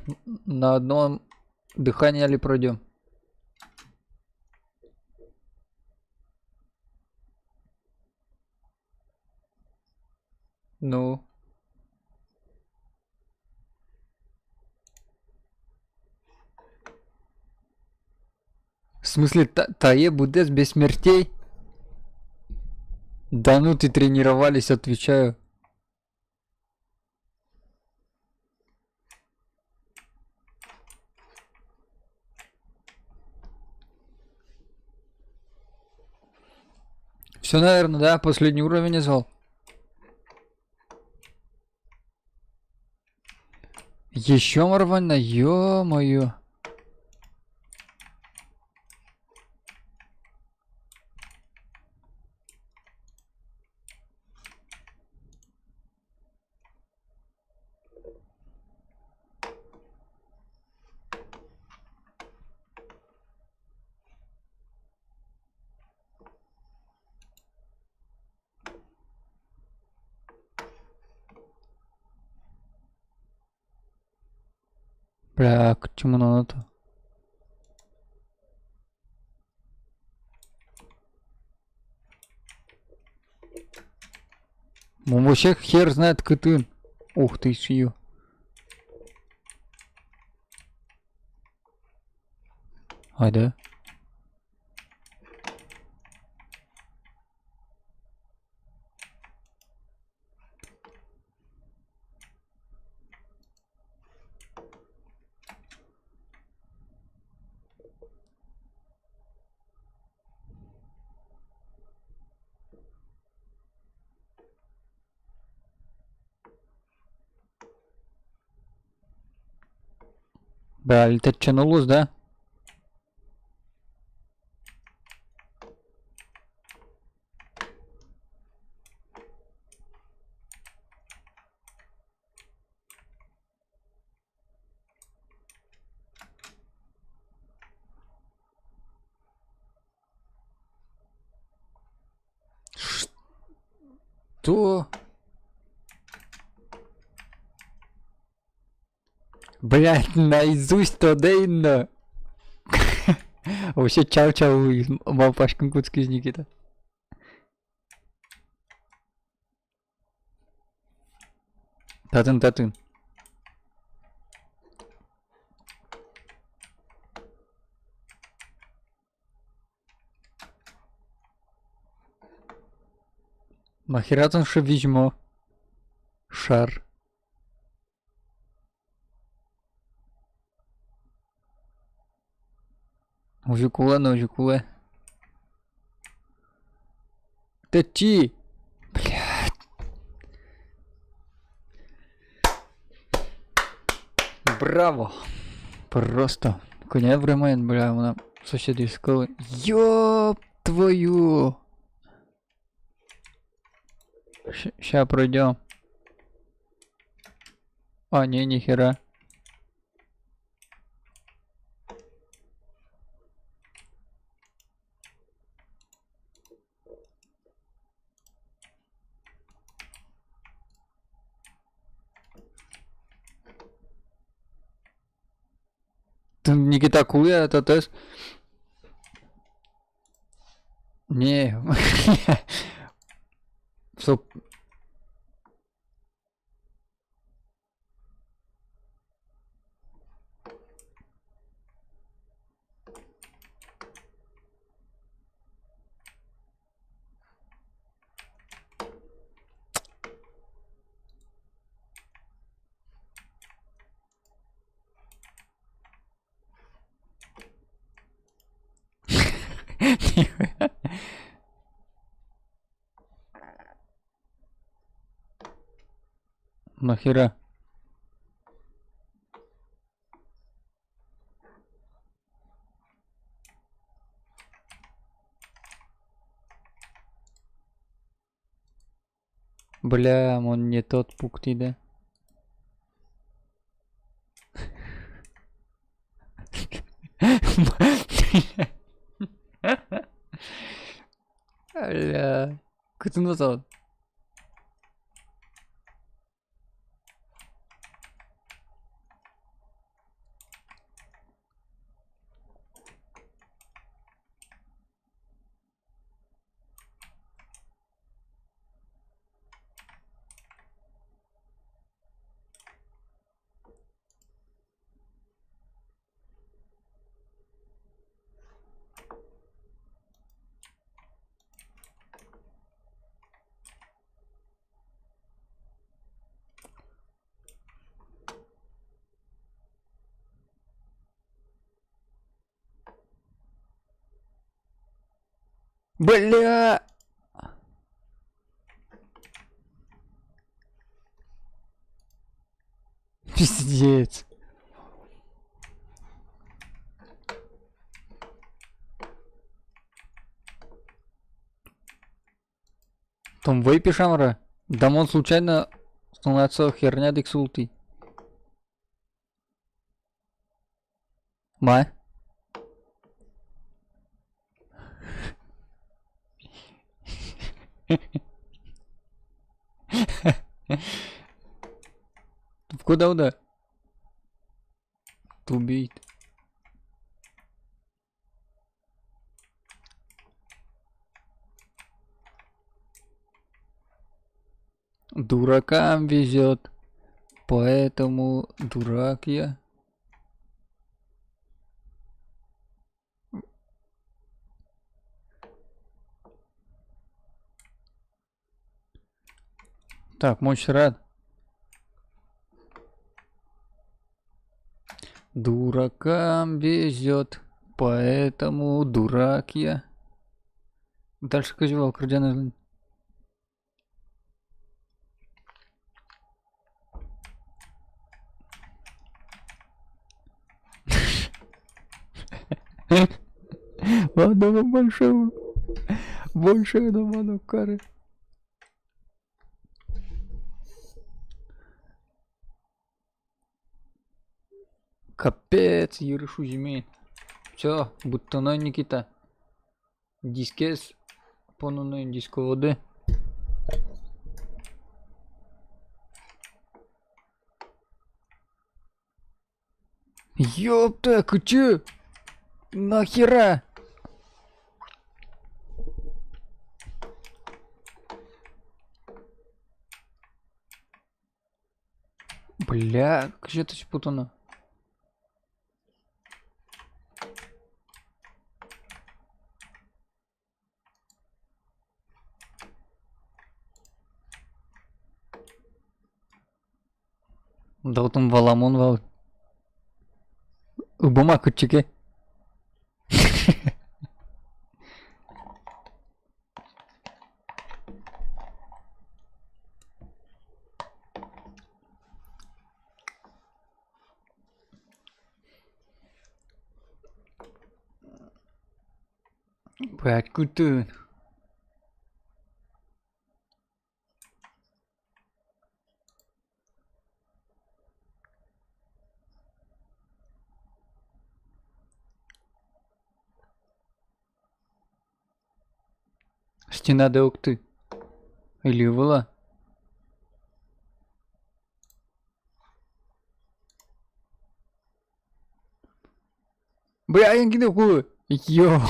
на одном дыхании ли пройдем. Ну. В смысле, Тае Будес без смертей? Да ну ты тренировались, отвечаю. Все, наверное, да, последний уровень назвал. Еще Марвана, ё-моё. Бля, к чему надо-то? Ну, вообще хер знает, ты. Ух ты, шью. А, да? Бля, летать тянулось, да? Что? Блять, наизусть-то дейно. Вообще чау-чау из Мапашкин Куцкий из Никита. Татын. Нахератон ще візьмо. Шар. Ужикуле. Та ті. Блядь. Браво! Просто. Коня в ремонт, бля, вона сусіди школи. Йоп твою! Ща пройдем. А, не, нихера. Ты Никита Куя, это тест. Не. Стоп. Нахера? Бля, он не тот пункт, да? Бля. Кто назад? Бля! Пиздец. Там выпишем, ра. Там он случайно становится херня диксулти. Ма? Куда да? Тубить. Дуракам везет, поэтому дурак я. Так, мощь рад. Дуракам везет, поэтому дурак я. Дальше козевал, крадяный. Ладно, большого. Больше дома кары. Капец, Ерышу зимей. Все, будто на Никита. Дискес, понуны дисководы. Ёпта, чё? Нахера? Бля, где-то спутано. Да вот он валамон вал. Бумаг кучики. Блядь, кутын. Стена Деокты. Или была? Бля, я не такую. Ё.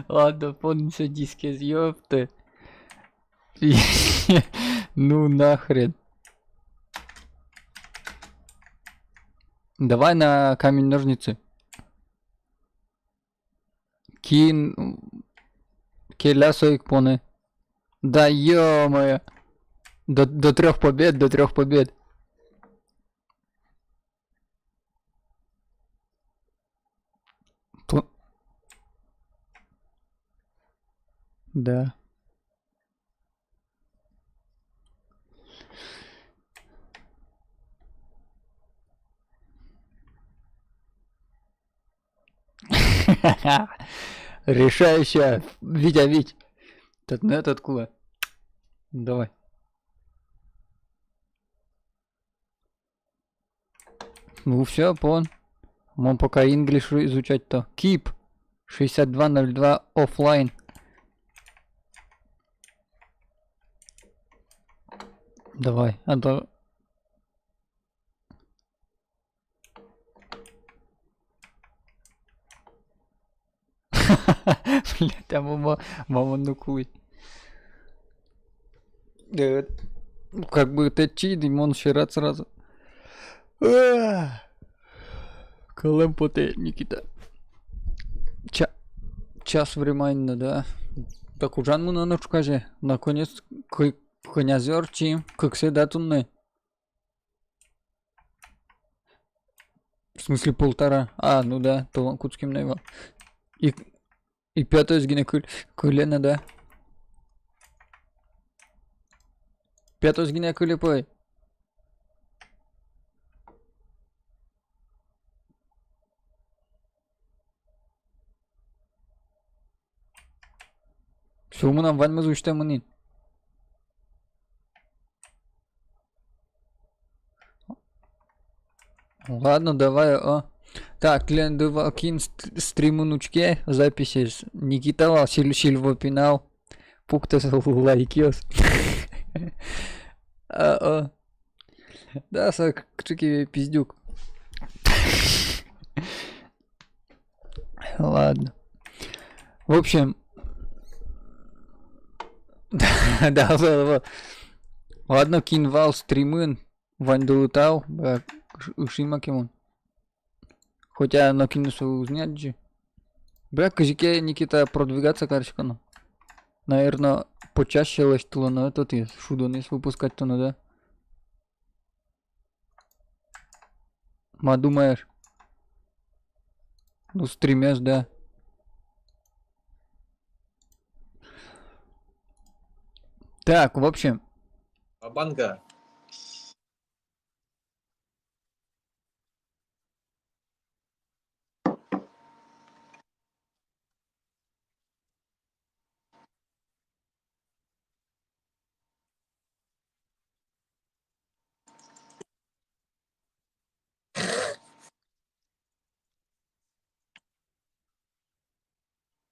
Ладно, полностью диски ёпты. Ну нахрен. Давай на камень-ножницы. Кин... Келясо и кпоны. Да ё-моё. До 3 побед, до 3 побед. Да. Решающая. Витя, Вить. Этот, ну этот кула. Давай. Ну все, пон. Мы пока English изучать-то. Keep. 6202 оффлайн. Давай, а то... Блять, а мама нукует. Как бы это чит, Димон вчера сразу. Колемпоте, Никита. Час временно, да. Так ужан му на ночь каже. Наконец, князёр чи, как всегда тунны. В смысле 1,5. А, ну да, то куцким на его. И 5 сгине колено, да. 5 сгине колепой. Все мы нам вань мазу что мы. Ладно, давай, Так, Лен Девакин стримунучке записи Никита Васильев пинал. Пукта лайкиос. Да, сакчики пиздюк. Ладно. В общем. Да, ладно, кинвал стримын. Вань долутал. Ушима кемон. Хотя накинуся узнять же. Бля, казике Никита продвигаться, короче, ну. Наверное, почаще лечтало на этот и шудонис выпускать-то надо. Ма думаешь? Ну, стримешь, да. Так, в общем. Банга.